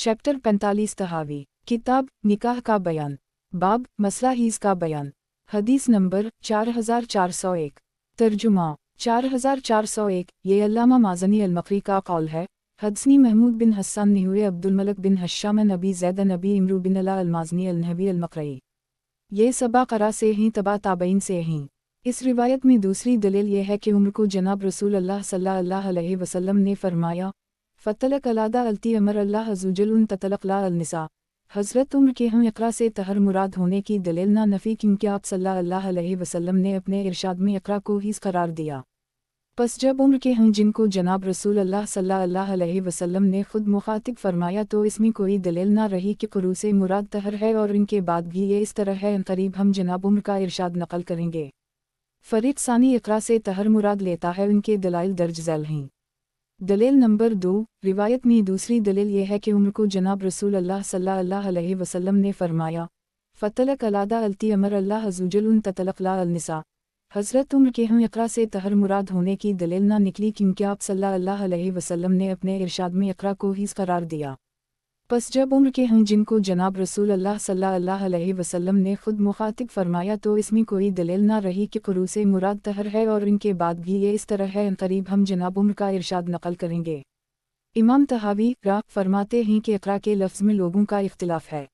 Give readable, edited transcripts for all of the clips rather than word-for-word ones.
Chapter 45 तहावी किताब निकाह का बयान। बाब मसला हीज़ का बयान। हदीस नंबर 4401। तर्जुमा 4401। ये अल्लामा माज़नी अल-मक़री का कौल है। हदसनी महमूद बिन हस्सान निहुए अब्दुल मलक बिन हश्शाम नबी ज़ैद नबी इमरू बिन अला अल-माज़नी अल-नहवी अल-मक़री। ये सबा क़रा से ही तबा ताबईन से ही। इस रिवायत में दूसरी दलील ये है कि उम्र को जनाब रसूल अल्लाह सल्लल्लाहु अलैहि वसल्लम ने फरमाया, फ़तलक अलादा अलती अमर अल्लाह अज़्ज़वजल उन ततलक ला अलनिसा। हज़रत उम्र के हम इक़रा से तहर मुराद होने की दलील ना नफ़ी, क्योंकि आप सल्लल्लाहु अलैहि वसल्लम ने अपने इरशाद में इक़रा को ही करार दिया। बस जब उम्र के हम जिनको जनाब रसूल अल्लाह सल्लल्लाहु अलैहि वसल्लम ने ख़ुद मुखातिब फरमाया तो इसमें कोई दलील ना रही कि क़ुरू से मुराद तहर है, और इनके बाद भी ये इस तरह है। क़रीब हम जनाब उम्र का इरशाद नक़ल करेंगे। फ़रीक़ सानी इक़रा से तहर मुराद लेता है, उनके दलाइल दर्ज झैल हैं। दलील नंबर 2। रिवायत में दूसरी दलील ये है कि उम्र को जनाब रसूल अल्लाह सल्लल्लाहु अलैहि वसल्लम ने फरमाया, फ़तलक अलादा अलती अमर अल्लाह अज़्ज़वजल उन ततलक ला अलनिसा। हज़रत उम्र के हम इक़रा से तहर मुराद होने की दलील ना निकली, क्योंकि आप सल्लल्लाहु अलैहि वसल्लम ने अपने इरशाद में इक़रा को ही करार दिया। बस जब उम्र के हम जिनको जनाब रसूल अल्लाह सल्लल्लाहु अलैहि वसल्लम ने ख़ुद मुखातिब फरमाया तो इसमें कोई दलील ना रही कि क़ुरू से मुराद तहर है, और इनके बाद भी ये इस तरह है। क़रीब हम जनाब उम्र का इरशाद नक़ल करेंगे। इमाम तहावी रा फरमाते हैं कि इक़रा के लफ्ज़ में लोगों का इख्तिलाफ़ है।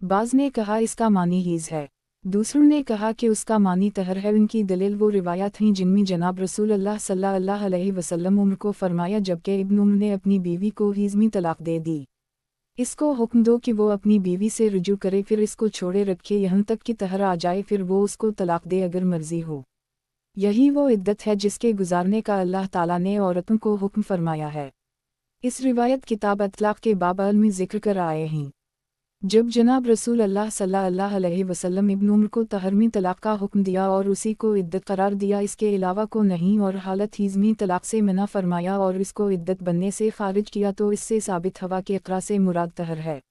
बाज़ ने कहा इसका मानी हीज़ है, दूसरों ने कहा कि उसका मानी तहर है। उनकी दलील वो रिवायात हैं जिनमें जनाब रसूल अल्लाह सल्लल्लाहु अलैहि वसल्लम उम्र को फरमाया, जबकि इब्न उम्र ने अपनी बीवी को हीज़ में तलाक़ दे दी। इसको हुक्म दो कि वो अपनी बीवी से रुजू करे, फिर इसको छोड़े रखे यहाँ तक कि तहर आ जाए, फिर वो उसको तलाक़ दे अगर मर्जी हो। यही वो इद्दत है जिसके गुजारने का अल्लाह ताला ने औरतों को हुक्म फरमाया है। इस रिवायत किताब अतलाक़ के बाब में ज़िक्र कर आए हैं। जब जनाब रसूल अल्लाह सल्लल्लाहु अलैहि वसल्लम इब्न उम्र को तहरमी तलाक़ का हुक्म दिया और उसी को इद्दत करार दिया, इसके अलावा को नहीं, और हालत हीज़मी तलाक़ से मना फरमाया और इसको इद्दत बनने से ख़ारिज किया, तो इससे साबित हवा के इक़रा से मुराद तहर है।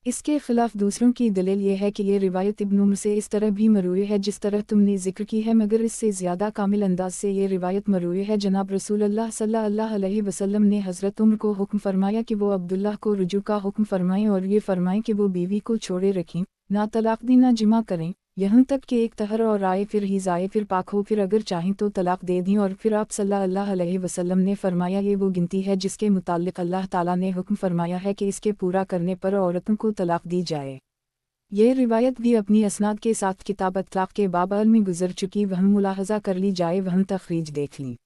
इसके ख़िलाफ़ दूसरों की दलील ये है कि ये रिवायत इब्न उम्र से इस तरह भी मरूई है जिस तरह तुमने ज़िक्र की है, मगर इससे ज़्यादा कामिल अंदाज से ये रिवायत मरूई है। जनाब रसूल अल्लाह सल्लल्लाहु अलैहि वसल्लम ने हज़रत उम्र को हुक्म फरमाया कि वो अब्दुल्लाह को रुजू का हुक्म फरमाएं, और ये फरमाएं कि वो बीवी को छोड़े रखें, ना तलाक़ दी ना जिमा करें, यहाँ तक कि एक तहर और आए, फिर हीज़ आए, फिर पाक हो, फिर अगर चाहें तो तलाक़ दे दें। और फिर आप सल्लल्लाहु अलैहि वसल्लम ने फरमाया, ये वो गिनती है जिसके मुताल्लिक़ अल्लाह ताला ने हुक्म फरमाया है कि इसके पूरा करने पर औरतों को तलाक़ दी जाए। ये रिवायत भी अपनी असनाद के साथ किताब अतलाक़ के बाब में गुज़र चुकी, वहाँ मुलाहज़ा कर ली जाए, वहाँ तख़रीज देख ली।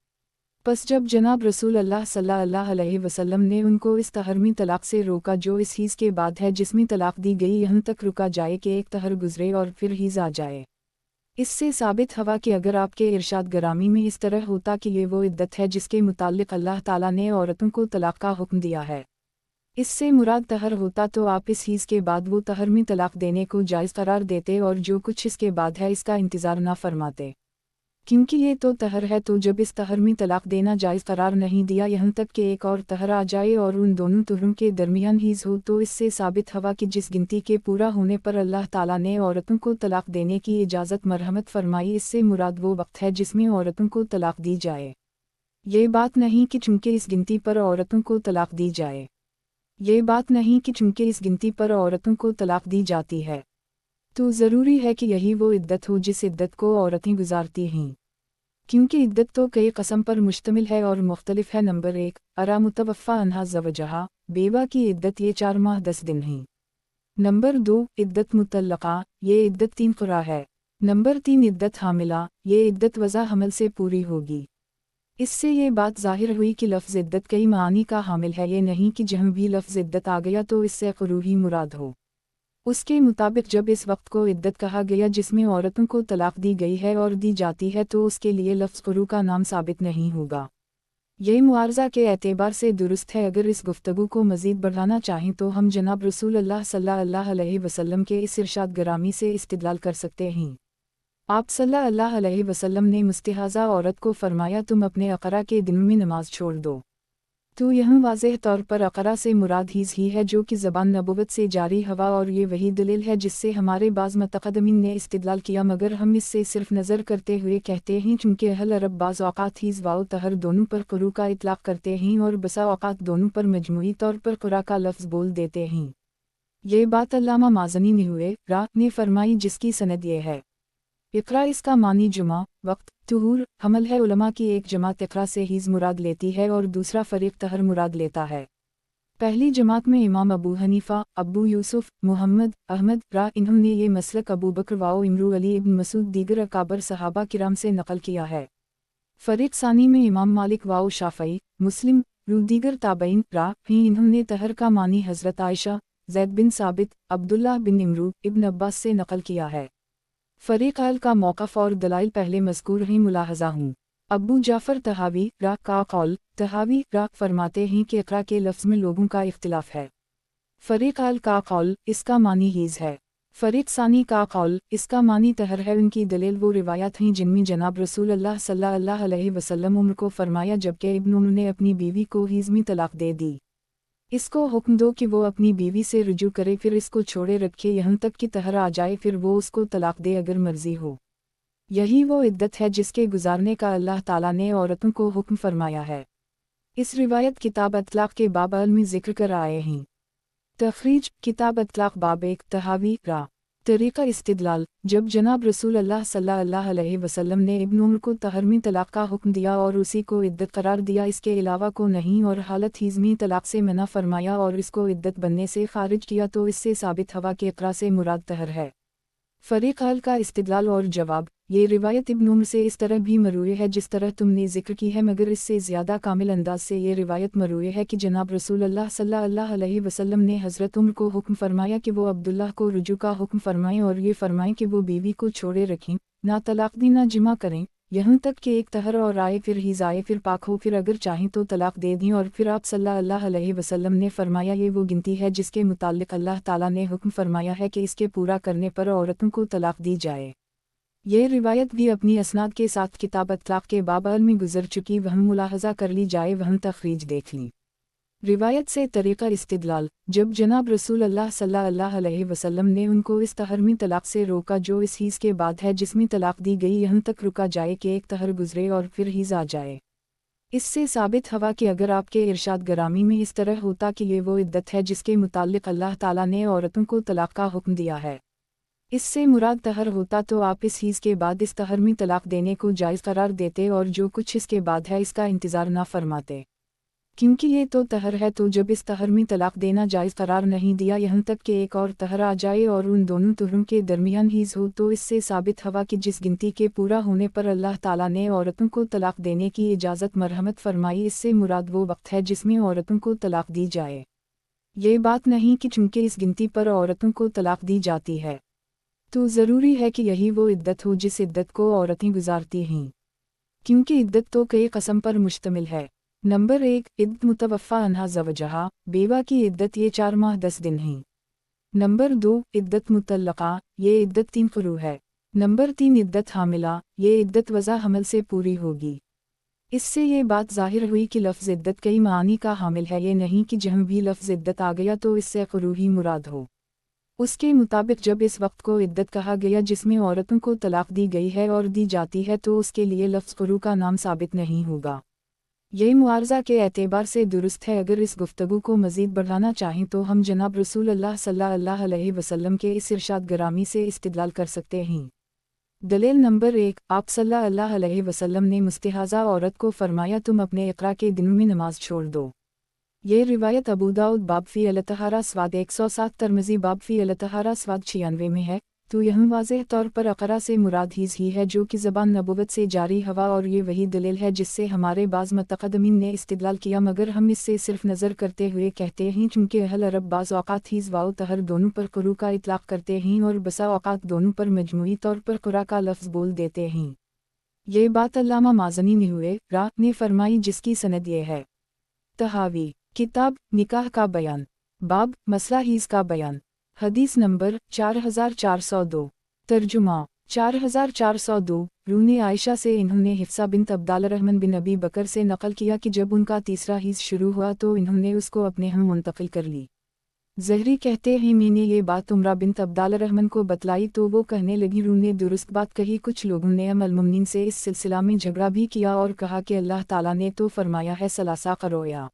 बस जब जनाब रसूल अल्लाह सल्लल्लाहु अलैहि वसल्लम ने उनको इस तहरमी तलाक़ से रोका जो इस हीज़ के बाद है जिसमें तलाक़ दी गई, यहाँ तक रुका जाए कि एक तहर गुज़रे और फिर हीज़ आ जाए। इससे साबित हवा कि अगर आपके इरशाद गरामी में इस तरह होता कि ये वो इद्दत है जिसके मुताल्लिक़ अल्लाह ताला ने औरतों को तलाक़ का हुक्म दिया है, इससे मुराद तहर होता, तो आप इस हीज़ के बाद वो तहरमी तलाक़ देने को जायज़ करार देते और जो कुछ इसके बाद है इसका इंतज़ार ना फरमाते, क्योंकि ये तो तहर है। तो जब इस तहरमी तलाक़ देना जायज़ करार नहीं दिया, यहाँ तक कि एक और तहर आ जाए और उन दोनों तहरों के दरमियान हीज़ हो, तो इससे साबित हवा कि जिस गिनती के पूरा होने पर अल्लाह ताला ने औरतों को तलाक़ देने की इजाज़त मरहमत फरमाई, इससे मुराद वो वक्त है जिसमें औरतों को तलाक़ दी जाए। ये बात नहीं कि चूँकि इस गिनती पर औरतों को तलाक़ दी जाए, ये बात नहीं कि चूँकि इस गिनती पर औरतों को तलाक़ दी जाती है तो ज़रूरी है कि यही वो इद्दत हो जिस इद्दत को औरतें गुजारती हैं, क्योंकि इद्दत तो कई क़स्म पर मुश्तमिल है और मुख्तलिफ है। नंबर 1 अरा मुतवफ़ा अन्हा ज़वजहा, बेवा की इद्दत ये 4 माह 10 दिन है। नंबर 2 इद्दत मुतल्लक़ा, ये इद्दत 3 क़ुरा है। नंबर 3 इद्दत हामिला, ये इद्दत वज़ा हमल से पूरी होगी। इससे ये बात ज़ाहिर हुई कि लफ्ज़ इद्दत कई मानी का हामिल है, ये नहीं कि जहाँ भी लफ्ज़ इद्दत आ गया तो इससे क़ुरू ही मुराद हो। उसके मुताबिक जब इस वक्त को इद्दत कहा गया जिसमें औरतों को तलाक़ दी गई है और दी जाती है, तो उसके लिए लफ्ज़ क़ुरू का नाम साबित नहीं होगा। यह मुआरज़ा के एतबार से दुरुस्त है। अगर इस गुफ्तगू को मज़ीद बढ़ाना चाहें तो हम जनाब रसूल अल्लाह सल्लल्लाहु अलैहि वसल्लम के इस इरशाद गरामी से इस्तिदलाल कर सकते हैं। आप सल्लल्लाहु अलैहि वसल्लम ने मुस्तहाज़ा औरत को फरमाया, तुम अपने अक़रा के दिन में नमाज छोड़ दो। तो यहाँ वाज़ेह तौर पर अक़रा से मुराद हीज़ ही है जो कि ज़बान नबुवत से जारी हवा, और ये वही दलील है जिससे हमारे बाज़ मुतक़द्दिमीन ने इस्तिदलाल किया, मगर हम इससे सिर्फ नज़र करते हुए कहते हैं चूँकि अहल अरब बाज़ औक़ात हीज़ वाओ तहर दोनों पर क़ुरू का इतलाक़ करते हैं और बसा औक़ात दोनों पर मजमूई तौर पर क़ुरा का लफ्ज़ बोल देते हैं। ये बात अल्लामा माज़नी ने फरमाई जिसकी सनद ये है। इक़रा इसका मानी जुमा, वक्त, तुहूर, हमल है। उलमा की एक जमात इक़रा से हीज़ मुराद लेती है और दूसरा फ़रीक़ तहर मुराद लेता है। पहली जमात में इमाम अबू हनीफ़ा, अबू यूसुफ, मुहम्मद, अहमद इन्होंने ये मसलक अबू बकर वाओ इमरू अली इब्न मसूद दीगर अकाबर सहाबा किराम से नक़ल किया है। फ़रीक़ सानी में इमाम मालिक वाओ शाफ़ई, मुस्लिम, दीगर ताबईन इन्होंने तहर का मानी हज़रत आयशा, ज़ैद बिन साबित, अब्दुल्लाह बिन इमरू इब्न अब्बास से नक़ल किया है। फ़रीक़ अल का मौक़िफ़ और दलाइल पहले मज़कूर ही मुलाहज़ा हूँ। अबू जाफ़र तहावी का कौल, तहावी फरमाते हैं कि इक़रा के लफ्ज़ में लोगों का इख्तिलाफ़ है। फ़रीक़ अल का कौल, इसका मानी हीज़ है। फ़रीक़ सानी का कौल, इसका मानी तहर है। उनकी दलील वो रिवायत हैं जिनमें जनाब रसूल अल्लाह सल्लल्लाहु अलैहि वसल्लम उम्र को फरमाया जबकि इब्न उम्र ने अपनी बीवी को हीज़ में तलाक़ दे दी। इसको हुक्म दो कि वो अपनी बीवी से रुजू करे, फिर इसको छोड़े रखे यहाँ तक कि तहर आ जाए, फिर वो उसको तलाक़ दे अगर मर्ज़ी हो। यही वो इद्दत है जिसके गुजारने का अल्लाह ताला ने औरतों को हुक्म फरमाया है। इस रिवायत किताब अतलाक़ के बाब में ज़िक्र कर आए हैं। तख़रीज किताब अतलाक़ बाब 1 तहावी तरीक़ा इस्तिदलाल, जब जनाब रसूल अल्लाह सल्लल्लाहु अलैहि वसल्लम ने इब्न उम्र को तहर में तलाक़ का हुक्म दिया और उसी को इद्दत करार दिया, इसके अलावा को नहीं, और हालत हीज़ में तलाक़ से मना फरमाया और इसको इद्दत बनने से ख़ारिज किया, तो इससे साबित हवा के इक़रा से मुराद तहर है। फ़रीक़ अल का इस्तिदलाल और जवाब, ये रिवायत इब्न उम्र से इस तरह भी मरूए है जिस तरह तुमने ज़िक्र की है, मगर इससे ज़्यादा कामिल अंदाज से ये रिवायत मरूए है कि जनाब रसूल अल्लाह सल्लल्लाहु अलैहि वसल्लम ने हज़रत उम्र को हुक्म फरमाया कि वो अब्दुल्लाह को रुजू का हुक्म फरमाएं और ये फरमाएं कि वो बीवी को छोड़े रखें, ना तलाक़ दी ना जिमा करें, यहाँ तक कि एक तहर और आए, फिर हीज़ आए, फिर पाक हो, फिर अगर चाहें तो तलाक़ दे दें। और फिर आप सल्लल्लाहु अलैहि वसल्लम ने फरमाया ये वो गिनती है जिसके मुताल्लिक़ अल्लाह ताला ने हुक्म फरमाया है कि इसके पूरा करने पर औरतों को तलाक़ दी जाए। ये रिवायत भी अपनी असनाद के साथ किताब अतलाक़ के बाब में गुज़र चुकी, वहाँ मुलाहज़ा कर ली जाए, वहाँ तख़रीज देख ली। रिवायत से तरीक़ा इस्तिदलाल, जब जनाब रसूल अल्लाह सल्लल्लाहु अलैहि वसल्लम ने उनको इस तहर में तलाक़ से रोका जो इस हीज़ के बाद है जिसमें तलाक़ दी गई, यहाँ तक रुका जाए कि एक तहर गुज़रे और फिर हीज़ आ जाए। इससे साबित हवा कि अगर आपके इरशाद गरामी में इस तरह होता कि ये वो इद्दत है जिसके मुताल्लिक़ अल्लाह ताला ने औरतों को तलाक़ का हुक्म दिया है, इससे मुराद तहर होता, तो आप इस हीज़ के बाद इस तहर में तलाक़ देने को जायज़ करार देते और जो कुछ इसके बाद है इसका इंतज़ार ना फरमाते, क्योंकि ये तो तहर है। तो जब इस तहर में तलाक़ देना जायज़ करार नहीं दिया, यहाँ तक कि एक और तहर आ जाए और उन दोनों तुहरों के दरमियान हीज़ हो, तो इससे साबित हवा कि जिस गिनती के पूरा होने पर अल्लाह ताला ने औरतों को तलाक़ देने की इजाज़त मरहमत फरमाई, इससे मुराद वो वक्त है जिसमें औरतों को तलाक़ दी जाए। ये बात नहीं कि चूँकि इस गिनती पर औरतों को तलाक़ दी जाती है तो ज़रूरी है कि यही वो इद्दत हो जिस इद्दत को औरतें गुजारती हैं, क्योंकि इद्दत तो कई क़स्म पर मुश्तमिल है। नंबर 1 इद्दत मुतवफ़ा अन्हा ज़वजहा, बेवा की इद्दत ये 4 माह 10 दिन है। नंबर 2 इद्दत मुतल्लक़ा, ये इद्दत 3 क़ुरू है। नंबर 3 इद्दत हामिला, ये इद्दत वज़ा हमल से पूरी होगी। इससे ये बात ज़ाहिर हुई कि लफ्ज़ इद्दत कई मानी का हामिल है, ये नहीं कि जहाँ भी लफ्ज़ इद्दत आ गया तो इससे क़ुरू ही मुराद हो। उसके मुताबिक जब इस वक्त को इद्दत कहा गया जिसमें औरतों को तलाक़ दी गई है और दी जाती है, तो उसके लिए लफ्ज़ क़ुरू का नाम साबित नहीं होगा। ये मुआरज़ा के एतबार से दुरुस्त है। अगर इस गुफ्तगू को मज़ीद बढ़ाना चाहें तो हम जनाब रसूल अल्लाह सल्लल्लाहु अलैहि वसल्लम के इस इरशाद गरामी से इस्तिदलाल कर सकते हैं। दलील नंबर 1, आप सल्लल्लाहु अलैहि वसल्लम ने मुस्तहाज़ा औरत को फरमाया तुम अपने इक़रा के दिनों में नमाज छोड़ दो। ये रिवायत अबू दाऊद बाब फ़ी अल-तहारा स्वाद 107, तिर्मिज़ी बाब फ़ी अल-तहारा स्वाद 96 में है। तो यहाँ वाज़ेह तौर पर अक़रा से मुराद हीज़ ही है जो कि ज़बान नबुवत से जारी हवा, और ये वही दलील है जिससे हमारे बाज़ मुतक़द्दिमीन ने इस्तिदलाल किया, मगर हम इससे सिर्फ नज़र करते हुए कहते हैं चूँकि अहल अरब बाज़ औक़ात हीज़ वाओ तहर दोनों पर क़ुरू का इतलाक़ करते हैं और बसा औक़ात दोनों पर मजमूई तौर पर क़ुरा का लफ्ज़ बोल देते हैं। ये बात अल्लामा माज़नी ने फरमाई जिसकी सनद ये है। तहावी किताब निकाह का बयान, बाब मसला हीज़ का बयान, हदीस नंबर 4402। तर्जुमा, 4402 रूने आयशा से इन्होंने हिफ्सा बिन अब्दालरहमान बिन अबी बकर से नकल किया कि जब उनका तीसरा हीज़ शुरू हुआ तो इन्होंने उसको अपने हम मुंतकिल कर ली। ज़हरी कहते हैं मैंने ये बात उमरा बिन अब्दालरहमान को बतलाई तो वो कहने लगी रू ने दुरुस्त बात कही। कुछ लोगों ने अल-मुमिनीन से इस सिलसिला में झगड़ा भी किया और कहा कि अल्लाह ताला ने तो फरमाया है सलासा करोया।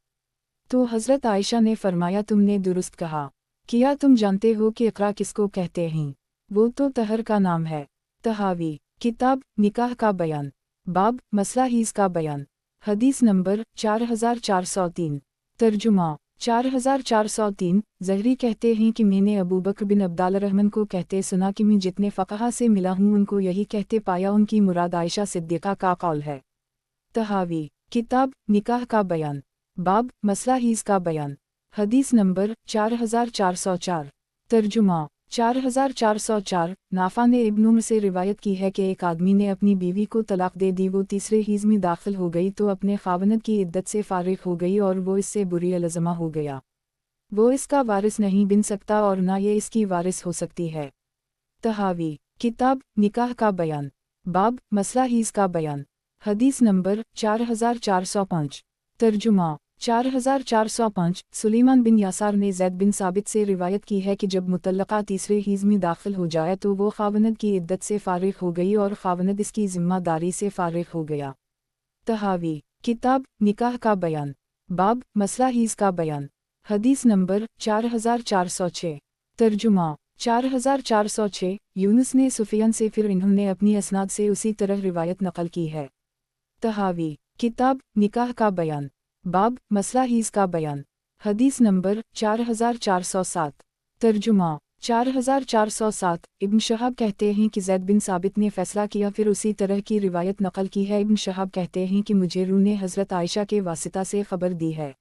तो हज़रत आयशा ने फरमाया तुमने दुरुस्त कहा। क्या तुम जानते हो कि इक़रा किसको कहते हैं? वो तो तहर का नाम है। तहावी किताब निकाह का बयान, बाब मसला हीज़ का बयान। हदीस नंबर 4403। तर्जुमा 4403। ज़हरी कहते हैं कि मैंने अबू बकर बिन अब्दालरहमान को कहते सुना कि मैं जितने फ़क़हा से मिला हूँ उनको यही कहते पाया उनकी मुराद आयशा सिद्दीक़ा का कौल है। तहावी किताब निकाह का बयान, बाब मसला हीज़ का बयान। हदीस नंबर 4404। तर्जुमा 4404। नाफा ने इब्न उमर से रिवायत की है कि एक आदमी ने अपनी बीवी को तलाक दे दी। वो तीसरे हीज़ में दाखिल हो गई तो अपने खावनद की इद्दत से फारिग हो गई और वो इससे बुरी अलज़मा हो गया। वो इसका वारिस नहीं बन सकता और ना ये इसकी वारिस हो सकती है। तहावी किताब निकाह का बयान, बाब मसला हीज़ का बयान। हदीस नंबर 4405। तर्जुमा 4405। सुलेमान बिन यासार ने ज़ैद बिन साबित से रिवायत की है कि जब मुतल्लका तीसरे हीज़ में दाखिल हो जाए तो वो खावनद की इद्दत से फारिग हो गई और खावनद इसकी ज़िम्मेदारी से फारिग हो गया। तहावी किताब निकाह का बयान, बाब मसला हीज़ का बयान। हदीस नंबर 4406। तर्जुमा 4406। यूनुस ने सुफियान से फिर इन्होंने अपनी असनाद से उसी तरह रिवायत नकल की है। तहावी किताब निकाह का बयान, बाब मसला हीज़ का बयान। हदीस नंबर 4407। तर्जुमा 4407। इब्न शहाब कहते हैं कि ज़ैद बिन साबित ने फ़ैसला किया फिर उसी तरह की रिवायत नकल की है। इब्न शहाब कहते हैं कि मुझे रू ने हज़रत आयशा के वासिता से ख़बर दी है।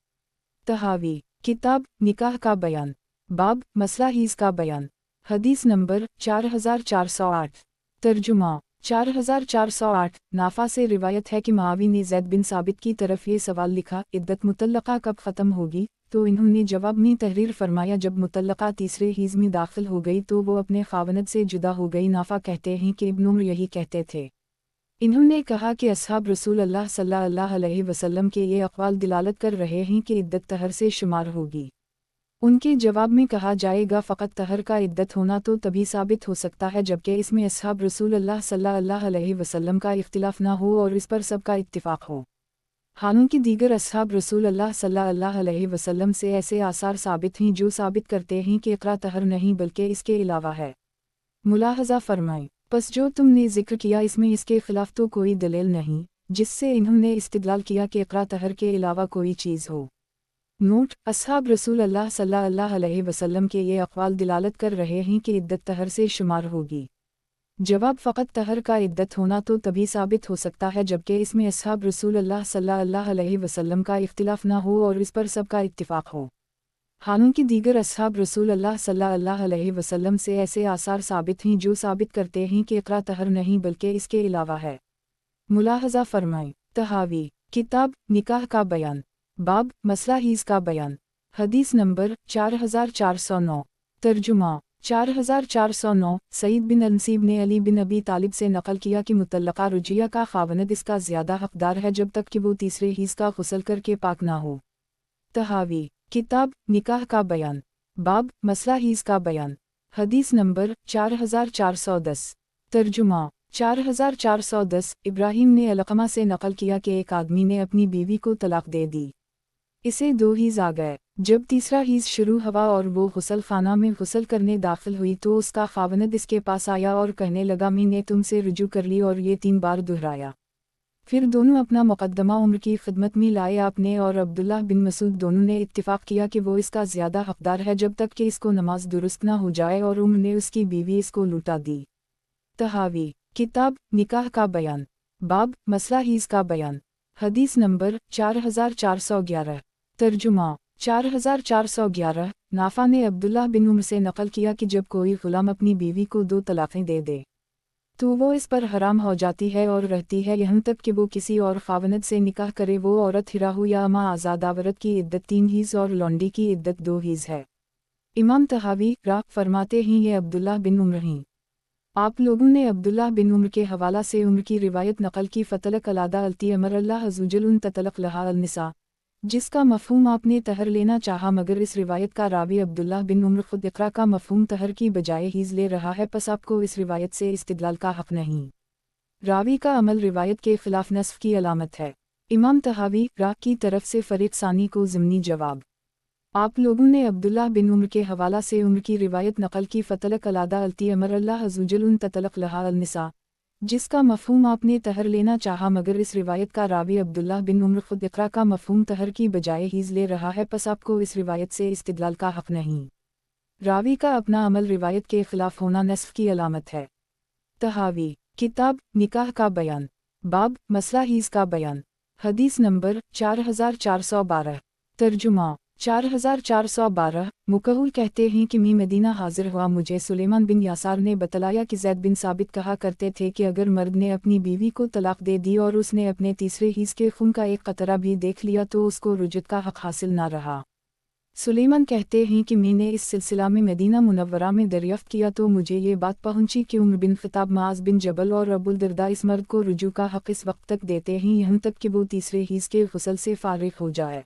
तहावी किताब निकाह का बयान, बाब मसला हीज़ का बयान। हदीस नंबर 4408। तर्जुमा 4408। नाफा से रिवायत है कि मुआवी ने ज़ैद बिन साबित की तरफ ये सवाल लिखा इद्दत मुतल्लका कब ख़त्म होगी, तो इन्होंने जवाब में तहरीर फरमाया जब मुतल्लका तीसरे हीज़ में दाखिल हो गई तो वो अपने खावनद से जुदा हो गई। नाफा कहते हैं कि इब्न उमर यही कहते थे। इन्होंने कहा कि असहाब रसूल अल्लाह सल्लल्लाहु अलैहि वसल्लम के ये अक़वाल दिलालत कर रहे हैं कि इद्दत तहर से शुमार होगी। उनके जवाब में कहा जाएगा फ़कत तहर का इद्दत होना तो तभी साबित हो सकता है जबकि इसमें असहाब रसूल अल्लाह सल्लल्लाहु अलैहि वसल्लम का इख्तिलाफ़ ना हो और इस पर सबका इत्तिफ़ाक़ हो। हालांकि दीगर असहाब रसूल अल्लाह सल्लल्लाहु अलैहि वसल्लम से ऐसे आसार साबित हैं जो साबित करते हैं कि इक़रा तहर नहीं बल्कि इसके अलावा है। मुलाहज़ा फरमाएं, बस जो तुमने ज़िक्र किया इसमें इसके ख़िलाफ़ तो कोई दलील नहीं जिससे इन्होंने इस्तिदलाल किया कि इक़रा तहर के अलावा कोई चीज़ हो। नोट: असहाब रसूल अल्लाह सल्लल्लाहु अलैहि वसल्लम के ये अक़वाल दिलालत कर रहे हैं कि इद्दत तहर से शुमार होगी। जवाब फ़कत तहर का इद्दत होना तो तभी साबित हो सकता है जबकि इसमें असहाब रसूल अल्लाह सल्लल्लाहु अलैहि वसल्लम का इख्तिलाफ़ ना हो और इस पर सबका इत्तिफ़ाक़ हो। हालांकि दीगर असहाब रसूल अल्लाह सल्लल्लाहु अलैहि वसल्लम से ऐसे आसार साबित हैं जो साबित करते हैं कि इक़रा तहर नहीं बल्कि इसके अलावा है। मुलाहज़ा फरमाएं, तहावी किताब निकाह का बयान, बाब मसला हीज़ का बयान। हदीस नंबर 4409। तर्जुमा 4409। सईद बिन अनसीब ने अली बिन अबी तालिब से नकल किया कि मुतल्लका रुजिया का खावनद इसका ज़्यादा हक़दार है जब तक कि वो तीसरे हीज़ का गुस्ल करके पाक ना हो। तहावी किताब निकाह का बयान, बाब मसला हीज़ का बयान। हदीस नंबर 4410। तर्जुमा 4410। इब्राहीम ने अलक़मा से नकल किया कि एक आदमी ने अपनी बीवी को तलाक दे दी। इसे 2 हीज़ आ गए। जब तीसरा हीज़ शुरू हुआ और वो गुस्ल खाना में गुस्ल करने दाखिल हुई तो उसका खावनद इसके पास आया और कहने लगा मैंने तुमसे रुजू कर ली और ये 3 बार दोहराया। फिर दोनों अपना मुक़द्दमा उम्र की खिदमत में लाए। आपने और अब्दुल्लाह बिन मसूद दोनों ने इत्तिफ़ाक़ किया कि वो इसका ज़्यादा हक़दार है जब तक कि इसको नमाज दुरुस्त ना हो जाए और उम्र ने उसकी बीवी इसको लुटा दी। तहावी किताब निकाह का बयान, बाब मसला हीज़ का बयान। हदीस नंबर 4411। तर्जुमा 4411। नाफा ने अब्दुल्लाह बिन उमर से नकल किया कि जब कोई ग़ुलाम अपनी बीवी को 2 तलाक़ें दे दे तो वो इस पर हराम हो जाती है और रहती है यहाँ तक कि वो किसी और खावनद से निकाह करे। वो औरत हिराहू या अमा आज़ाद औरत की इद्दत 3 हीज़ और लौंडी की इद्दत 2 हीज़ है। इमाम तहावी फरमाते हैं ये अब्दुल्लाह बिन उमर हैं। آپ لوگوں نے عبداللہ بن عمر کے حوالہ سے عمر کی روایت نقل کی فتلق علادہ التی امر اللہ عزوجل ان تطلق لہا النساء، جس کا مفہوم آپ نے طہر لینا چاہا، مگر اس روایت کا راوی عبداللہ بن عمر خود اقرا کا مفہوم طہر کی بجائے حیض لے رہا ہے، پس آپ کو اس روایت سے استدلال کا حق نہیں۔ راوی کا عمل روایت کے خلاف نصف کی علامت ہے۔ امام طحاوی راہ کی طرف سے فریق ثانی کو ضمنی جواب۔ آپ لوگوں نے عبداللہ بن عمر کے حوالہ سے عمر کی روایت نقل کی فتلق علادہ التی امر اللہ عزوجل ان تطلق لہا النساء، جس کا مفہوم آپ نے طہر لینا چاہا، مگر اس روایت کا راوی عبداللہ بن عمر خود اقرا کا مفہوم طہر کی بجائے حیض لے رہا ہے، پس آپ کو اس روایت سے استدلال کا حق نہیں۔ راوی کا اپنا عمل روایت کے خلاف ہونا نصف کی علامت ہے۔ طحاوی کتاب نکاح کا بیان، باب مسئلہ حیض کا بیان، حدیث نمبر 4412۔ ترجمہ 4412۔ مکحول کہتے ہیں کہ میں مدینہ حاضر ہوا، مجھے سلیمان بن یسار نے بتلایا کہ زید بن ثابت کہا کرتے تھے کہ اگر مرد نے اپنی بیوی کو طلاق دے دی اور اس نے اپنے تیسرے حصے کے خون کا ایک قطرہ بھی دیکھ لیا تو اس کو رجعت کا حق حاصل نہ رہا۔ سلیمان کہتے ہیں کہ میں نے اس سلسلہ میں مدینہ منورہ میں دریافت کیا تو مجھے یہ بات پہنچی کہ عمر بن خطاب، معاذ بن جبل اور ابو الدرداء اس مرد کو رجوع کا حق اس وقت تک دیتے ہیں یہاں تک کہ وہ تیسرے حصے کے غسل سے فارغ ہو جائے۔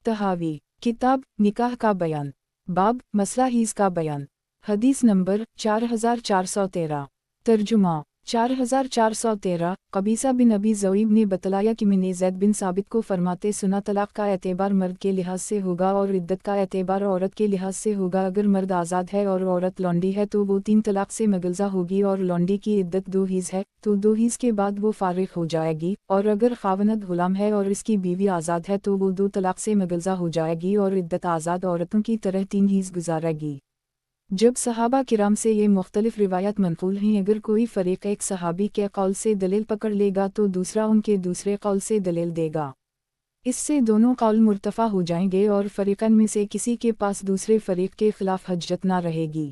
طحاوی کتاب نکاح کا بیان، باب مسئلہ حیض کا بیان، حدیث نمبر 4413۔ ترجمہ 4413۔ قبیصہ بن ابی ذؤیب نے بتلایا کہ میں نے زید بن ثابت کو فرماتے سنا، طلاق کا اعتبار مرد کے لحاظ سے ہوگا اور عدت کا اعتبار عورت کے لحاظ سے ہوگا۔ اگر مرد آزاد ہے اور عورت لونڈی ہے تو وہ 3 طلاق سے مغلظہ ہوگی، اور لونڈی کی عدت 2 حیض ہے تو 2 حیض کے بعد وہ فارغ ہو جائے گی، اور اگر خاوند غلام ہے اور اس کی بیوی آزاد ہے تو وہ 2 طلاق سے مغلظہ ہو جائے گی اور عدت آزاد عورتوں کی طرح 3 حیض گزارے گی۔ جب صحابہ کرام سے یہ مختلف روایات منقول ہیں، اگر کوئی فریق ایک صحابی کے قول سے دلیل پکڑ لے گا تو دوسرا ان کے دوسرے قول سے دلیل دے گا، اس سے دونوں قول مرتفع ہو جائیں گے اور فریقین میں سے کسی کے پاس دوسرے فریق کے خلاف حجت نہ رہے گی۔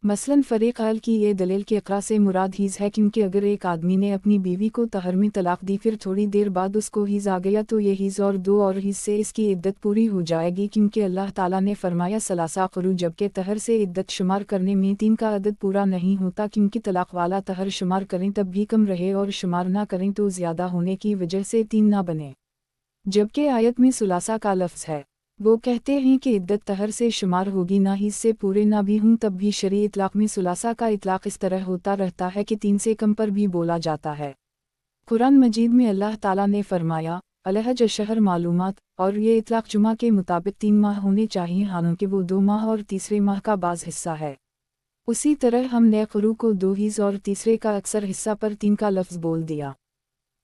مثلاً فریق اول کی یہ دلیل کہ اقرا سے مراد حیض ہے، کیونکہ اگر ایک آدمی نے اپنی بیوی کو طہر میں طلاق دی پھر تھوڑی دیر بعد اس کو حیض آ گیا تو یہ حیض اور 2 اور حیض سے اس کی عدت پوری ہو جائے گی، کیونکہ اللہ تعالیٰ نے فرمایا ثلاثہ قروء، جبکہ طہر سے عدت شمار کرنے میں 3 کا عدد پورا نہیں ہوتا، کیونکہ طلاق والا طہر شمار کریں تب بھی کم رہے اور شمار نہ کریں تو زیادہ ہونے کی وجہ سے 3 نہ بنے، جبکہ آیت میں ثلاثہ کا لفظ ہے۔ وہ کہتے ہیں کہ عدت طہر سے شمار ہوگی، نہ حیض سے پورے نہ بھی ہوں، تب بھی شرعی اطلاق میں ثلاثہ کا اطلاق اس طرح ہوتا رہتا ہے کہ 3 سے کم پر بھی بولا جاتا ہے۔ قرآن مجید میں اللہ تعالیٰ نے فرمایا الحج الشہر معلومات، اور یہ اطلاق جمعہ کے مطابق 3 ماہ ہونے چاہیے، حالانکہ وہ 2 ماہ اور تیسرے ماہ کا بعض حصہ ہے۔ اسی طرح ہم نے قروء کو 2 حیض اور تیسرے کا اکثر حصہ پر 3 کا لفظ بول دیا۔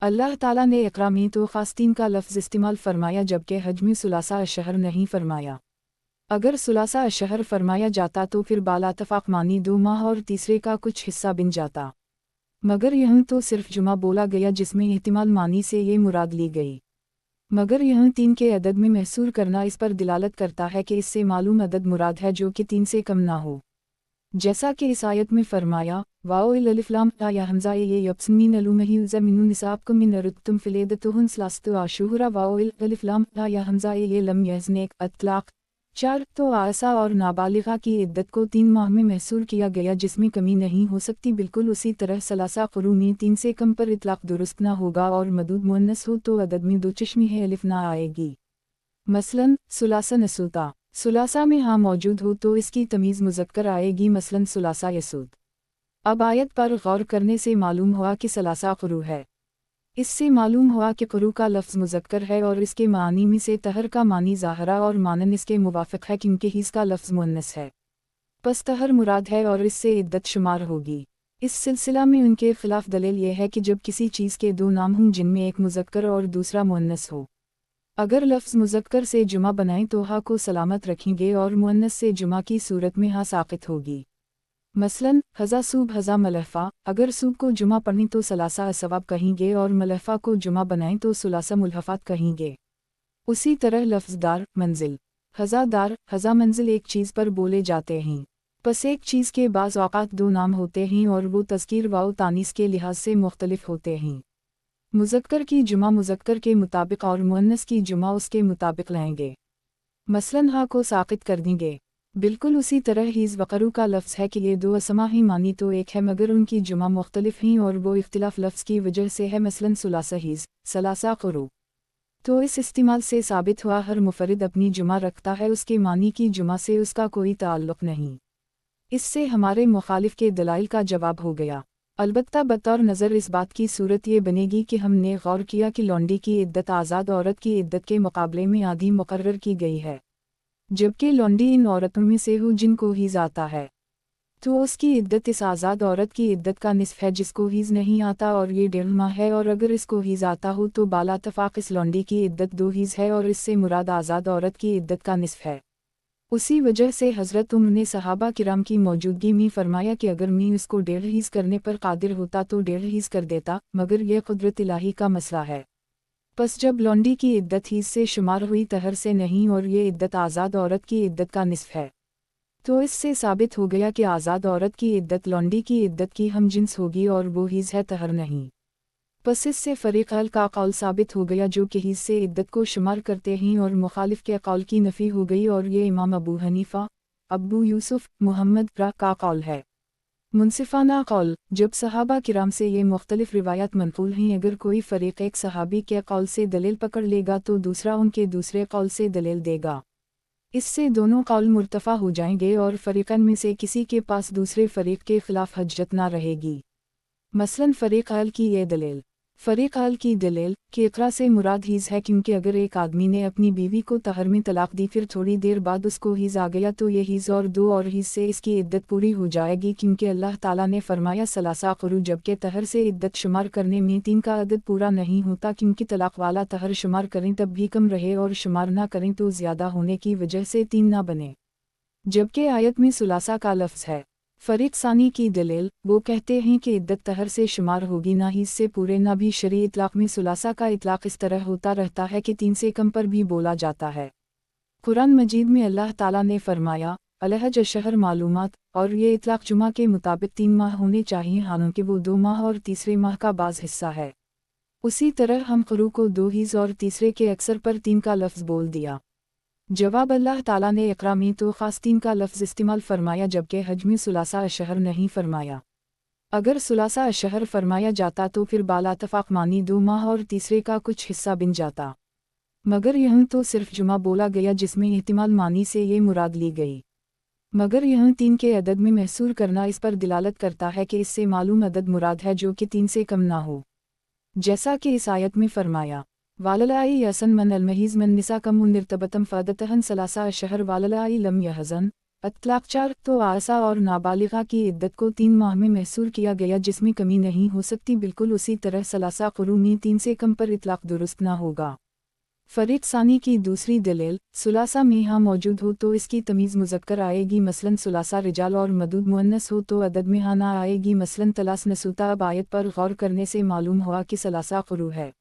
اللہ تعالیٰ نے اقرا میں تو خاص 3 کا لفظ استعمال فرمایا، جبکہ حج میں ثلاثہ الشہر نہیں فرمایا۔ اگر ثلاثہ الشہر فرمایا جاتا تو پھر بالاتفاق معنی 2 ماہ اور تیسرے کا کچھ حصہ بن جاتا، مگر یہاں تو صرف جمعہ بولا گیا جس میں احتمال معنی سے یہ مراد لی گئی، مگر یہاں 3 کے عدد میں محصور کرنا اس پر دلالت کرتا ہے کہ اس سے معلوم عدد مراد ہے جو کہ 3 سے کم نہ ہو، جیسا کہ اس آیت میں فرمایا واو الف لام را یا حمزہ یہ یبسمین الومہیوز من نسابکم من ردتم فلیدتہن ثلاثۃ اشہر واو الف لام را یا حمزہ یہ لم یحزنک اطلاق 4 تو عائسہ اور نابالغہ کی عدت کو 3 ماہ میں محصور کیا گیا جس میں کمی نہیں ہو سکتی، بالکل اسی طرح ثلاثہ قروء میں 3 سے کم پر اطلاق درست نہ ہوگا، اور مدود مؤنث ہو تو عدد میں 2 چشمی ہے الف نہ آئے گی۔ مثلاً ثلاثہ نسوتا، ثلاثہ میں ہاں موجود ہو تو اس کی تمیز مذکر آئے گی، مثلاً ثلاثہ یسود۔ اب آیت پر غور کرنے سے معلوم ہوا کہ ثلاثہ قروء ہے، اس سے معلوم ہوا کہ قروء کا لفظ مذکر ہے اور اس کے معنی میں سے طہر کا معنی ظاہرہ اور مانن اس کے موافق ہے، کیونکہ حیض کا لفظ مؤنث ہے، پس طہر مراد ہے اور اس سے عدت شمار ہوگی۔ اس سلسلہ میں ان کے خلاف دلیل یہ ہے کہ جب کسی چیز کے 2 نام ہوں جن میں ایک مذکر اور دوسرا مؤنث ہو، اگر لفظ مذکر سے جمع بنائیں تو ہا کو سلامت رکھیں گے اور مؤنث سے جمع کی صورت میں ہا ساقط ہوگی۔ مثلاً حضا صوب حضا ملحفہ، اگر صوب کو جمع پڑھیں تو ثلاثہ اسواب کہیں گے اور ملحفہ کو جمع بنائیں تو ثلاثہ ملحفات کہیں گے۔ اسی طرح لفظ دار منزل، حضا دار حضا منزل ایک چیز پر بولے جاتے ہیں، پس ایک چیز کے بعض اوقات 2 نام ہوتے ہیں اور وہ تذکیر واو تانیث کے لحاظ سے مختلف ہوتے ہیں، مذکر کی جمع مذکر کے مطابق اور مؤنث کی جمع اس کے مطابق لیں گے۔ مثلاً ہا کو ساقط کر دیں گے، बिल्कुल उसी तरह हीज़ वक़रू का लफ्ज़ है कि ये दो असमा ही मानी तो एक है मगर उनकी जुमा मुख्तलिफ ही और वो इख्तिलाफ लफ्ज़ की वजह से है, मसलन सुलासा हीज़, सलासा क़ुरू। तो इस इस्तेमाल से साबित हुआ हर मुफरिद अपनी जुमा रखता है, उसके मानी की जुमा से उसका कोई ताल्लुक़ नहीं। इससे हमारे मुखालिफ के दलाइल का जवाब हो गया। अलबत्ता बतौर नज़र इस बात की सूरत ये बनेगी कि हमने गौर किया कि लौंडी की इद्दत आज़ाद औरत की इद्दत के मुकाबले में आधी मुकर्रर की गई है, जबकि लौंडी इन औरतों में से हो जिनको हीज़ आता है, तो उसकी इद्दत इस आज़ाद औरत की इद्दत का निस्फ़ है जिसको हीज़ नहीं आता, और ये 1.5 माह है। और अगर इसको हीज़ आता हो तो बाला तफ़ाक़ इस लौंडी की इद्दत 2 हीज़ है और इससे मुराद आज़ाद औरत की इद्दत का निस्फ़ है। उसी वजह से हज़रत उमर ने सहाबा किराम की मौजूदगी में फरमाया कि अगर मैं इसको 1.5 हीज़ करने पर कादिर होता तो 1.5 हीज़ कर देता, मगर यह कुदरत इलाही का मसला है। बस जब लौंडी की इद्दत हीज़ से शुमार हुई, तहर से नहीं, और ये इद्दत आज़ाद औरत की इद्दत का निस्फ़ है, तो इससे साबित हो गया कि आज़ाद औरत की इद्दत लौंडी की इद्दत की हम जिन्स होगी और वो हीज़ है, तहर नहीं। बस इससे फ़रीक़ अल का कौल साबित हो गया जो कि हीज़ से इद्दत को शुमार करते हैं, और मुखालिफ के कौल की नफ़ी हो गई, और ये इमाम अबू हनीफ़ा, अबू यूसुफ, मुहम्मद रा का कौल है। मुनसिफ़ाना कौल, जब सहाबा किराम से ये मुख्तलिफ रिवायात मनक़ूल हैं, अगर कोई फ़रीक़ एक सहाबी के कौल से दलील पकड़ लेगा तो दूसरा उनके दूसरे कौल से दलील देगा। इससे दोनों कौल मुर्तफ़ा हो जाएंगे और फ़रीक़न में से किसी के पास दूसरे फ़रीक़ के ख़िलाफ़ हज्जत ना रहेगी। मसलन फ़रीक़ अल की ये दलील, फ़रीक़ अल की दलील कि इक़रा से मुराद हीज़ है, क्योंकि अगर एक आदमी ने अपनी बीवी को तहर में तलाक़ दी, फिर थोड़ी देर बाद उसको हीज़ आ गया, तो ये हीज़ और 2 और हीज़ से इसकी इद्दत पूरी हो जाएगी, क्योंकि अल्लाह ताला ने फरमाया सलासा क़ुरू, जबकि तहर से इद्दत शुमार करने में 3 का अदद पूरा नहीं होता, क्योंकि तलाक़ वाला तहर शुमार करें तब भी कम रहे और शुमार ना करें तो ज़्यादा होने की वजह से 3 ना बने, जबकि आयत में सुलासा का लफ्ज़ है। फ़रीक़ सानी की दलील, वो कहते हैं कि इद्दत तहर से शुमार होगी, ना हीज़ से पूरे ना भी शरई इतलाक़ में सुलासा का इतलाक़ इस तरह होता रहता है कि 3 से कम पर भी बोला जाता है। कुरान मजीद में अल्लाह ताला ने फरमाया अलहज अशहर मालूमात, और ये इतलाक़ जुमा के मुताबिक 3 माह होने चाहिए, हालांकि वो 2 माह और तीसरे माह का बाज़ हिस्सा है। उसी तरह हम क़ुरू को 2 हीज़ और तीसरे के अक्सर पर 3 का लफ्ज़ बोल दिया। जवाब, अल्लाह ताला ने इक़रा में तो ख़ास 3 का लफ्ज़ इस्तेमाल फरमाया, जबकि हज में सुलासा अशहर नहीं फरमाया। अगर सुलासा अशहर फरमाया जाता तो फिर बाला तफ़ाक़ मानी 2 माह और तीसरे का कुछ हिस्सा बिन जाता, मगर यहाँ तो सिर्फ जुमा बोला गया, जिसमें इहतिमाल मानी से ये मुराद ली गई। मगर यहाँ 3 के अदद में महसूर करना इस पर दिलालत करता है कि इससे मालूम अदद मुराद है जो कि 3 से कम ना हो, जैसा कि इस आयत में फरमाया वाललाई यसन मन अलमहीज़ मन निसा कम निर्तबतम फ़ादतहन सलासा शहर वाललाई लम यहज़न अतलाक़ 4। तो आसा और नाबालिगा की इद्दत को 3 माह में महसूर किया गया, जिसमें कमी नहीं हो सकती। बिल्कुल उसी तरह सलासा क़ुरू में 3 से कम पर इतलाक़ दुरुस्त ना होगा। फ़रीक़ सानी की दूसरी दलील, सुलासा में हाँ मौजूद हो तो इसकी तमीज़ मुज़क्कर आएगी, मसलन सुलासा रिजाल और मदूद मुअन्नस हो तो अदद में हाँ ना आएगी, मसलन तलास नसूता। अब आयत पर गौर करने से मालूम हुआ कि सलासा क़ुरू है।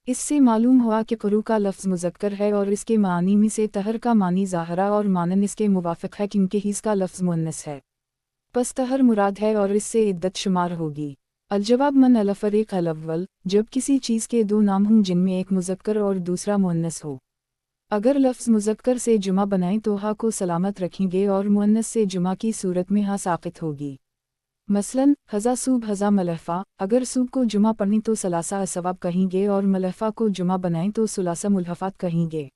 इससे मालूम हुआ कि क़ुरू का लफ्ज़ मुज़क्कर है और इसके मानी में से तहर का मानी ज़ाहरा और मानन इसके मुवाफ़िक़ है, क्योंकि हीज़ का लफ्ज़ मुअन्नस है। बस तहर मुराद है और इससे इद्दत शुमार होगी। अलजवाब मन अल फ़रीक़ अल अव्वल, जब किसी चीज़ के 2 नाम हों जिनमें एक मुज़क्कर और दूसरा मुअन्नस हो। अगर लफ्ज़ मुज़क्कर से जुमा बनाएं तो हा को सलामत रखेंगे और मुअन्नस से जुमा की सूरत में हा साक़ित होगी। मसलन हज़ा सूब हज़ा मलहफ़ा, अगर सूब को जुमा पढ़ें तो सलासा असवाब कहेंगे और मलहफ़ा को जुमा बनाएं तो सुलासा मुलहफ़ात कहेंगे।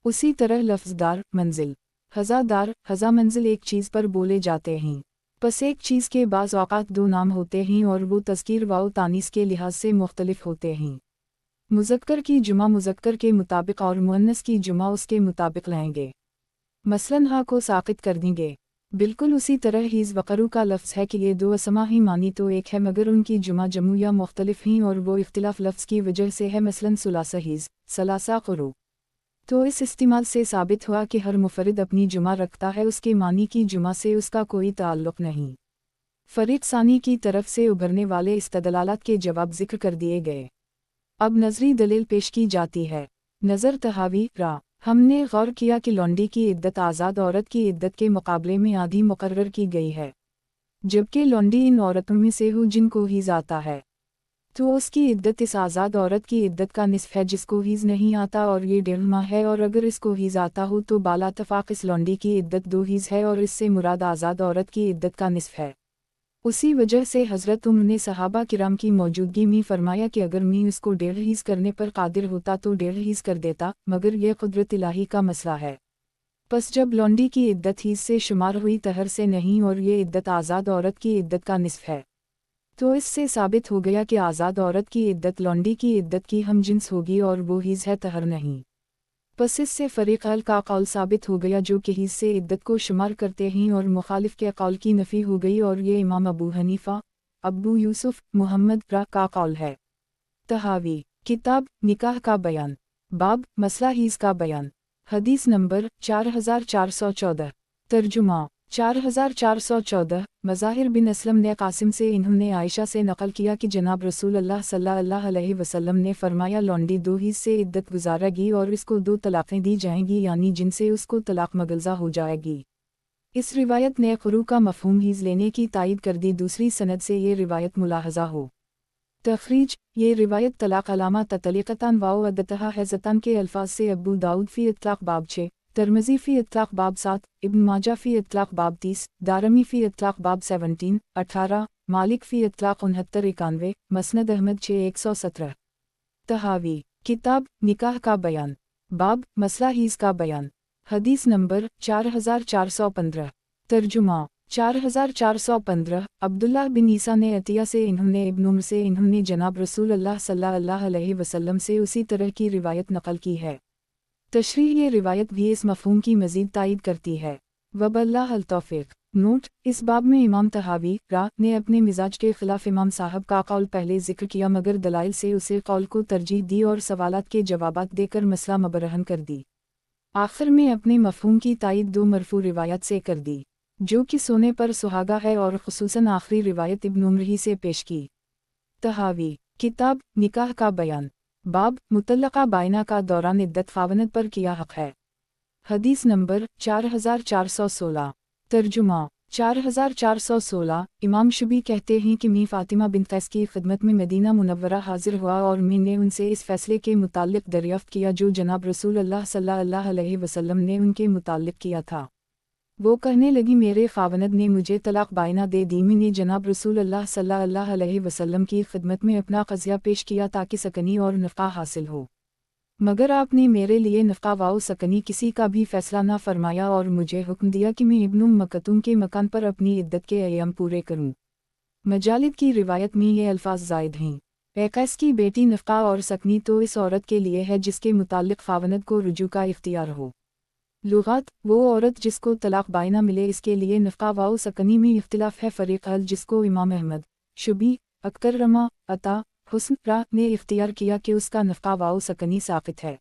उसी तरह लफ्ज़ दार मंजिल, हज़ा दार हज़ा मंजिल एक चीज़ पर बोले जाते हैं। बस एक चीज़ के बाज़ औक़ात 2 नाम होते हैं और वो तज़कीर वाओ तानीस के लिहाज से मुख्तलिफ होते हैं। मुज़क्कर की जुमा मुज़क्कर के मुताबिक और मुअन्नस की जुमा उसके मुताबिक लाएंगे। मसलन हा को साक़ित कर देंगे। बिल्कुल उसी तरह हीज़ वक़रू का लफ्ज़ है कि ये 2 असमा ही मानी तो एक है, मगर उनकी जुमा जमू या मुख्तलिफ हैं और वो इख्तिलाफ़ लफ्ज़ की वजह से है, मसलन सुलासा हीज़, सलासा क़ुरू। तो इस इस्तेमाल से साबित हुआ कि हर मुफरिद अपनी जुमा रखता है, उसके मानी की जुमा से उसका कोई ताल्लुक़ नहीं। फ़रीक़ सानी की तरफ से उभरने वाले इस्तदलालात के जवाब ज़िक्र कर दिए गए। अब नज़री दलील पेश की जाती है। नज़र तहावी रा, हमने गौर किया कि लौंडी की इद्दत आज़ाद औरत की इद्दत के मुकाबले में आधी मुकर्रर की गई है, जबकि लौंडी इन औरतों में से हो जिनको हीज़ आता है। تو اس کی عدت اس آزاد عورت کی عدت کا نصف ہے جس کو حیض نہیں آتا اور یہ 1.5 ماہ ہے، اور اگر اس کو حیض آتا ہو تو بالا اتفاق اس لونڈی کی عدت 2 حیض ہے اور اس سے مراد آزاد عورت کی عدت کا نصف ہے۔ اسی وجہ سے حضرت عمر نے صحابہ کرام کی موجودگی میں فرمایا کہ اگر میں اس کو 1.5 حیض کرنے پر قادر ہوتا تو 1.5 حیض کر دیتا، مگر یہ قدرت الہی کا مسئلہ ہے۔ پس جب لونڈی کی عدت حیض سے شمار ہوئی طہر سے نہیں اور یہ عدت آزاد عورت کی عدت کا نصف ہے، تو اس سے ثابت ہو گیا کہ آزاد عورت کی عدت لونڈی کی عدت کی ہم جنس ہوگی اور وہ حیض ہے، طہر نہیں۔ پس اس سے فریق اہل کا قول ثابت ہو گیا جو کہ حیض سے عدت کو شمار کرتے ہیں، اور مخالف کے قول کی نفی ہو گئی، اور یہ امام ابو حنیفہ، ابو یوسف، محمد را کا قول ہے۔ تحاوی، کتاب نکاح کا بیان، باب مسئلہ حیض کا بیان، حدیث نمبر 4414، ترجمہ 4414۔ مظاہر بن اسلم نے قاسم سے انہوں نے عائشہ سے نقل کیا کہ جناب رسول اللہ صلی اللہ علیہ وسلم نے فرمایا لونڈی 2 حیض سے عدت گزارے گی اور اس کو 2 طلاقیں دی جائیں گی، یعنی جن سے اس کو طلاق مغلظہ ہو جائے گی۔ اس روایت نے قروء کا مفہوم حیض لینے کی تائید کر دی۔ دوسری سند سے یہ روایت ملاحظہ ہو۔ تخریج، یہ روایت طلاق علامہ تطلیقتان واو عدتہا حیضتان کے الفاظ سے ابو داؤد فی اطلاق باب 6، ترمذی فی اطلاق باب 7، ابن ماجہ فی اطلاق باب 30، دارمی فی اطلاق باب 17، 18، مالک فی اطلاق 69، 91، مسند احمد 6117۔ تحاوی، کتاب نکاح کا بیان، باب مسئلہ حیض کا بیان، حدیث نمبر 4415، ترجمہ 4415۔ عبداللہ بن عیسیٰ نے عطیہ سے انہوں نے ابن عمر سے انہوں نے جناب رسول اللہ صلی اللہ علیہ وسلم سے اسی طرح کی روایت نقل کی ہے۔ تشریح، یہ روایت بھی اس مفہوم کی مزید تائید کرتی ہے۔ وباللہ التوفیق۔ نوٹ، اس باب میں امام طحاوی را نے اپنے مزاج کے خلاف امام صاحب کا قول پہلے ذکر کیا، مگر دلائل سے اسے قول کو ترجیح دی اور سوالات کے جوابات دے کر مسئلہ مبرہن کر دی۔ آخر میں اپنے مفہوم کی تائید 2 مرفوع روایت سے کر دی، جو کہ سونے پر سہاگا ہے، اور خصوصاً آخری روایت ابن عمر ہی سے پیش کی۔ تحاوی، کتاب نکاح کا بیان، باب مطلقہ بائنہ کا دوران عدت خاوند پر کیا حق ہے۔ حدیث نمبر 4416، ترجمہ 4416۔ امام شبی کہتے ہیں کہ میں فاطمہ بنت قیس کی خدمت میں مدینہ منورہ حاضر ہوا اور میں نے ان سے اس فیصلے کے متعلق دریافت کیا جو جناب رسول اللہ صلی اللہ علیہ وسلم نے ان کے متعلق کیا تھا۔ وہ کہنے لگی میرے خاوند نے مجھے طلاق بائنہ دے دی۔ میں نے جناب رسول اللہ صلی اللہ علیہ وسلم کی خدمت میں اپنا قضیہ پیش کیا تاکہ سکنی اور نفقہ حاصل ہو، مگر آپ نے میرے لیے نفقہ و سکنی کسی کا بھی فیصلہ نہ فرمایا اور مجھے حکم دیا کہ میں ابن ام مکتوم کے مکان پر اپنی عدت کے ایام پورے کروں۔ مجالد کی روایت میں یہ الفاظ زائد ہیں۔ اے قیس کی بیٹی، نفقہ اور سکنی تو اس عورت کے لیے ہے جس کے متعلق خاوند کو رجوع کا اختیار ہو۔ لغات، وہ عورت جس کو طلاق بائنہ ملے، اس کے لیے نفقہ و سکنی میں اختلاف ہے۔ فریق اہل جس کو امام احمد، شبی، اکرمہ، عطا، حسن را نے اختیار کیا کہ اس کا نفقہ و سکنی ساقط ہے۔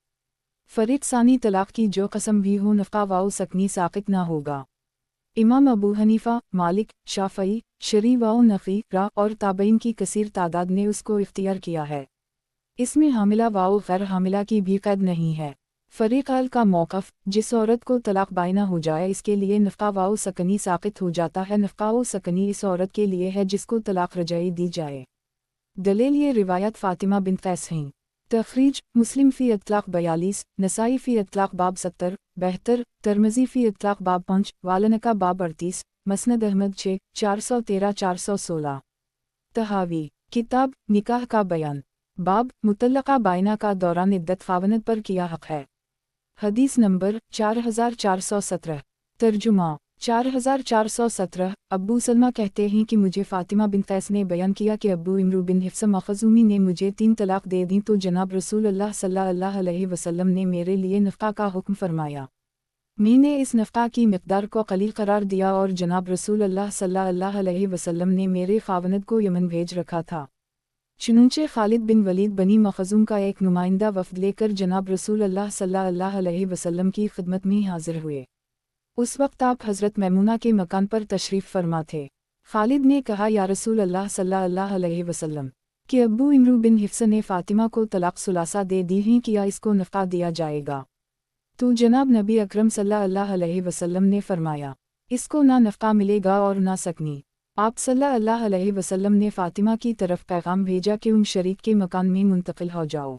فریق ثانی طلاق کی جو قسم بھی ہو، نفقہ و سکنی ساقط نہ ہوگا۔ امام ابو حنیفہ، مالک، شافعی، شری و نفی را اور تابعین کی کثیر تعداد نے اس کو اختیار کیا ہے۔ اس میں حاملہ و غیر حاملہ کی بھی قید نہیں ہے۔ فریق اہل کا موقف، جس عورت کو طلاق بائنہ ہو جائے اس کے لیے نفقہ و سکنی ساقط ہو جاتا ہے۔ نفقہ و سکنی اس عورت کے لیے ہے جس کو طلاق رجعی دی جائے۔ دلیل، یہ روایت فاطمہ بنت قیس ہیں۔ تخریج، مسلم فی اطلاق 42، نسائی فی اطلاق باب 70، 72، ترمذی فی اطلاق باب 5، والنکا باب 38، مسند احمد 6، 413، 416۔ تحاوی، کتاب نکاح کا بیان، باب مطلقہ بائنہ کا دوران عدت خاوند پر کیا حق ہے۔ حدیث نمبر 4417، ترجمہ 4417۔ ابو سلمہ کہتے ہیں کہ مجھے فاطمہ بنت قیس نے بیان کیا کہ ابو عمرو بن حفص مخزومی نے مجھے 3 طلاق دے دیں، تو جناب رسول اللہ صلی اللہ علیہ وسلم نے میرے لیے نفقہ کا حکم فرمایا۔ میں نے اس نفقہ کی مقدار کو قلیل قرار دیا اور جناب رسول اللہ صلی اللہ علیہ وسلم نے میرے خاوند کو یمن بھیج رکھا تھا۔ چنانچہ خالد بن ولید بنی مخزوم کا ایک نمائندہ وفد لے کر جناب رسول اللہ صلی اللہ علیہ وسلم کی خدمت میں حاضر ہوئے۔ اس وقت آپ حضرت میمونہ کے مکان پر تشریف فرما تھے۔ خالد نے کہا، یا رسول اللہ صلی اللہ علیہ وسلم، کہ ابو عمرو بن حفص نے فاطمہ کو طلاق ثلاثہ دے دی ہیں، کیا اس کو نفقہ دیا جائے گا؟ تو جناب نبی اکرم صلی اللہ علیہ وسلم نے فرمایا، اس کو نہ نفقہ ملے گا اور نہ سکنی۔ आप सल्लल्लाहु अलैहि वसल्लम ने फ़ातिमा की तरफ पैगाम भेजा कि शरीक के मकान में मुंतकिल हो जाओ।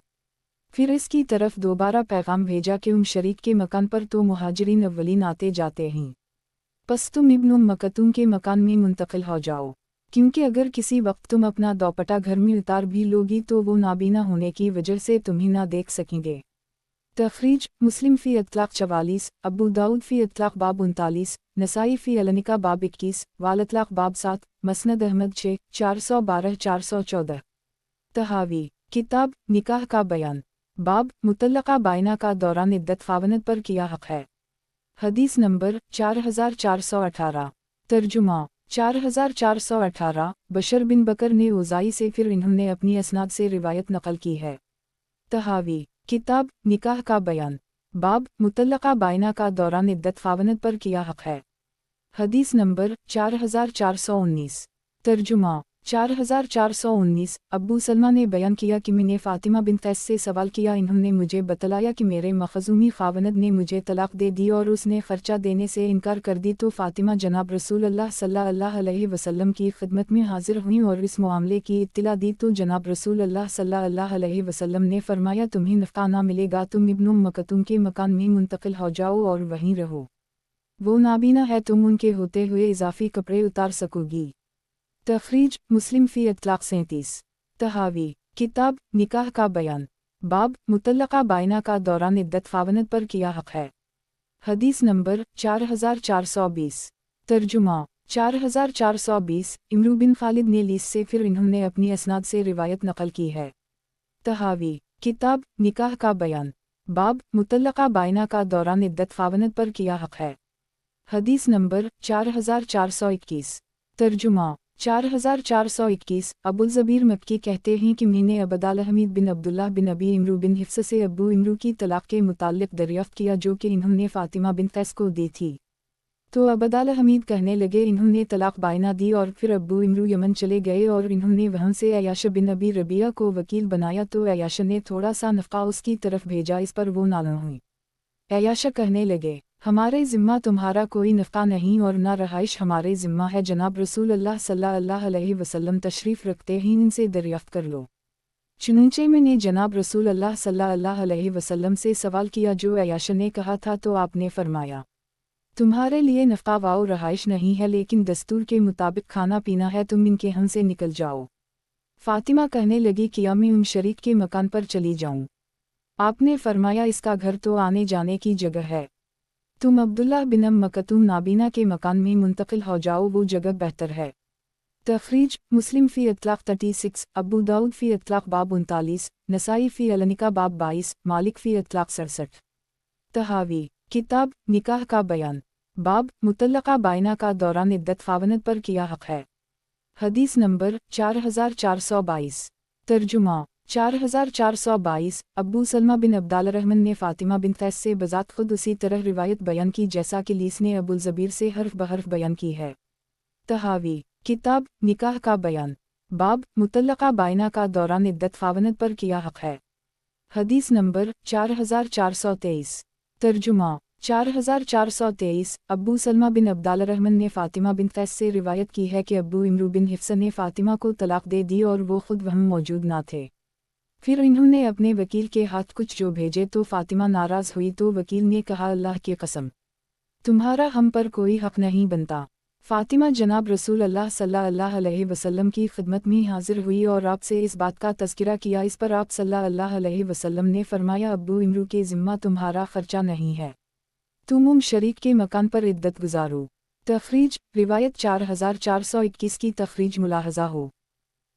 फिर इसकी तरफ दोबारा पैगाम भेजा कि शरीक के मकान पर तो मुहाजिरीन अव्वलीन आते जाते हैं, बस तुम इब्न मकतूम के मकान में मुंतकिल हो जाओ, क्योंकि अगर किसी वक्त तुम अपना दोपट्टा घर में उतार भी लोगी तो वो नाबीना होने की वजह से तुम्हें ना देख सकेंगे। तखरीज मुस्लिम फ़ी इत्लाक़ 44, अबू दाऊद फ़ी इत्लाक़ बाब 39, नसाई फ़ी अलनिका बाब 21, वालतलाक़ बाब 7, मसनद अहमद 6, 412 414। तहावी किताब निकाह का बयान, बाब मुतल्लक़ा बाइना का दौरान इद्दत ख़ावनद पर किया हक़ है। हदीस नंबर 4418। तर्जुमा 4418। बशर बिन बकर ने उज़ाई से, फिर इन्होंने अपनी असनाद से रिवायत नकल की है। तहावी किताब निकाह का बयान, बाब मुतल्लक़ा बाइना का दौरान इद्दत ख़ावनद पर किया हक़ है। हदीस नंबर 4419। तर्जुमा 4419। अब्बू सलमा ने बयान किया कि मैंने फ़ातिमा बिन कैस से सवाल किया, इन्होंने मुझे बतलाया कि मेरे मखज़ूमी ख़ावनद ने मुझे तलाक़ दे दी और उसने ख़र्चा देने से इनकार कर दी, तो फ़ातिमा जनाब रसूलुल्लाह सल्लल्लाहु अलैहि वसल्लम की खिदमत में हाज़िर हुई और इस मामले की इत्तिला दी, तो जनाब रसूलुल्लाह सल्लल्लाहु अलैहि वसल्लम ने फ़रमाया, तुम्हें नफ़क़ा ना मिलेगा, तुम इब्न मकतूम के मकान में मुंतकिल हो जाओ और वहीं रहो। वो नाबीना है, तुम उनके होते हुए इजाफ़ी कपड़े उतार सकोगी। तखरीज मुस्लिम फ़ी इत्लाक़ 37। तहावी किताब निकाह का बयान, बाब मुतल्लक़ा बाइना का दौरान इद्दत ख़ावनद पर किया हक़ है। हदीस नंबर 4420। तर्जुमा 4420। इमरू बिन खालिद ने लीस से, फिर इन्होंने अपनी असनाद से रिवायत नकल की है। तहावी किताब निकाह का बयान, बाब मुतल्लक़ा बाइना का दौरान इद्दत ख़ावनद पर किया हक़ है। हदीस नंबर 4421। तर्जुमा 4421। अबुल ज़बीर मक्की कहते हैं कि मैंने अबदाल हमीद बिन अब्दुल्लाह बिन अबी इमरू बिन हिफ्स से अबू इमरू की तलाक़ के मुताल्लिक़ दरियाफ़्त किया, जो कि इन्होंने फ़ातिमा बिन कैस को दी थी। तो अबदाल हमीद कहने लगे, इन्होंने तलाक़ बाइना दी और फिर अबू इमरू यमन चले गए और इन्होंने वहाँ से अयाश बिन अबी रबिया को वकील बनाया, तो अयाश ने थोड़ा सा नफ़क़ा उसकी तरफ भेजा, इस पर वो नाराज़ हुई। अयाश कहने लगे, हमारे ज़िम्मा तुम्हारा कोई नफ़क़ा नहीं और ना रहाइश हमारे ज़िम्मा है, जनाब रसूलुल्लाह सल्लल्लाहु अलैहि वसल्लम तशरीफ़ रखते हैं, इनसे दरियाफ़्त कर लो। चुनांचे मैंने जनाब रसूलुल्लाह सल्लल्लाहु अलैहि वसल्लम से सवाल किया जो अयाश ने कहा था, तो आपने फरमाया, तुम्हारे लिए नफ़क़ा वाओ रहाइश नहीं है, लेकिन दस्तूर के मुताबिक खाना पीना है, तुम इनके यहाँ से निकल जाओ। फ़ातिमा कहने लगी, किया मैं उन शरीक के मकान पर चली जाऊँ? आपने फरमाया, इसका घर तो आने जाने की जगह है, तुम अब्दुल्लाह बिन मकतूम नाबीना के मकान में मुंतकिल हो जाओ, वो जगह बेहतर है। तखरीज मुस्लिम फ़ी इत्लाक़ 36, अबू दाऊद फ़ी इत्लाक़ बाब 39, नसाई फ़ी अलनिका बाब 22, मालिक फ़ी इत्लाक़ 67। तहावी किताब निकाह का बयान, बाब मुतल्लक़ा बाइना का दौरान इद्दत ख़ावनद पर किया हक़ है। हदीस नंबर 4422। तर्जुमा 4422। अब्बू सलमा बिन अब्दाल रहमान ने फ़ातिमा बिन कैस से बज़ात खुद उसी तरह रिवायत बयान की जैसा कि लीस ने अबुल ज़बीर से हर्फ बहर्फ बयान की है। तहावी किताब निकाह का बयान, बाब मुतल्लक़ा बाइना का दौरान इद्दत ख़ावनद पर किया हक़ है। हदीस नंबर 4423। तर्जुमा 4423। अब्बू सलमा बिन अब्दाल रहमान ने फ़ातिमा बिन कैस से रिवायत की है कि अब्बू इमरू बिन हिफ्स ने फ़ातिमा को तलाक़ दे दी और वो खुद वहाँ मौजूद ना थे। फिर इन्होंने अपने वकील के हाथ कुछ जो भेजे, तो फ़ातिमा नाराज़ हुई, तो वकील ने कहा, अल्लाह की कसम, तुम्हारा हम पर कोई हक़ नहीं बनता। फ़ातिमा जनाब रसूलुल्लाह सल्लल्लाहु अलैहि वसल्लम की खिदमत में हाज़िर हुई और आपसे इस बात का तज़किरा किया, इस पर आप सल्लल्लाहु अलैहि वसल्लम ने फ़रमाया, अब्बू इमरू के ज़िम्मा तुम्हारा ख़र्चा नहीं है, तुम शरीक के मकान पर इद्दत गुजारो। तखरीज रिवायत 4421 की तखरीज मुलाहज़ा हो।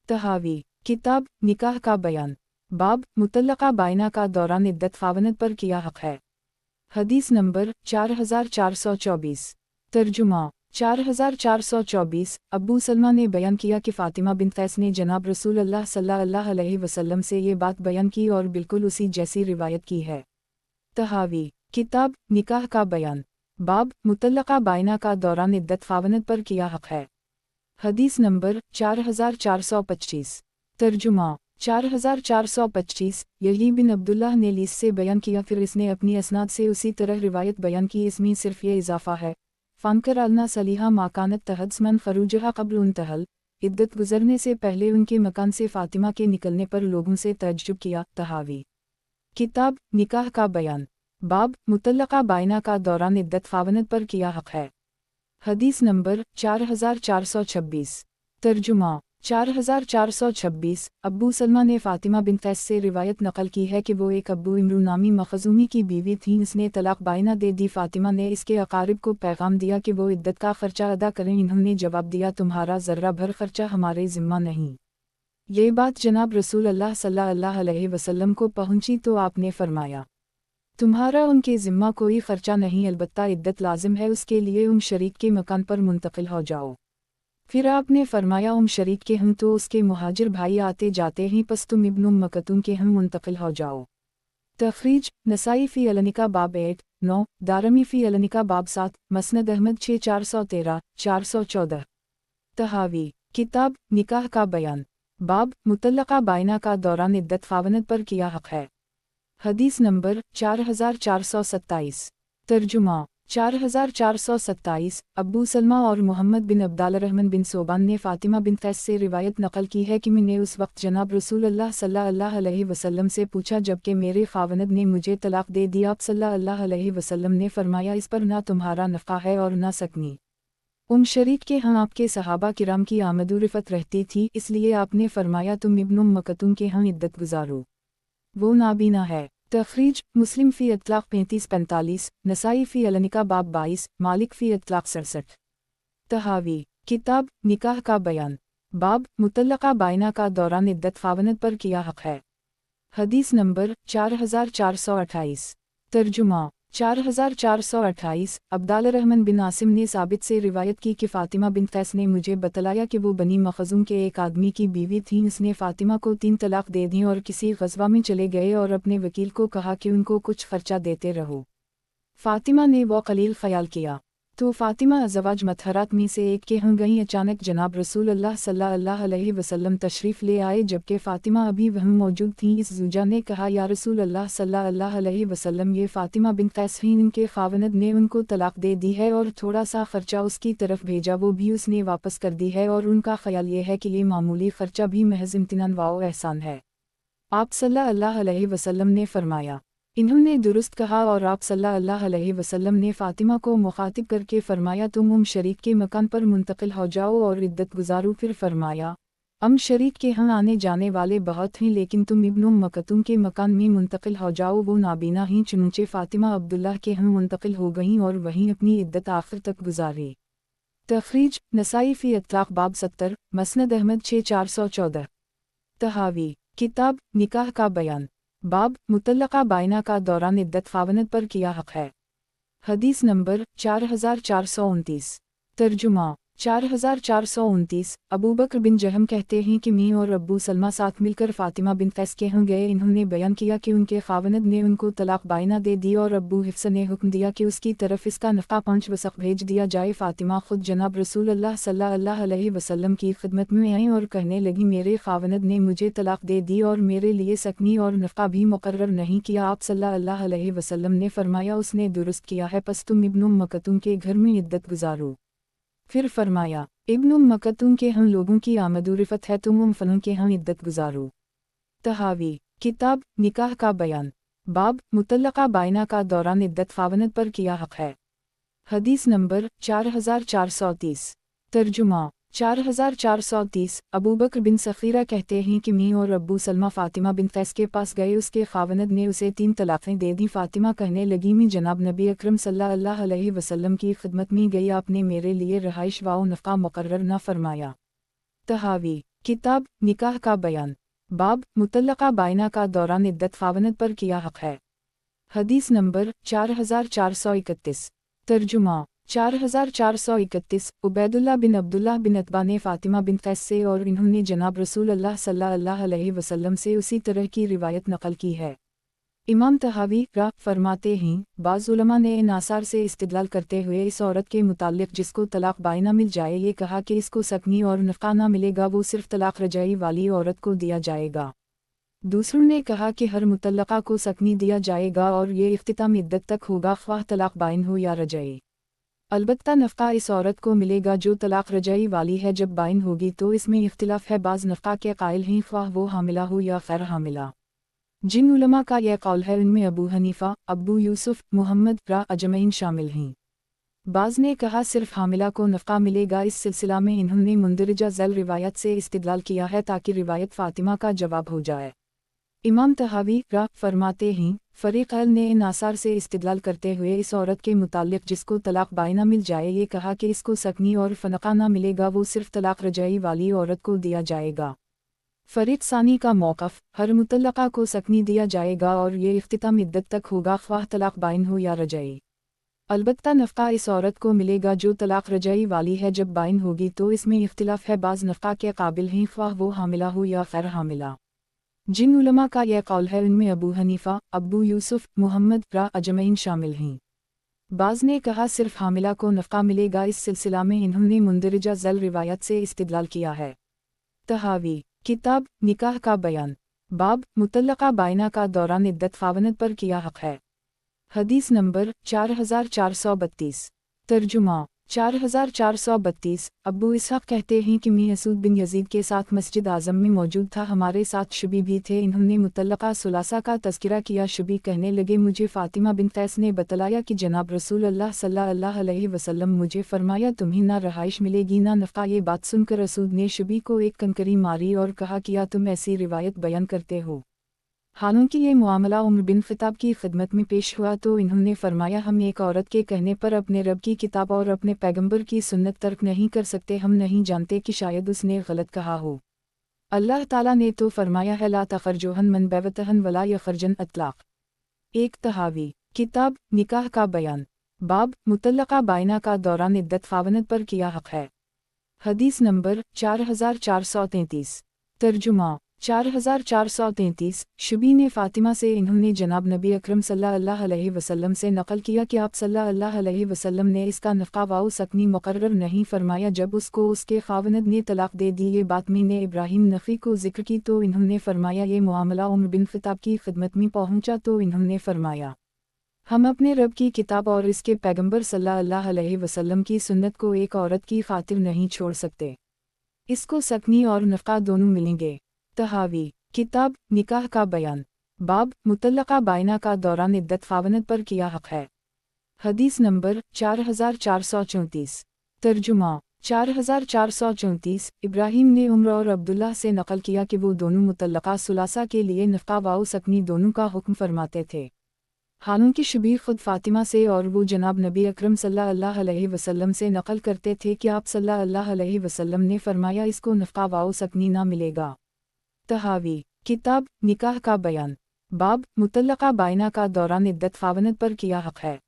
तहावी किताब निकाह का बयान, बाब मुतल्लक़ा बाइना का दौरान इद्दत ख़ावनद पर किया हक़ है। हदीस नंबर 4424। तर्जुमा 4424। अब्बू सलमा ने बयान किया कि फ़ातिमा बिन कैस ने जनाब रसूलुल्लाह सल्लल्लाहु अलैहि वसल्लम से ये बात बयान की और बिल्कुल उसी जैसी रिवायत की है। तहावी किताब निकाह का बयान, बाब मुतल्लक़ा बाइना का दौरान इद्दत ख़ावनद पर किया हक़ है। हदीस नंबर 4425। तर्जुमा 4425। यही बिन अब्दुल्लाह ने लीस से बयान किया, फिर इसने अपनी असनाद से उसी तरह रिवायत बयान की, इसमें सिर्फ ये इजाफ़ा है, फ़नकर अलना सलीहा माकानत तहदसमन खरूजहा क़ब्ल उनतहल, इद्दत गुजरने से पहले उनके मकान से फ़ातिमा के निकलने पर लोगों से तअज्जुब किया। तहावी किताब निकाह का बयान, बाब मुतल्लका बाइना का दौरान इद्दत ख़ावनत पर किया हक़ है। हदीस नंबर 4426। तर्जुमा 4426। अब्बू सलमा ने फ़ातिमा बिन क़ैस से रिवायत नक़ल की है कि वो एक अब्बू इमरू नामी मखज़ूमी की बीवी थीं। इसने तलाक़ बाइना दे दी। फ़ातिमा ने इसके अक़ारिब को पैगाम दिया कि वो इद्दत का ख़र्चा अदा करें। इन्होंने जवाब दिया, तुम्हारा ज़र्रा भर ख़र्चा हमारे ज़िम्मा नहीं। ये बात जनाब रसूल अल्लाह सल्लल्लाहु अलैहि वसल्लम को पहुँची तो आपने फ़रमाया, तुम्हारा उनके ज़िम्मा कोई ख़र्चा नहीं, अलबत्ता इद्दत लाज़िम है उसके लिए शरीक के मकान पर मुंतक़िल हो जाओ। फिर आपने फरमाया, शरीक के हम तो उसके मुहाजिर भाई आते जाते हैं, पस तुम इब्न मकतूम के हम मुंतक़िल हो जाओ। तख़रीज नसाई फ़ी अलनिका बाब 8-9, दारमी फ़ी अलनिका बाब 7, मसनद अहमद 6-413, 414। तहावी किताब निकाह का बयान, बाब मुतल्लका बाइना का दौरान इद्दत ख़ावनत पर किया हक़ है। हदीस नंबर 4427। तर्जुमा 4427। अब्बू सलमा और मोहम्मद बिन अब्दालरहमान बिन सोबान ने फ़ातिमा बिन क़ैस से रिवायत नक़ल की है कि मैंने उस वक्त जनाब रसूल अल्लाह सल्लल्लाहु अलैहि वसल्लम से पूछा जबकि मेरे ख़ावनद ने मुझे तलाक़ दे दी। आप सल्लल्लाहु अलैहि वसल्लम ने फ़रमाया, इस पर ना तुम्हारा नफ़ा है और ना सकनी। शरीक के यहाँ आपके सहाबा किराम की आमदोरफ़त रहती थी, इसलिए आपने फ़रमाया तुम इब्न मकतूम के यहाँ इद्दत गुजारो, वो नाबीना है। तख़रीज मुस्लिम फ़ी इत्लाक़ 35-45, नसाई फ़ी अलनिका बाब 22, मालिक फ़ी इत्लाक़ 67। तहावी किताब निकाह का बयान, बाब मुतल्लका बाइना का दौरान इद्दत ख़ावनत पर किया हक़ है। हदीस नंबर 4428। तर्जुमा 4428। अब्दालरहमान बिन आसिम ने साबित से रिवायत की कि फ़ातिमा बिन क़ैस ने मुझे बतलाया कि वो बनी मखज़ूम के एक आदमी की बीवी थीं। उसने फ़ातिमा को 3 तलाक़ दे दी और किसी ग़ज़वा में चले गए और अपने वकील को कहा कि उनको कुछ ख़र्चा देते रहो। फ़ातिमा ने वो क़लील ख़याल किया तो फ़ातिमा अज़वाज मतहरात में से एक के यहाँ गईं। अचानक जनाब रसूल अल्लाह सल्लल्लाहु अलैहि वसल्लम तशरीफ़ ले आए जबकि फ़ातिमा अभी वहाँ मौजूद थीं। इस ज़ूजा ने कहा, या रसूल अल्लाह सल्लल्लाहु अलैहि वसल्लम, ये फ़ातिमा बिन क़ैस हैं, इनके ख़ावनद ने उनको तलाक़ दे दी है और थोड़ा सा ख़र्चा उसकी तरफ भेजा, वो भी उसने वापस कर दी है और उनका ख़याल ये है कि ये मामूली ख़र्चा भी महज़ इम्तिनान व एहसान है। आप सल्लल्लाहु अलैहि वसल्लम ने फ़रमाया, इन्होंने दुरुस्त कहा। और आप सल्लल्लाहु अलैहि वसल्लम ने फ़ातिमा को मुखातिब करके फ़रमाया, तुम शरीक के मकान पर मुंतक़िल हो जाओ और इद्दत गुजारो। फिर फ़रमाया, शरीक के यहाँ आने जाने वाले बहुत हैं, लेकिन तुम इब्न मकतूम के मकान में मुंतक़िल हो जाओ, वो नाबीना हैं। चुनचे फ़ातिमा अब्दुल्लाह के यहाँ मुंतक़िल हो गईं और वहीं अपनी इद्दत आखिर तक गुजारी। तख़रीज नसाई फ़ी इत्लाक़ बाब 70, मसनद अहमद 6-414। तहावी किताब निकाह का बयान, बाब मुतल्लका बाइना का दौरान इद्दत ख़ावनत पर किया हक़ है। हदीस नंबर 4429। तर्जुमा 4429। अबू बकर बिन जहम कहते हैं कि मैं और अब्बू सलमा साथ मिलकर फ़ातिमा बिन क़ैस के यहाँ गए। इन्होंने बयान किया कि उनके ख़ावनद ने उनको तलाक़ बाइना दे दी और अब्बू हिफ्स ने हुक्म दिया कि उसकी तरफ इसका नफ़ा 5 वसक़ भेज दिया जाए। फ़ातिमा ख़ुद जनाब रसूल अल्लाह सल्लल्लाहु अलैहि वसल्लम की खिदमत में आईं और कहने लगी, मेरे ख़ावनद ने मुझे तलाक़ दे दी और मेरे लिए सकनी और नफ़ा भी मुक़र्रर नहीं किया। आप सल्लल्लाहु अलैहि वसल्लम ने फ़रमाया, उसने दुरुस्त किया है, पस तुम इब्न मकतूम के घर में इद्दत गुजारो। फिर फरमाया, इब्न मकतूम के हम लोगों की आमदोरफ़त है, तुम फलों के हम इद्दत गुजारो। तहावी किताब निकाह का बयान, बाब मुतल्लका बाइना का दौरान इद्दत ख़ावनत पर किया हक़ है। हदीस नंबर 4430। तर्जुमा 4430। अबू बकर बिन सफ़ीरा कहते हैं कि मैं और अब्बू सलमा फ़ातिमा बिन क़ैस के पास गए, उसके ख़ावनद ने उसे 3 तलाक़ें दे दी। फ़ातिमा कहने लगी, मैं जनाब नबी अकरम सल्लल्लाहु अलैहि वसल्लम की खिदमत में गई, आपने मेरे लिए रहाइश व नफ़ा मुक़र्रर न फ़रमाया। तहावी किताब निकाह का बयान, बाब मुतल्लका बाइना का दौरान इद्दत ख़ावनत पर किया हक़ है। हदीस नंबर 4431। तर्जुमा 4431। उबैदुल्लाह बिन अब्दुल्लाह बिन अतबा ने फ़ातिमा बिन क़ैस से और इन्होंने जनाब रसूल अल्लाह सल्लल्लाहु अलैहि वसल्लम से उसी तरह की रिवायत नक़ल की है। इमाम तहावी फरमाते हैं, बाज़ उलमा ने इन आसार से इस्तिदलाल करते हुए इस औरत के मुताल्लिक़ जिसको तलाक़ बाइना मिल जाए ये कहा कि इसको सकनी और नफ़ा ना मिलेगा, वो सिर्फ़ तलाक़ रजाई वाली औरत को दिया जाएगा। दूसरों ने कहा कि हर मुतल्लक़ा को सकनी दिया जाएगा और ये इख्तिताम इद्दत तक होगा, ख्वाह तलाक़ बाइन हो या रजाई। अलबत्ता नफ़क़ा इस औरत को मिलेगा जो तलाक़ रजाई वाली है जब बाइन होगी, तो इसमें इख्तिलाफ़ है। बाज़ नफ़क़ा के कायल हैं ख्वाह वो हामिला हो या ग़ैर हामिला। जिन उलमा का यह कौल है उनमें अबू हनीफ़ा, अबू यूसुफ़, मुहम्मद रा अजमईन शामिल हैं। बाज़ ने कहा सिर्फ हामिला को नफ़क़ा मिलेगा। इस सिलसिला में इन्होंने मुंदरजा ज़ैल रिवायत से इस्तिदलाल किया है ताकि रिवायत फ़ातिमा का जवाब हो जाए। इमाम तहावी रा फरमाते हैं, फ़रीक़ैन ने इन आसार से इस्तिदलाल करते हुए इस औरत के मुताल्लिक़ जिसको तलाक़ बाइना मिल जाए ये कहा कि इसको सकनी और फ़नक़ा ना मिलेगा, वो सिर्फ तलाक़ रजाई वाली औरत को दिया जाएगा। फ़रीक़ सानी का मौक़िफ़, हर मुतल्लक़ा को सकनी दिया जाएगा और ये इख्तिताम इद्दत तक होगा, ख्वाह तलाक़ बाइन हो या रजाई। अलबत्ता नफ़क़ा इस औरत को मिलेगा जो तलाक़ रजाई वाली है जब बाइन होगी, तो इसमें इख्तिलाफ़ है। बाज़ नफ़क़ा के काबिल हैं ख्वाह वो हामिला हो या ग़ैर हामिला। जिन उलमा का यह कौल है उनमें अबू हनीफ़ा, अबू यूसुफ़, मुहम्मद रा अजमईन शामिल हैं। बाज़ ने कहा सिर्फ हामिला को नफ़क़ा मिलेगा। इस सिलसिला में इन्होंने मुंदरजा ज़ैल रिवायत से इस्तिदलाल किया है। तहावी किताब निकाह का बयान, बाब मुतल्लक़ा बाइना का दौरान इद्दत ख़ावंद पर किया हक़ है। हदीस नंबर 4432। तर्जुमा 4432। अबू इसहाक़ कहते हैं कि मैं असूद बिन यज़ीद के साथ मस्जिद आज़म में मौजूद था, हमारे साथ शुबी भी थे। इन्होंने मुतल्लक़ा सुलासा का तज़किरा किया। शुबी कहने लगे, मुझे फ़ातिमा बिन क़ैस ने बतलाया कि जनाब रसूल अल्लाह सल्लल्लाहु अलैहि वसल्लम मुझे फ़रमाया तुम्हें ना रहाइश मिलेगी ना नफ़क़ा। ये बात सुनकर असूद ने शुबी को एक कंकरी मारी और कहा, किया तुम ऐसी रिवायत बयान करते हो? हालांकि ये मामला उमर बिन ख़त्ताब की खिदमत में पेश हुआ तो इन्होंने फरमाया, हम एक औरत के कहने पर अपने रब की किताब और अपने पैगंबर की सुन्नत तर्क नहीं कर सकते। हम नहीं जानते कि शायद उसने गलत कहा हो। अल्लाह ताला ने तो फरमाया है, ला तखरजुहन मन बैवतहन वला यखरजन अतलाक़। एक तहावी किताब निकाह का बयान, बाब मुतल्लक़ा बाइना का दौरान इद्दत ख़ावंद पर किया हक़ है। हदीस नंबर 4433। तर्जुमा 4433। शुबी ने फ़ातिमा से इन्होंने जनाब नबी अकरम सल्लल्लाहु अलैहि वसल्लम से नक़ल किया कि आप सल्लल्लाहु अलैहि वसल्लम ने इसका नफ़क़ा वाउ सकनी मुक़र्रर नहीं फरमाया जब उसको उसके ख़ावंद ने तलाक़ दे दी। ये बात मैंने इब्राहिम नख़ी को ज़िक्र की तो इन्होंने फरमाया ये मामला उमर बिन ख़त्ताब की खिदमत में पहुँचा तो इन्होंने फरमाया, हम अपने रब की किताब और इसके पैगंबर सल्लल्लाहु अलैहि वसल्लम की सुन्नत को एक औरत की खातिर नहीं छोड़ सकते। इसको सकनी और नफ़क़ा दोनों मिलेंगे। तहावी किताब निकाह का बयान, बाब मुतल्लक़ा बाइना का दौरान इद्दत ख़ावंद पर किया हक़ है। हदीस नंबर 4434। तर्जुमा 4434। इब्राहिम ने उमर और अब्दुल्लाह से नक़ल किया कि वो दोनों मुतल्लक़ा सुलासा के लिए नफ़क़ा वाउ सकनी दोनों का हुक्म फरमाते थे। हालांकि शुबी खुद फ़ातिमा से और वो जनाब नबी अकरम सल्लल्लाहु अलैहि वसल्लम से नक़ल करते थे कि आप सल्लल्लाहु अलैहि वसल्लम ने फरमाया इसको नफ़क़ा वाउ सकनी ना मिलेगा। तहावी किताब निकाह का बयान, बाब मुतल्लक़ा बाइना का दौरान इद्दत ख़ावंद पर किया हक़ है।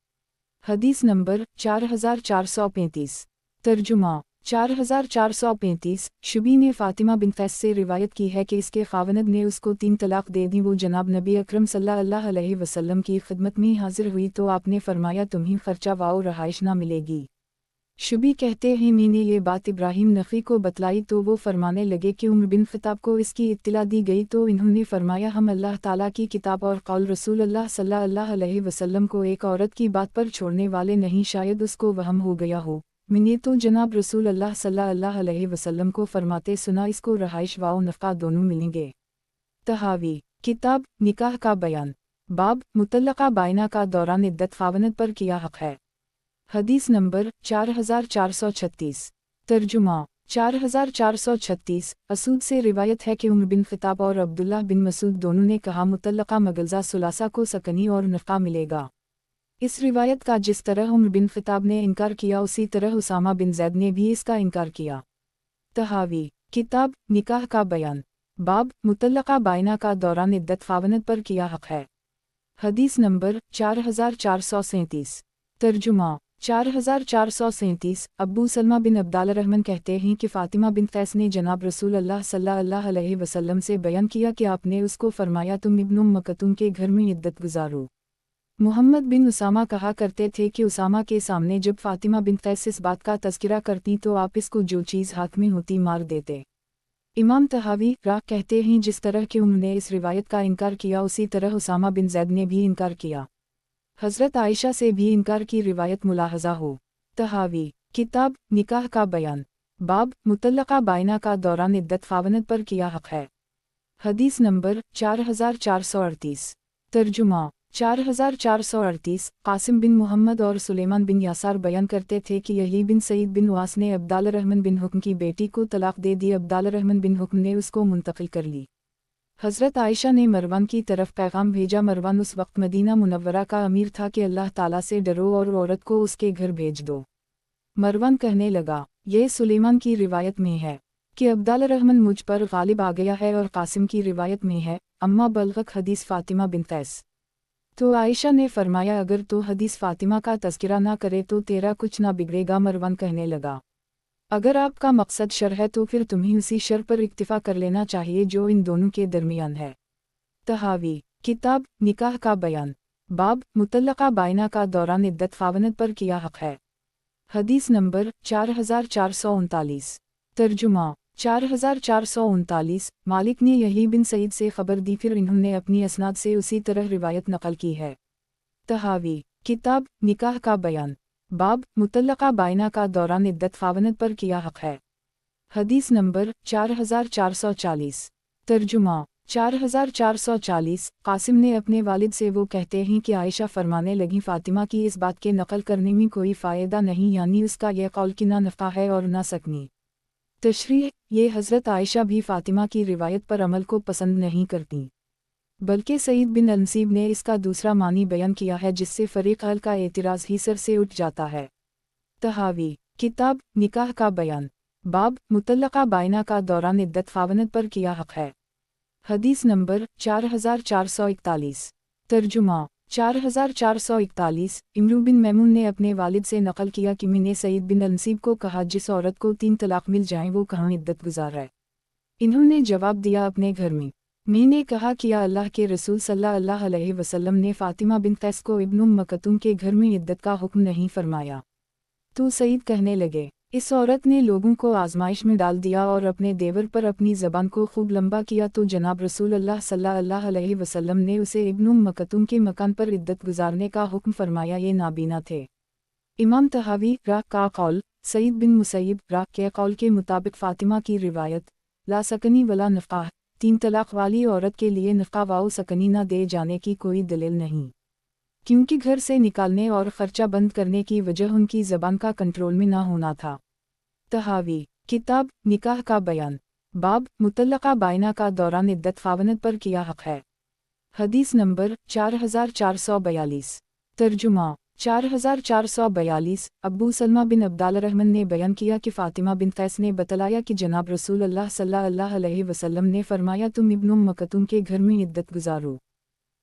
हदीस नंबर 4435। तर्जुमा 4435। शुबी ने फ़ातिमा बिन क़ैस से रिवायत की है कि इसके ख़ावंद ने उसको 3 तलाक़ दे दी। वो जनाब नबी अकरम सल्लल्लाहु अलैहि वसल्लम की खिदमत में हाजिर हुई तो आपने फरमाया तुम्हें ख़र्चा वाओ रहाइश ना मिलेगी। शुबी कहते हैं मैंने ये बात इब्राहिम नफ़ी को बतलाई तो वो फरमाने लगे कि उमर बिन ख़त्ताब को इसकी इत्तिला दी गई तो इन्होंने फरमाया हम अल्लाह ताला की किताब और कौल रसूल अल्लाह सल्लल्लाहु अलैहि वसल्लम को एक औरत की बात पर छोड़ने वाले नहीं, शायद उसको वहम हो गया हो। मैंने तो जनाब रसूल अल्लाह सल्लल्लाहु अलैहि वसल्लम को फरमाते सुना इसको रहाइश वाओ नफ़क़ा दोनों मिलेंगे। तहावी किताब निकाह का बयान, बाब मुतल्लक़ा बाइना का दौरान इद्दत ख़ावंद पर किया हक़ है। हदीस नंबर 4436। तर्जुमा 4436। असूद से रिवायत है कि उमर बिन ख़त्ताब और अब्दुल्लाह बिन मसूद दोनों ने कहा मुतल्लक़ा मग़ज़ा सुलासा को सकनी और नफ़क़ा मिलेगा। इस रिवायत का जिस तरह उमर बिन ख़त्ताब ने इनकार किया उसी तरह उसामा बिन ज़ैद ने भी इसका इनकार किया। तहावी किताब निकाह का बयान, बाब मुतल्लक़ा बाइना का दौरान इद्दत ख़ावंद पर किया हक़ है। हदीस नंबर 4437। तर्जुमा 4437। अब्बू सलमा बिन अब्दाल रहमान कहते हैं कि फ़ातिमा बिन क़ैस ने जनाब रसूल अल्लाह सल्लल्लाहु अलैहि वसल्लम से बयान किया कि आपने उसको फरमाया तुम इब्न उम्म मकतूम के घर में इद्दत गुजारो। मुहम्मद बिन उसामा कहा करते थे कि उसामा के सामने जब फ़ातिमा बिन क़ैस इस बात का तज़किरा करती तो आप इसको जो चीज़ हाथ में होती मार देते। इमाम तहावी रा कहते हैं जिस तरह कि उन्होंने इस रिवायत का इनकार किया उसी तरह उसामा बिन ज़ैद ने भी इनकार किया। हज़रत आयशा से भी इनकार की रिवायत मुलाहज़ा हो। तहावी किताब निकाह का बयान बाब मुतल्लका बाइना का दौरान इद्दत ख़ावनत पर किया हक़ है। हदीस नंबर 4438। तर्जुमा 4438। कासिम बिन मोहम्मद और सुलेमान बिन यासार बयान करते थे कि यही बिन सईद बिन वास ने अब्दाल रहमान बिन हुक्म की बेटी को तलाक दे दी। अब्दाल रहमान बिन हुक्म ने उसको मुंतकिल कर ली। हज़रत आयशा ने मरवान की तरफ पैगाम भेजा। मरवान उस वक्त मदीना मुनव्वरा का अमीर था कि अल्लाह ताला से डरो और औरत को उसके घर भेज दो। मरवान कहने लगा, ये सुलेमान की रिवायत में है कि अब्दाल रहमान मुझ पर गालिब आ गया है, और कासिम की रिवायत में है अम्मा बलगक हदीस फ़ातिमा बिन कैस। तो आयशा ने फरमाया, अगर तो हदीस फ़ातिमा का तज़किरा ना करे तो तेरा कुछ ना बिगड़ेगा। मरवान कहने लगा, अगर आपका मकसद शर है तो फिर तुम्हें उसी शर पर इक्तिफ़ा कर लेना चाहिए जो इन दोनों के दरमियान है। तहावी किताब निकाह का बयान बाब मुतल्लका बाइना का दौरान इद्दत ख़ावनत पर किया हक़ है। हदीस नंबर 4439। तर्जुमा 4439। मालिक ने यही बिन सईद से ख़बर दी, फिर इन्होंने अपनी असनाद से उसी तरह रिवायत नकल की है। तहावी किताब निकाह का बयान बाब मुतल्लका बाइना का दौरान इद्दत ख़ावनत पर किया हक़ है। हदीस नंबर 4440। तर्जुमा 4440। कासिम ने अपने वालिद से वो कहते हैं कि आयशा फरमाने लगी, फ़ातिमा की इस बात के नकल करने में कोई फ़ायदा नहीं, यानी उसका यह कौल कि ना नफ़ा है और ना सकनी। तशरीह ये हज़रत आयशा भी फ़ातिमा की रिवायत पर अमल को पसंद नहीं करती, बल्कि सईद बिन अनसीब ने इसका दूसरा मानी बयान किया है, जिससे फ़रीक़ अल का एतराज़ ही सर से उठ जाता है। तहावी किताब निकाह का बयान बाब मुतल्लका बाइना का दौरान इद्दत ख़ावनत पर किया हक़ है। हदीस नंबर 4441। तर्जुमा 4441। इमरू बिन मैमून ने अपने वालिद से नकल किया कि मैंने सईद बिन अनसीब को कहा, जिस औरत को 3 तलाक मिल जाएं वो कहाँ इद्दत गुजार है। इन्होंने जवाब दिया, अपने घर में। मैंने कहा कि या अल्लाह के रसूल सल्लल्लाहु अलैहि वसल्लम ने फ़ातिमा बिन कैस को इब्न उम्म मकतूम के घर में इद्दत का हुक्म नहीं फरमाया। तो सईद कहने लगे, इस औरत ने लोगों को आजमाइश में डाल दिया और अपने देवर पर अपनी ज़बान को खूब लंबा किया, तो जनाब रसूल अल्लाह सल्लल्लाहु अलैहि वसल्लम ने उसे इब्न उम्म मकतूम के मकान पर इद्दत गुजारने का हुक्म फरमाया। ये नाबीना थे। इमाम तहावी रा का कौल सईद बिन मुसैब रा के कौल के मुताबिक फ़ातिमा की रिवायत ला सकनी वला नफ़ा 3 तलाक वाली औरत के लिए नफ़ा वाओ सकनी न दे जाने की कोई दलील नहीं, क्योंकि घर से निकालने और ख़र्चा बंद करने की वजह उनकी ज़बान का कंट्रोल में ना होना था। तहावी किताब निकाह का बयान बाब मुतल्लका बाइना का दौरान इद्दत ख़ावनत पर किया हक़ है। हदीस नंबर 4442। तर्जुमा 4442। अब्बू सलमा बिन अब्दाल रहमान ने बयान किया कि फ़ातिमा बिन कैस ने बतलाया कि जनाब रसूल अल्लाह सल्लल्लाहु अलैहि वसल्लम ने फरमाया, तुम इब्न उम्म मकतूम के घर में इद्दत गुजारो।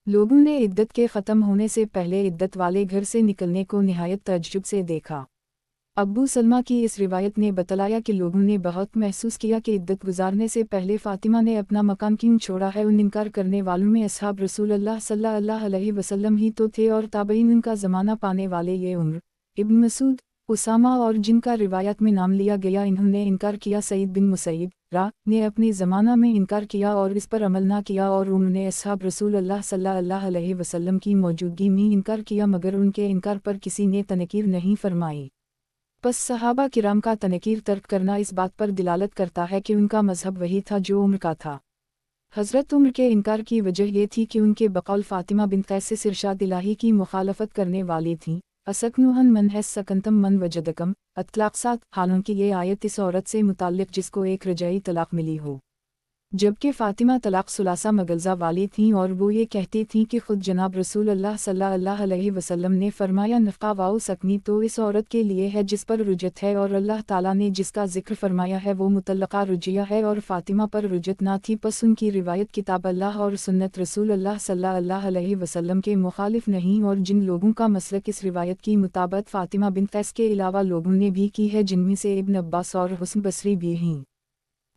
लोगों ने इद्दत के ख़त्म होने से पहले इद्दत वाले घर से निकलने को निहायत तअज्जुब से देखा। अब्बू सलमा की इस रिवायत ने बतलाया कि लोगों ने बहुत महसूस किया कि इद्दत गुजारने से पहले फ़ातिमा ने अपना मकान क्यों छोड़ा है। उन इनकार करने वालों में असहाब रसूल अल्लाह सल्लल्लाहु अलैहि वसल्लम ही तो थे, और ताबईन उनका ज़माना पाने वाले ये उम्र इब्न मसूद, उसामा और जिनका रिवायत में नाम लिया गया, इन्होंने इनकार किया। सईद बिन मुसैब रा ने अपने ज़माना में इनकार किया और इस पर अमल ना किया, और उन्होंने असहाब रसूल अल्लाह सल्लल्लाहु अलैहि वसल्लम की मौजूदगी में इनकार किया, मगर उनके इनकार पर किसी ने तनकीर नहीं फरमाई। बस सहाबा किराम का तनकीर तर्क करना इस बात पर दिलालत करता है कि उनका मज़हब वही था जो उम्र का था। हज़रत उम्र के इनकार की वजह ये थी कि उनके बकौल फ़ातिमा बिन कैस से इरशाद इलाही की मुखालफत करने वाली थीं। असकनुहन मन है सकंतम मन वजदकम अतलाक़ साथ। हालांकि ये आयत इस औरत से मुताल्लिक़ जिसको एक रजाई तलाक मिली हो, जबकि फ़ातिमा तलाक सुलासा मगलज़ा वाली थीं, और वो ये कहती थीं कि ख़ुद जनाब रसूल अल्लाह सल्लल्लाहु अलैहि वसल्लम ने फरमाया, नफ़ा वाओ सकनी तो इस औरत के लिए है जिस पर रुजत है, और अल्लाह ताला ने जिसका ज़िक्र फरमाया है वो मुतल्लक़ा रुजिया है, और फ़ातिमा पर रुजत ना थी। बस उनकी रिवायत किताब अल्लाह और सुन्नत रसूल अल्लाह सल्लल्लाहु अलैहि वसल्लम के मुखालिफ नहीं, और जिन लोगों का मसलक इस रिवायत की मुताबिक फ़ातिमा बिन कैस के अलावा लोगों ने भी की है, जिनमें से इब्न अब्बास और हुस्न बसरी भी हैं।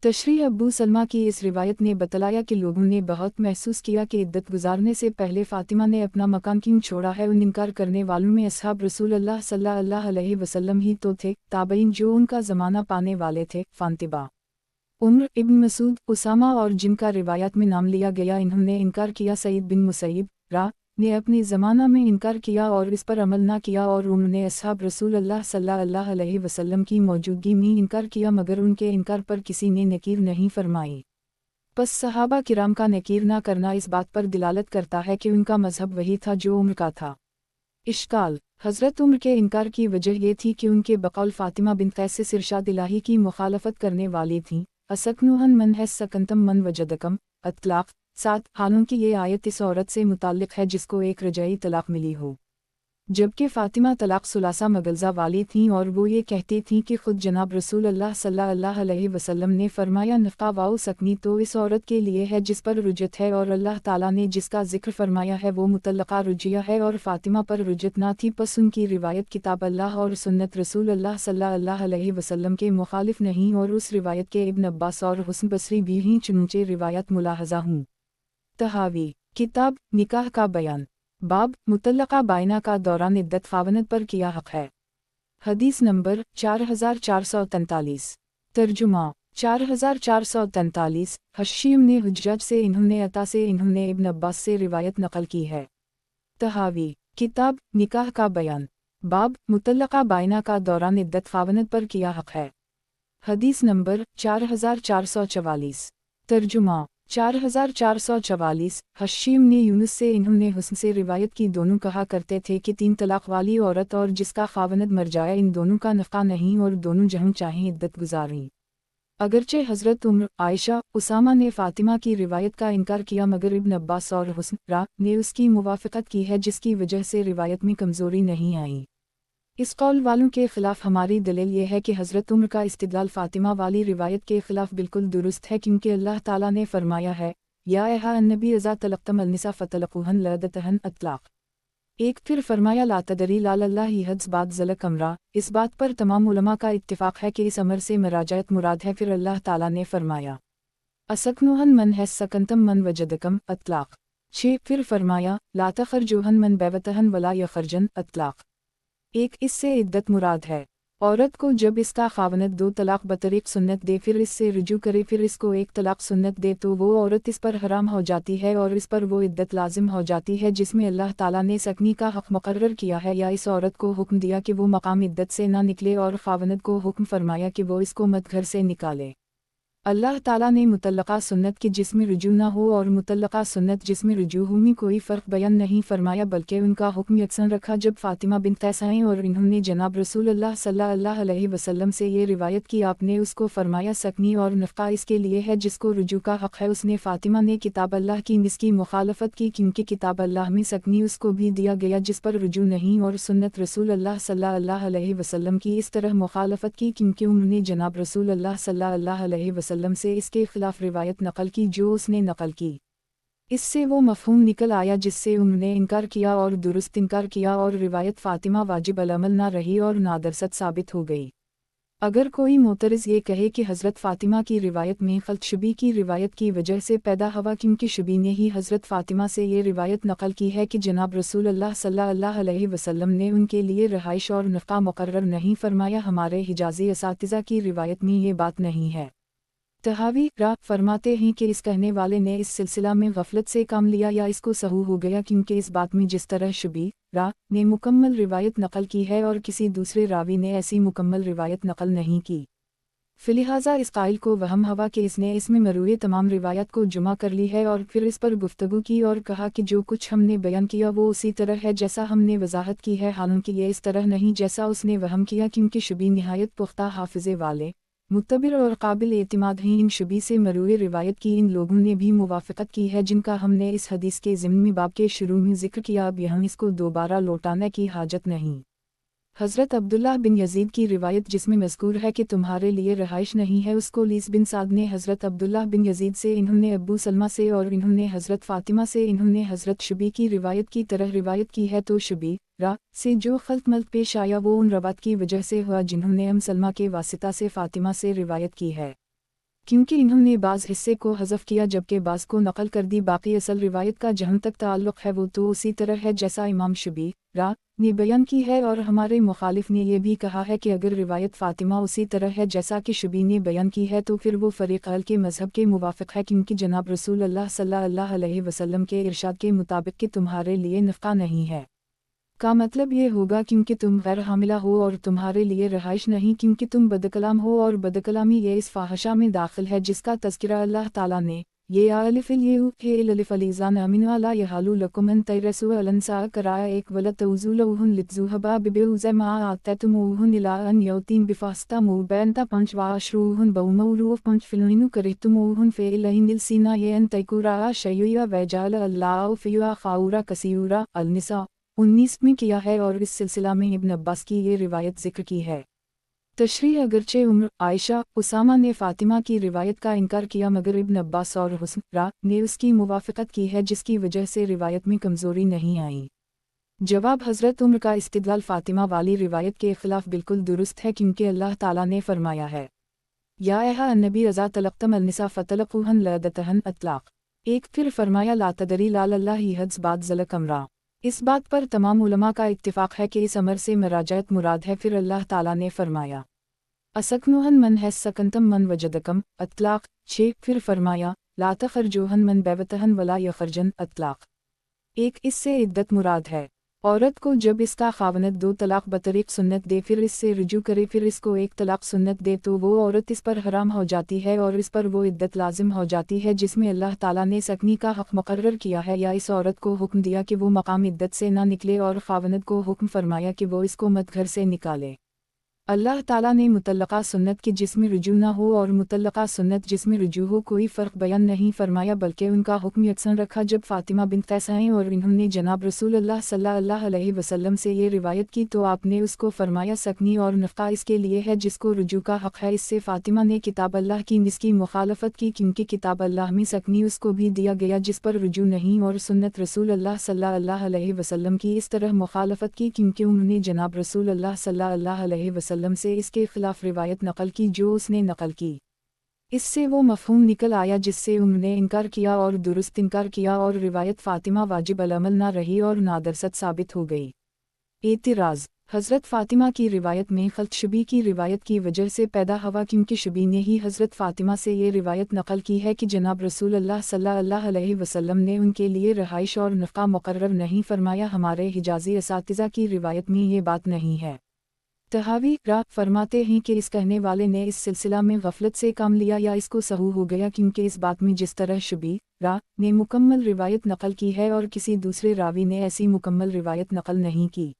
तशरीह अब्बू सलमा की इस रिवायत ने बतलाया कि लोगों ने बहुत महसूस किया कि इद्दत गुजारने से पहले फ़ातिमा ने अपना मकान क्यों छोड़ा है। उन इनकार करने वालों में असहाब रसूल अल्लाह सल्लल्लाहु अलैहि वसल्लम ही तो थे, ताबईन जो उनका ज़माना पाने वाले थे, फ़ातिमा, उम्र इब्न मसूद, उसामा और जिनका रिवायत में नाम लिया गया, इन्होंने इनकार किया। सईद बिन मुसैब रा ने अपने ज़माना में इनकार किया और इस पर अमल ना किया, और उन्होंने अस्हाब रसूल अल्लाह सल्लल्लाहु अलैहि वसल्लम की मौजूदगी में इनकार किया, मगर उनके इनकार पर किसी ने नकीर नहीं फरमाई। बस सहाबा किराम का नकीर ना करना इस बात पर दिलालत करता है कि उनका मजहब वही था जो उम्र का था। इश्काल: हज़रत उम्र के इनकार की वजह ये थी कि उनके बकौल फ़ातिमा बिन कैस से इरशाद इलाही की मुखालफत करने वाली थीं। असकनुहन मन है सकंतम मन वजदकम अतलाक़ 7। हालांकि ये आयत इस औरत से मुताल्लिक़ है जिसको एक रजाई तलाक़ मिली हो, जबकि फ़ातिमा तलाक़ सुलासा मगलज़ा वाली थीं, और वो ये कहती थीं कि ख़ुद जनाब रसूल अल्लाह सल्लल्लाहु अलैहि वसल्लम ने फरमाया नफ़क़ा वाउ सकनी तो इस औरत के लिए है जिस पर रुजत है, और अल्लाह ताला ने जिसका ज़िक्र फरमाया है वो मुतल्लक़ा रुजिया है, और फ़ातिमा पर रुजत ना थी। पस उनकी रिवायत किताब अल्लाह और सुन्नत रसूल अल्लाह सल्लल्लाहु अलैहि वसल्लम के मुखालिफ नहीं, और उस रिवायत के इब्न अब्बास और हुस्न बसरी भी हैं, चुनचे रिवायत मुलाहज़ा हूँ। तहावी किताब निकाह का बयान। बाब मुतल्लक़ा बाइना का दौरान इद्दत ख़ावनद पर किया हक़ है। हदीस नंबर 4443। तर्जुमा 4443। हशीम ने हुज्जज से, इन्होंने अता से, इन्होंने इब्न अब्बास से रिवायत नकल की है। तहावी किताब निकाह का बयान। बाब मुतल्लक़ा बाइना का दौरान इद्दत ख़ावनद पर किया हक़ है। हदीस नंबर 4444। तर्जुमा 4444। हशीम ने यूनुस से, इन्होंने हुस्न से रिवायत की, दोनों कहा करते थे कि 3 तलाक़ वाली औरत और जिसका ख़ावनद मर जाए, इन दोनों का नफ़क़ा नहीं, और दोनों जहाँ चाहें इद्दत गुजारें। अगरचे हज़रत उम्र, आयशा, उसामा ने फ़ातिमा की रिवायत का इनकार किया, मगर इब्न अब्बास और हुस्न रा ने उसकी मुवाफ़क़त की है, जिसकी वजह से रिवायत में कमज़ोरी नहीं आई। इस कौल वालों के ख़िलाफ़ हमारी दलील ये है कि हज़रत उम्र का इस्तिदलाल फ़ातिमा वाली रिवायत के ख़िलाफ़ बिल्कुल दुरुस्त है, क्योंकि अल्लाह ताला ने फरमाया है, या अय्युहन्नबी इज़ा तलक़्तुमुन निसा फ़तल्लिक़ूहुन लअद्दतहन अतलाक़। एक फिर फरमाया ला तदरी लाअल्लाहि हद्स बाद ज़लक अमरा। इस बात पर तमाम उलमा का इत्तिफ़ाक़ है कि इस अमर से मराजात मुराद है। फिर अल्लाह ताला ने फरमाया असकनुहन मन है सकंतम मन वजदकम अतलाक़। 6 फिर फरमाया ला तख़रजुहन मन बैवतहन वला यख़रजन अतलाक़। 1 इससे इद्दत मुराद है औरत को जब इसका ख़ावनद 2 तलाक़ बतरीक़ सुन्नत दे, फिर इससे रुजू करे, फिर इसको 1 तलाक़ सुन्नत दे, तो वो औरत इस पर हराम हो जाती है, और इस पर वो इद्दत लाजिम हो जाती है जिसमें अल्लाह ताला ने सकनी का हक़ मुक़र्रर किया है, या इस औरत को हुक्म दिया कि वो मकाम इद्दत से ना निकले, और ख़ावनद को हुक्म फरमाया कि वो इसको मत घर से निकाले। अल्लाह ताला ने मुतल्लक़ा सुन्नत की जिसमें रुजू ना हो और मुतल्लक़ा सुन्नत जिसमें रुजू हो में कोई फ़र्क बयान नहीं फरमाया, बल्कि उनका हुक्म यकसन रखा। जब फ़ातिमा बिन कैस आईं और इन्होंने जनाब रसूल अल्लाह सल्लल्लाहु अलैहि वसल्लम से ये रिवायत की, आपने उसको फरमाया सकनी और नफ़क़ा इसके लिए है जिसको रुजू का हक़ है। उसने फ़ातिमा ने किताब अल्लाह की इसकी मुखालफत की, क्योंकि किताब अल्लाह में सकनी उसको भी दिया गया जिस पर रुजू नहीं, और सुन्नत रसूल अल्लाह सल्लल्लाहु अलैहि वसल्लम की इस तरह मुखालफत की क्योंकि उन्होंने जनाब रसूल अल्लाह सल्लल्लाहु अलैहि वसल्लम से इसके खिलाफ रिवायत नकल की जो उसने नकल की। इससे वो मफ़हूम निकल आया जिससे उन्होंने इनकार किया और दुरुस्त इनकार किया, और रिवायत फ़ातिमा वाजिब अल-अमल ना रही और नादरसत साबित हो गई। अगर कोई मोतरज़ ये कहे कि हज़रत फ़ातिमा की रिवायत में ख़ल्त शुबी की रिवायत की वजह से पैदा हुआ, क्योंकि शुबी ने ही हज़रत फ़ातिमा से ये रिवायत नकल की है कि जनाब रसूल अल्लाह सल्लल्लाहु अलैहि वसल्लम ने उनके लिए रहाइश और नफ़क़ा मुक़र्रर नहीं फरमाया, हमारे हिजाज़ी असातिज़ा की रिवायत में ये बात नहीं है। तहावी रा फरमाते हैं कि इस कहने वाले ने इस सिलसिला में गफलत से काम लिया या इसको सहू हो गया, क्योंकि इस बात में जिस तरह शुबी रा ने मुकम्मल रिवायत नकल की है और किसी दूसरे रावी ने ऐसी मुकम्मल रिवायत नकल नहीं की, फिलिहाजा इस काइल को वहम हवा कि इसने इसमें मरूए तमाम रिवायत को जुमा कर ली है और फिर इस पर गुफ्तगू की और कहा कि जो कुछ हमने बयान किया वो उसी तरह है जैसा हमने वजाहत की है, हालांकि ये इस तरह नहीं जैसा उसने वहम किया, क्योंकि शुबी निहायत पुख्ता हाफिज़े वाले मुतबिर और काबिल एतिमाद हैं। इन शुबी से मरूए रिवायत की इन लोगों ने भी मुवाफ़क़त की है जिनका हमने इस हदीस के ज़िम्न में बाब के शुरू में ज़िक्र किया। अब यहाँ इसको दोबारा लौटाने की हाजत नहीं। हज़रत अब्दुल्लाह बिन यज़ीद की रिवायत जिसमें मज़कूर है कि तुम्हारे लिए रहाइश नहीं है, उसको लीस बिन साद ने हज़रत अब्दुल्लाह बिन यज़ीद से, इन्होंने अब्बू सलमा से और इन्होंने हज़रत फ़ातिमा से, इन्होंने हज़रत शुबी की रिवायत की तरह रिवायत की है। तो शुबी रा से जो खल्त मल्त पेश आया वो उन रवात की वजह से हुआ जिन्होंने सलमा के वासिता से फ़ातिमा से रिवायत की है। کیونکہ انہوں نے بعض حصے کو حذف کیا جبکہ بعض کو نقل کر دی، باقی اصل روایت کا جہاں تک تعلق ہے وہ تو اسی طرح ہے جیسا امام شبی را نے بیان کی ہے، اور ہمارے مخالف نے یہ بھی کہا ہے کہ اگر روایت فاطمہ اسی طرح ہے جیسا کہ شبی نے بیان کی ہے تو پھر وہ فریق اہل کے مذہب کے موافق ہے، کیونکہ جناب رسول اللہ صلی اللہ علیہ وسلم کے ارشاد کے مطابق کہ تمہارے لیے نفقہ نہیں ہے کا مطلب یہ ہوگا کیونکہ تم غیر حاملہ ہو، اور تمہارے لیے رہائش نہیں کیونکہ تم بدکلام ہو، اور بدکلامی یہ اس فاحشہ میں داخل ہے جس کا تذکرہ اللہ تعالیٰ نے یہ الف الف الزان امین لا یحل لکم ان تیرثوا النساء کرائے ایک ولا توزولوہن لتذوهبوا ببعض ما آتیتموہن الی ان یؤتین بفاحشۃ مبینۃ 5 وعشروہن بمعروف 5 فإن کرہتموہن فإلیہن السناء تکورا شیئا وجعل اللہ فیہا خورا کثیرا النساء 19 میں کیا ہے، اور اس سلسلہ میں ابن عباس کی یہ روایت ذکر کی ہے۔ تشریح اگرچہ عمر، عائشہ، اسامہ نے فاطمہ کی روایت کا انکار کیا مگر ابن عباس اور حسن را نے اس کی موافقت کی ہے، جس کی وجہ سے روایت میں کمزوری نہیں آئی۔ جواب: حضرت عمر کا استدلال فاطمہ والی روایت کے خلاف بالکل درست ہے، کیونکہ اللہ تعالیٰ نے فرمایا ہے یا ایھا النبی اذا طلقتم النساء فطلقوہن لعدتہن اطلاق۔ ایک پھر فرمایا لا تدری لعل اللہ یحدث بعد ذلک امرا۔ اس بات پر تمام علماء کا اتفاق ہے کہ اس امر سے مراجعت مراد ہے۔ پھر اللہ تعالیٰ نے فرمایا اسکنوہن من حیث سکنتم من وجدکم اطلاق 6۔ پھر فرمایا لا تخرجوہن من بیوتہن ولا یخرجن اطلاق 1۔ اس سے عدت مراد ہے عورت کو جب اس کا خاوند 2 طلاق بطریق سنت دے پھر اس سے رجوع کرے پھر اس کو 1 طلاق سنت دے تو وہ عورت اس پر حرام ہو جاتی ہے اور اس پر وہ عدت لازم ہو جاتی ہے جس میں اللہ تعالیٰ نے سکنی کا حق مقرر کیا ہے، یا اس عورت کو حکم دیا کہ وہ مقام عدت سے نہ نکلے اور خاوند کو حکم فرمایا کہ وہ اس کو مت گھر سے نکالے۔ اللہ تعالیٰ نے مطلقہ سنت کی جس میں رجوع نہ ہو اور مطلقہ سنت جس میں رجوع ہو کوئی فرق بیان نہیں فرمایا، بلکہ ان کا حکم یکساں رکھا۔ جب فاطمہ بنت قیس آئیں اور انہوں نے جناب رسول اللہ صلی اللہ علیہ وسلم سے یہ روایت کی تو آپ نے اس کو فرمایا سکنی اور نفقہ اس کے لیے ہے جس کو رجوع کا حق ہے۔ اس سے فاطمہ نے کتاب اللہ کی نس کی مخالفت کی، کیونکہ کتاب اللہ میں سکنی اس کو بھی دیا گیا جس پر رجوع نہیں، اور سنت رسول اللہ صلی اللہ علیہ وسلم کی اس طرح مخالفت کی کیونکہ انہوں نے جناب رسول اللہ صلی اللہ علیہ وسلم سے اس کے خلاف روایت نقل کی جو اس نے نقل کی۔ اس سے وہ مفہوم نکل آیا جس سے انہوں نے انکار کیا اور درست انکار کیا، اور روایت فاطمہ واجب العمل نہ رہی اور نادرست ثابت ہو گئی۔ اعتراض: حضرت فاطمہ کی روایت میں خلط شبی کی روایت کی وجہ سے پیدا ہوا، کیونکہ شبی نے ہی حضرت فاطمہ سے یہ روایت نقل کی ہے کہ جناب رسول اللہ صلی اللہ علیہ وسلم نے ان کے لیے رہائش اور نفقہ مقرر نہیں فرمایا۔ ہمارے حجازی اساتذہ کی روایت میں یہ بات نہیں ہے۔ تحاوی را فرماتے ہیں کہ اس کہنے والے نے اس سلسلہ میں غفلت سے کام لیا یا اس کو سہو ہو گیا، کیونکہ اس بات میں جس طرح شبی را نے مکمل روایت نقل کی ہے اور کسی دوسرے راوی نے ایسی مکمل روایت نقل نہیں کی،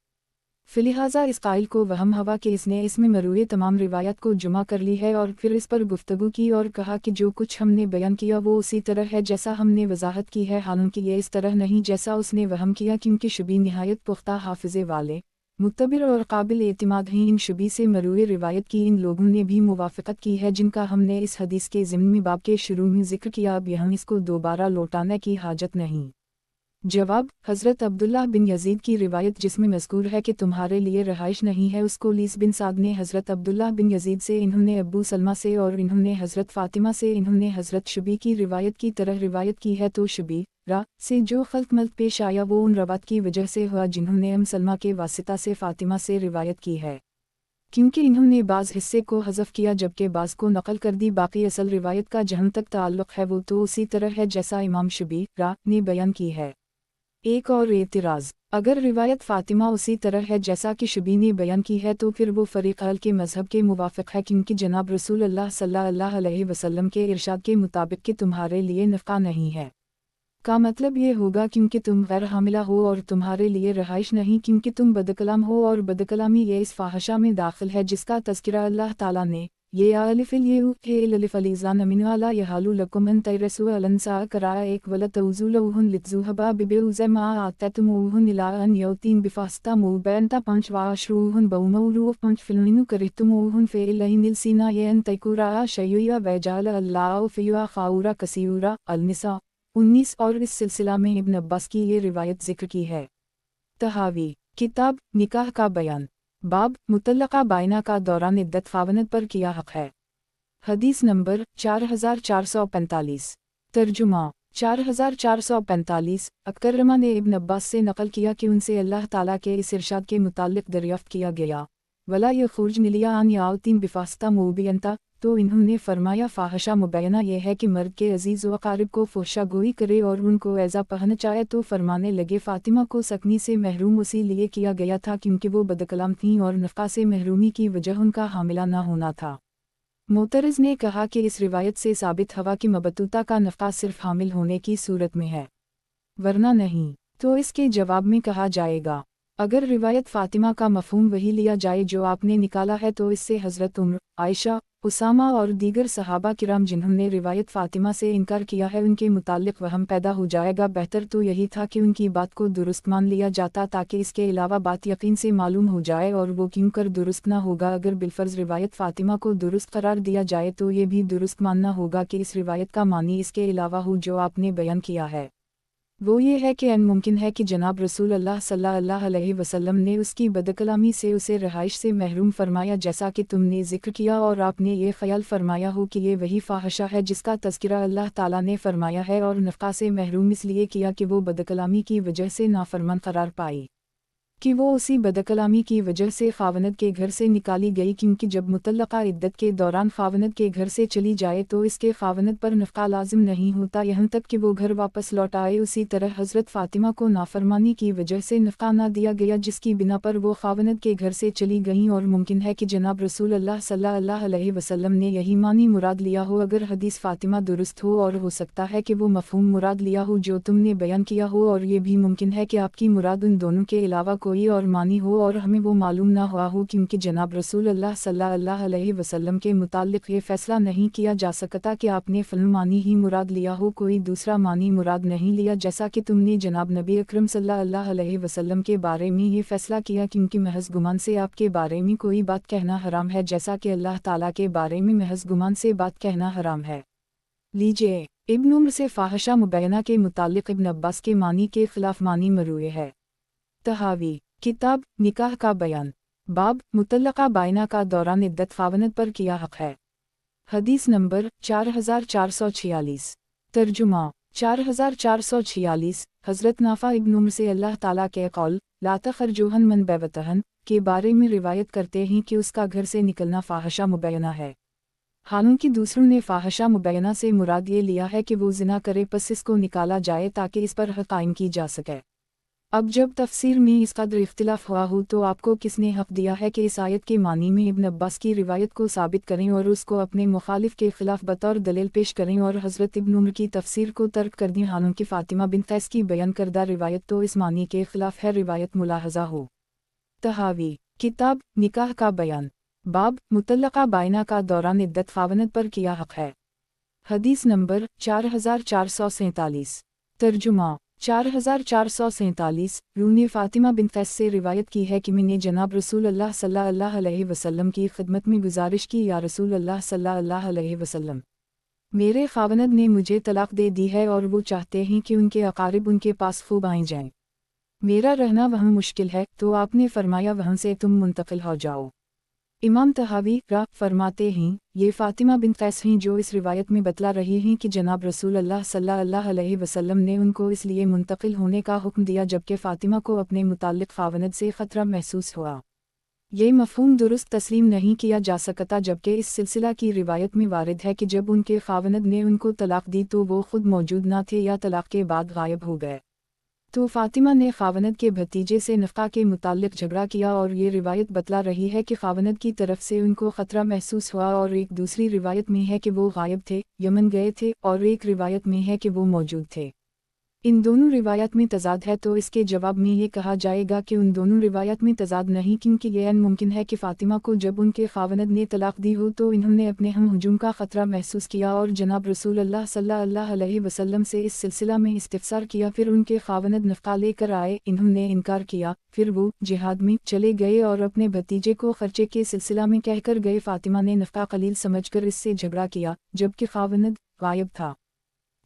فلہذا اس قائل کو وہم ہوا کہ اس نے اس میں مروی تمام روایات کو جمع کر لی ہے اور پھر اس پر گفتگو کی اور کہا کہ جو کچھ ہم نے بیان کیا وہ اسی طرح ہے جیسا ہم نے وضاحت کی ہے، حالانکہ یہ اس طرح نہیں جیسا اس نے وہم کیا، کیونکہ شبی نہایت پختہ حافظے والے، معتبر اور قابل اعتماد ہیں۔ ان شبی سے مروی روایت کی ان لوگوں نے بھی موافقت کی ہے جن کا ہم نے اس حدیث کے ضمن میں باب کے شروع میں ذکر کیا، اب یہاں اس کو دوبارہ لوٹانے کی حاجت نہیں۔ جواب: حضرت عبداللہ بن یزید کی روایت جس میں مذکور ہے کہ تمہارے لیے رہائش نہیں ہے، اس کو لیث بن سعد نے حضرت عبداللہ بن یزید سے، انہوں نے ابو سلمہ سے، اور انہوں نے حضرت فاطمہ سے، انہوں نے حضرت شبی کی روایت کی طرح روایت کی ہے، تو شبی را سے جو خلط ملط پیش آیا وہ ان روات کی وجہ سے ہوا جنہوں نے سلمہ کے واسطہ سے فاطمہ سے روایت کی ہے، کیونکہ انہوں نے بعض حصے کو حذف کیا جبکہ بعض کو نقل کر دی، باقی اصل روایت کا جہاں تک تعلق ہے وہ تو اسی طرح ہے جیسا امام شبی را نے بیان کی ہے۔ ایک اور اعتراض: اگر روایت فاطمہ اسی طرح ہے جیسا کہ شبی نے بیان کی ہے تو پھر وہ فریق اہل کے مذہب کے موافق ہے، کیونکہ جناب رسول اللہ صلی اللہ علیہ وسلم کے ارشاد کے مطابق کہ تمہارے لیے نفقہ نہیں ہے کا مطلب یہ ہوگا کیونکہ تم غیر حاملہ ہو، اور تمہارے لیے رہائش نہیں کیونکہ تم بدکلام ہو، اور بدکلامی یہ اس فاحشہ میں داخل ہے جس کا تذکرہ اللہ تعالیٰ نے یہ الف الف الزان من لا یحل لکم ان تیرثوا النساء کرائے ایک ولا توزولوہن لتذوهبوا ببعض ما آتیتموہن الی ان یؤتین بفاحشۃ مبینۃ 5 وعشروہن بمعروف 5 فإن کرہتموہن فإلیہن السناء تکورا شیئا وجعل اللہ فیہا خورا کثیرا النساء 19۔ اور اس سلسلہ میں ابن عباس کی یہ روایت ذکر کی ہے۔ تحاوی کتاب نکاح کا بیان، باب مطلقہ بائنہ کا دوران عدت خاوند پر کیا حق ہے۔ حدیث نمبر 4445۔ ترجمہ 4445۔ اکرمہ نے ابن عباس سے نقل کیا کہ ان سے اللہ تعالیٰ کے اس ارشاد کے متعلق دریافت کیا گیا، وَلَا يَخْرُجْنَ إِلَّا أَنْ يَأْتِينَ بِفَاحِشَةٍ مُبِينَةٍ، تو انہوں نے فرمایا فاحشہ مبینہ یہ ہے کہ مرد کے عزیز و اقارب کو فحشہ گوئی کرے اور ان کو ایذا پہنچائے، تو فرمانے لگے فاطمہ کو سکنی سے محروم اسی لیے کیا گیا تھا کیونکہ وہ بدکلام تھیں اور نفقہ سے محرومی کی وجہ ان کا حاملہ نہ ہونا تھا۔ معترض نے کہا کہ اس روایت سے ثابت ہوا کہ مبتوتہ کا نفقہ صرف حامل ہونے کی صورت میں ہے، ورنہ نہیں۔ تو اس کے جواب میں کہا جائے گا، اگر روایت فاطمہ کا مفہوم وہی لیا جائے جو آپ نے نکالا ہے تو اس سے حضرت عمر، عائشہ، اسامہ اور دیگر صحابہ کرام جنہوں نے روایت فاطمہ سے انکار کیا ہے ان کے متعلق وہم پیدا ہو جائے گا۔ بہتر تو یہی تھا کہ ان کی بات کو درست مان لیا جاتا تاکہ اس کے علاوہ بات یقین سے معلوم ہو جائے اور وہ کیوں کر درست نہ ہوگا۔ اگر بالفرض روایت فاطمہ کو درست قرار دیا جائے تو یہ بھی درست ماننا ہوگا کہ اس روایت کا معنی اس کے علاوہ ہو جو آپ نے بیان کیا ہے، وہ یہ ہے کہ ممکن ہے کہ جناب رسول اللہ صلی اللہ علیہ وسلم نے اس کی بدکلامی سے اسے رہائش سے محروم فرمایا جیسا کہ تم نے ذکر کیا، اور آپ نے یہ خیال فرمایا ہو کہ یہ وہی فاحشہ ہے جس کا تذکرہ اللہ تعالیٰ نے فرمایا ہے، اور نفقہ سے محروم اس لیے کیا کہ وہ بدکلامی کی وجہ سے نافرمان قرار پائی، کہ وہ اسی بدکلامی کی وجہ سے خاوند کے گھر سے نکالی گئی، کیونکہ جب مطلقہ عدت کے دوران خاوند کے گھر سے چلی جائے تو اس کے خاوند پر نفقہ لازم نہیں ہوتا یہاں تک کہ وہ گھر واپس لوٹ آئے۔ اسی طرح حضرت فاطمہ کو نافرمانی کی وجہ سے نفقہ نہ دیا گیا جس کی بنا پر وہ خاوند کے گھر سے چلی گئیں، اور ممکن ہے کہ جناب رسول اللہ صلی اللہ علیہ وسلم نے یہی معنی مراد لیا ہو اگر حدیث فاطمہ درست ہو، اور ہو سکتا ہے کہ وہ مفہوم مراد لیا ہو جو تم نے بیان کیا ہو، اور یہ بھی ممکن ہے کہ آپ کی مراد ان دونوں کے علاوہ کوئی اور معنی ہو اور ہمیں وہ معلوم نہ ہوا ہو، کیونکہ جناب رسول اللہ صلی اللہ علیہ وسلم کے متعلق یہ فیصلہ نہیں کیا جا سکتا کہ آپ نے فلاں معنی ہی مراد لیا ہو، کوئی دوسرا معنی مراد نہیں لیا، جیسا کہ تم نے جناب نبی اکرم صلی اللہ علیہ وسلم کے بارے میں یہ فیصلہ کیا، کیونکہ محض گمان سے آپ کے بارے میں کوئی بات کہنا حرام ہے جیسا کہ اللہ تعالیٰ کے بارے میں محض گمان سے بات کہنا حرام ہے۔ لیجئے ابن عمر سے فاحشہ مبینہ کے متعلق ابن عباس کے معنی کے خلاف معنی مروی ہے۔ تحاوی کتاب نکاح کا بیان، باب مطلقہ بائنہ کا دوران عدت خاوند پر کیا حق ہے۔ حدیث نمبر 4446۔ ترجمہ 4446۔ حضرت نافع ابن عمر سے اللہ تعالیٰ کے قول لا تخرجوہن من بیوتہن کے بارے میں روایت کرتے ہیں کہ اس کا گھر سے نکلنا فاحشہ مبینہ ہے، حالانکہ دوسروں نے فاحشہ مبینہ سے مراد یہ لیا ہے کہ وہ زنا کرے پس اس کو نکالا جائے تاکہ اس پر حق قائم کی جا سکے۔ اب جب تفسیر میں اس قدر اختلاف ہوا ہو تو آپ کو کس نے حق دیا ہے کہ اس آیت کے معنی میں ابن عباس کی روایت کو ثابت کریں اور اس کو اپنے مخالف کے خلاف بطور دلیل پیش کریں اور حضرت ابن عمر کی تفسیر کو ترک کر دیں، حالانکہ فاطمہ بنت قیس کی بیان کردہ روایت تو اس معنی کے خلاف ہے، روایت ملاحظہ ہو۔ تحاوی کتاب نکاح کا بیان، باب مطلقہ بائنہ کا دوران عدت خاوند پر کیا حق ہے۔ حدیث نمبر 4447۔ ترجمہ 4447۔ روح نے فاطمہ بنت قیس سے روایت کی ہے کہ میں نے جناب رسول اللہ صلی اللہ علیہ وسلم کی خدمت میں گزارش کی، یا رسول اللہ صلی اللہ علیہ وسلم، میرے خاوند نے مجھے طلاق دے دی ہے اور وہ چاہتے ہیں کہ ان کے اقارب ان کے پاس خوب آئیں جائیں، میرا رہنا وہاں مشکل ہے، تو آپ نے فرمایا وہاں سے تم منتقل ہو جاؤ۔ امام طحاوی فرماتے ہیں یہ فاطمہ بنت قیس ہیں جو اس روایت میں بتلا رہی ہیں کہ جناب رسول اللہ صلی اللہ علیہ وسلم نے ان کو اس لیے منتقل ہونے کا حکم دیا جبکہ فاطمہ کو اپنے متعلق خاوند سے خطرہ محسوس ہوا۔ یہ مفہوم درست تسلیم نہیں کیا جا سکتا جبکہ اس سلسلہ کی روایت میں وارد ہے کہ جب ان کے خاوند نے ان کو طلاق دی تو وہ خود موجود نہ تھے یا طلاق کے بعد غائب ہو گئے، تو فاطمہ نے خاوند کے بھتیجے سے نفقہ کے متعلق جھگڑا کیا، اور یہ روایت بتلا رہی ہے کہ خاوند کی طرف سے ان کو خطرہ محسوس ہوا، اور ایک دوسری روایت میں ہے کہ وہ غائب تھے، یمن گئے تھے، اور ایک روایت میں ہے کہ وہ موجود تھے۔ ان دونوں روایت میں تضاد ہے تو اس کے جواب میں یہ کہا جائے گا کہ ان دونوں روایت میں تضاد نہیں، کیونکہ یہ ممکن ہے کہ فاطمہ کو جب ان کے خاوند نے طلاق دی ہو تو انہوں نے اپنے ہم ہجوم کا خطرہ محسوس کیا اور جناب رسول اللہ صلی اللہ علیہ وسلم سے اس سلسلہ میں استفسار کیا، پھر ان کے خاوند نفقہ لے کر آئے، انہوں نے انکار کیا، پھر وہ جہاد میں چلے گئے اور اپنے بھتیجے کو خرچے کے سلسلہ میں کہہ کر گئے، فاطمہ نے نفقہ قلیل سمجھ کر اس سے جھگڑا کیا جبکہ خاوند غائب تھا،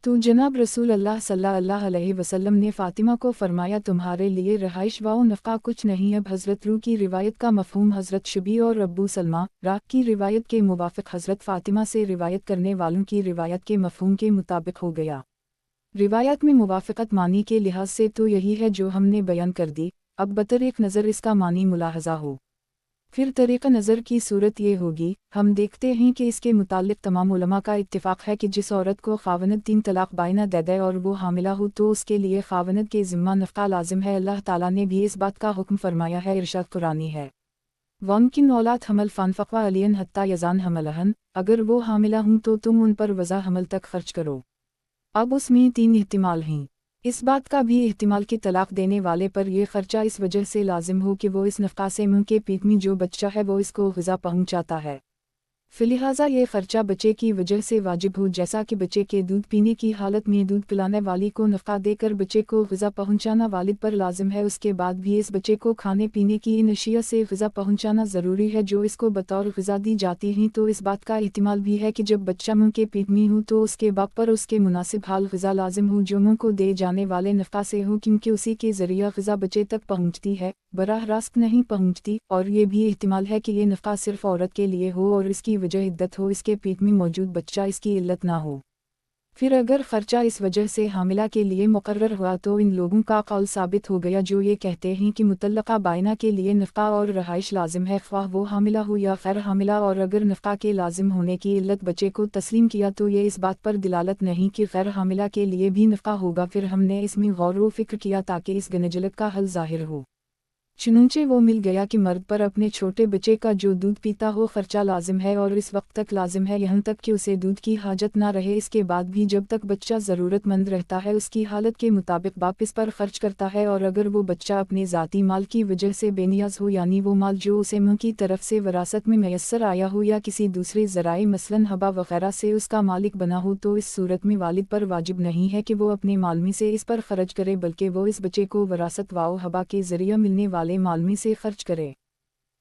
तो जनाब रसूल अल्लाह सल्लल्लाहु अलैहि वसल्लम ने फ़ातिमा को फरमाया तुम्हारे लिए रहाइश व नफ़क़ा कुछ नहीं। अब हज़रत रू की रिवायत का मफ़हूम हज़रत शुबी और अबू सलमा राग की रिवायत के मुवाफ़िक़ हज़रत फ़ातिमा से रिवायत करने वालों की रिवायत के मफ़हूम के मुताबिक हो गया। रिवायत में मुवाफ़क़त मानी के लिहाज से तो यही है जो हमने बयान कर दी। अब बतर एक नज़र इसका मानी मुलाहज़ा हो, फिर तरीक़ा नज़र की सूरत ये होगी। हम देखते हैं कि इसके मुतालिक तमाम उलमा का इत्तिफ़ाक़ है कि जिस औरत को ख़ावनद 3 तलाक़ बाइना दे दे और वो हामिला हो तो उसके लिए ख़ावनद के ज़िम्मा नफ़क़ा लाज़िम है। अल्लाह ताला ने भी इस बात का हुक्म फरमाया है, इरशाद कुरानी है वमकिन औलाद हमल फ़ानफ़क़वा अलियन हत्ता यज़ान हमलहन, अगर वो हामिला हूँ तो तुम उन पर वज़ा हमल तक ख़र्च करो। अब उसमें 3 एहतिमाल हैं। इस बात का भी एहतिमाल कि तलाक़ देने वाले पर यह ख़र्चा इस वजह से लाजिम हो कि वो इस नफ़क़ा से मुँह के पेट में जो बच्चा है वो इसको ग़िज़ा पहुँचाता है, फ़िलिहाज़ा ये ख़र्चा बच्चे की वजह से वाजिब हो, जैसा कि बच्चे के दूध पीने की हालत में दूध पिलाने वाली को नफ़क़ा देकर बच्चे को ग़िज़ा पहुँचाना वालिद पर लाजिम है। उसके बाद भी इस बच्चे को खाने पीने की इन अशिया से ग़िज़ा पहुँचाना ज़रूरी है जो इसको बतौर ग़िज़ा दी जाती हैं। तो इस बात का एहतिमाल भी है कि जब बच्चा मुँह के पेट में हो तो उसके बाप पर उसके मुनासिब हाल ग़िज़ा लाजिम हो जो मुँह को दे जाने वाले नफ़क़ा से हो, क्योंकि उसी के ज़रिया ग़िज़ा बच्चे तक पहुँचती है, बराह रास्त नहीं पहुँचती। और ये भी एहतिमाल है कि ये नफ़क़ा सिर्फ़ औरत के लिए हो और इसकी वजह इद्दत हो, इसके पेट में मौजूद बच्चा इसकी इल्लत ना हो। फिर अगर ख़र्चा इस वजह से हामिला के लिए मुकर्रर हुआ तो इन लोगों का कौल साबित हो गया जो ये कहते हैं कि मुतल्लक़ा बाइना के लिए नफ़क़ा और रहाइश लाजिम है, ख्वाह वो हामिला हो या ग़ैर हामिला। और अगर नफ़क़ा के लाजिम होने की इल्लत बच्चे को तस्लीम किया तो ये इस बात पर दिलालत नहीं कि ग़ैर हामिला के लिए भी नफ़क़ा होगा। फिर हमने इसमें गौर व फ़िक्र किया ताकि इस गनजलत का हल ज़ाहिर हो। चुनूंचे वो मिल गया कि मर्द पर अपने छोटे बच्चे का जो दूध पीता हो ख़र्चा लाजिम है और इस वक्त तक लाजिम है यहाँ तक कि उसे दूध की हाजत ना रहे। इसके बाद भी जब तक बच्चा ज़रूरतमंद रहता है उसकी हालत के मुताबिक बाप इस पर ख़र्च करता है। और अगर वो बच्चा अपने ज़ाती माल की वजह से बेनियाज हो, यानी वो माल जो उसे मुँह की तरफ से वरासत में मैसर आया हो या किसी दूसरे ज़राए मसलन हबा वग़ैरह से उसका मालिक बना हो, तो इस सूरत में वालिद पर वाजिब नहीं है कि वो अपने माल में से इस पर ख़र्च करे, बल्कि वो इस बच्चे को वरासत वाओ हबा के ज़रिए मिलने वाले माल में से खर्च करे।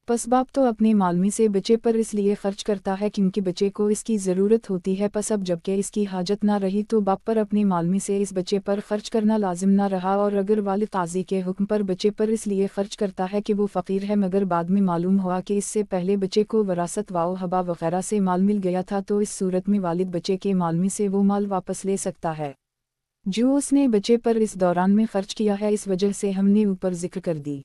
पस बाप तो अपने माल में से बच्चे पर इसलिए खर्च करता है क्योंकि बच्चे को इसकी ज़रूरत होती है। पस अब जबकि इसकी हाजत ना रही तो बाप पर अपने माल में से इस बच्चे पर खर्च करना लाजिम ना रहा। और अगर वालिद काज़ी के हुक्म पर बच्चे पर इसलिए खर्च करता है कि वो फ़कीर है मगर बाद में मालूम हुआ कि इससे पहले बच्चे को वरासत वाओ हबा वग़ैरह से माल मिल गया था, तो इस सूरत में वालिद बच्चे के माल में से वो माल वापस ले सकता है जो उसने बच्चे पर इस दौरान में खर्च किया है। इस वजह से हमने ऊपर जिक्र कर दी।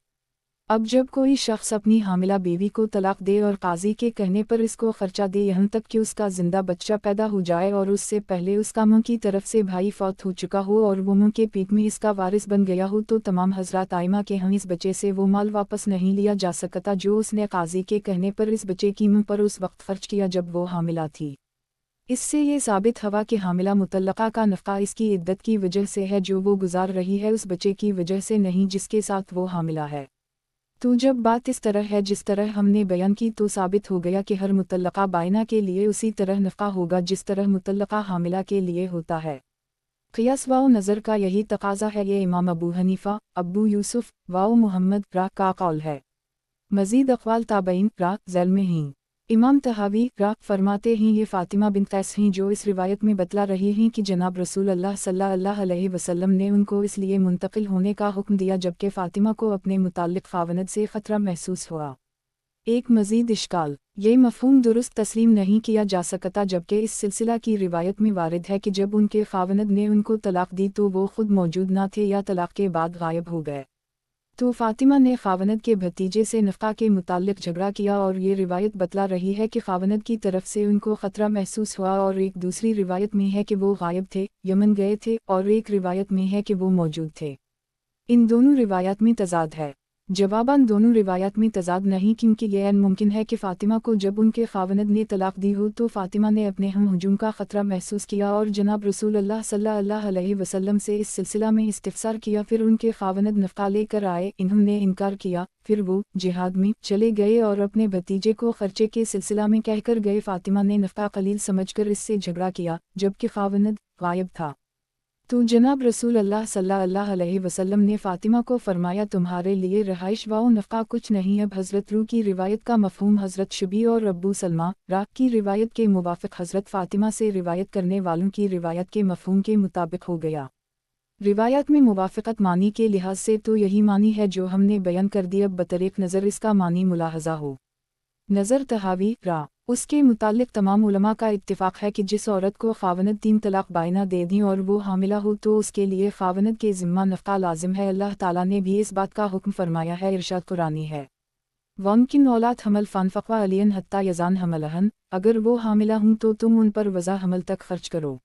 अब जब कोई शख्स अपनी हामिला बीवी को तलाक दे और काजी के कहने पर इसको खर्चा दे यहाँ तक कि उसका जिंदा बच्चा पैदा हो जाए और उससे पहले उसका मुँह की तरफ से भाई फौत हो चुका हो और वो मुँह के पेट में इसका वारिस बन गया हो, तो तमाम हजरात आइमा के हम इस बच्चे से वो माल वापस नहीं लिया जा सकता जो उसने काजी के कहने पर इस बच्चे की मुँह पर उस वक्त खर्च किया जब वो हामिला थी। इससे ये साबित हुआ कि हामिला मुतल्लक़ा का नफ़क़ा इसकी इद्दत की वजह से है जो वो गुजार रही है, उस बच्चे की वजह से नहीं जिसके साथ वो हामिला है। तो जब बात इस तरह है जिस तरह हमने बयान की तो साबित हो गया कि हर मुतल्लक़ा बाइना के लिए उसी तरह नफ़क़ा होगा जिस तरह मुतल्लक़ा हामिला के लिए होता है। क़ियास वाओ नज़र का यही तकाज़ा है। ये इमाम अबू हनीफ़ा, अबू यूसुफ़ वाओ मुहम्मद रा का कौल है। मज़ीद अक़वाल ताबईन रा ज़ैल में हैं। इमाम तहावी रा फरमाते हैं ये फ़ातिमा बिन कैस हैं जो इस रिवायत में बतला रही हैं कि जनाब रसूल अल्लाह सल्लल्लाहु अलैहि वसल्लम ने उनको इसलिए मुंतकिल होने का हुक्म दिया जबकि फ़ातिमा को अपने मुताल्लिक़ ख़ावनद से ख़तरा महसूस हुआ। एक मज़ीद इश्काल, ये मफ़हूम दुरुस्त तस्लीम नहीं किया जा सकता जबकि इस सिलसिला की रिवायत में वारिद है कि जब उनके ख़ावनद ने उनको तलाक़ दी तो वो ख़ुद मौजूद ना थे या तलाक़ के बाद गायब हो गए। तो फ़ातिमा ने ख़ावनद के भतीजे से नफ़क़ा के मुताल्लिक़ झगड़ा किया और ये रिवायत बतला रही है कि ख़ावनद की तरफ से उनको ख़तरा महसूस हुआ। और एक दूसरी रिवायत में है कि वो गायब थे, यमन गए थे, और एक रिवायत में है कि वो मौजूद थे। इन दोनों रिवायात में तज़ाद है। जवाबन दोनों रिवायात में तज़ाद नहीं, क्योंकि यह मुमकिन है कि फ़ातिमा को जब उनके ख़ावनद ने तलाक़ दी हो तो फ़ातिमा ने अपने हम हुजूम का ख़तरा महसूस किया और जनाब रसूल अल्लाह सल्लल्लाहु अलैहि वसल्लम से इस सिलसिला में इस्तिफ़सार किया। फिर उनके ख़ावनद नफ़क़ा लेकर आए, इन्होंने इनकार किया, फिर वो जिहाद में चले गए और अपने भतीजे को ख़र्चे के सिलसिला में कहकर गए। फ़ातिमा ने नफ़क़ा क़लील समझकर इससे झगड़ा किया जबकि ख़ावनद गायब था। तो जनाब रसूल अल्लाह सल्लल्लाहु अलैहि वसल्लम ने फ़ातिमा को फरमाया तुम्हारे लिए रहाइश व नफ़क़ा कुछ नहीं। अब हज़रत रू की रिवायत का मफ़हूम हज़रत शबी और अबू सलमा राक की रिवायत के मुवाफ़िक़ हज़रत फ़ातिमा से रिवायत करने वालों की रिवायत के मफ़हूम के मुताबिक हो गया। रिवायत में मुवाफ़क़त मानी के लिहाज से तो यही मानी है जो हमने बयान कर दी। अब बतरीक़ नज़र इसका मानी मुलाहज़ा हो। नज़र तहावी रा उसके मुतालिक तमाम उलमा का इत्तिफ़ाक़ है कि जिस औरत को ख़ावनद 3 तलाक़ बाइना दे दी और वो हामिला हो तो उसके लिए ख़ावनद के ज़िम्मा नफ़क़ा लाजिम है। अल्लाह ताला ने भी इस बात का हुक्म फरमाया है। इरशाद कुरानी है वनकिन औलाद हमल फ़ानफ़क़वा अलियन हत्ता यज़ान हमलहन, अगर वो हामिला हूँ तो तुम उन पर वज़ा हमल तक ख़र्च करो।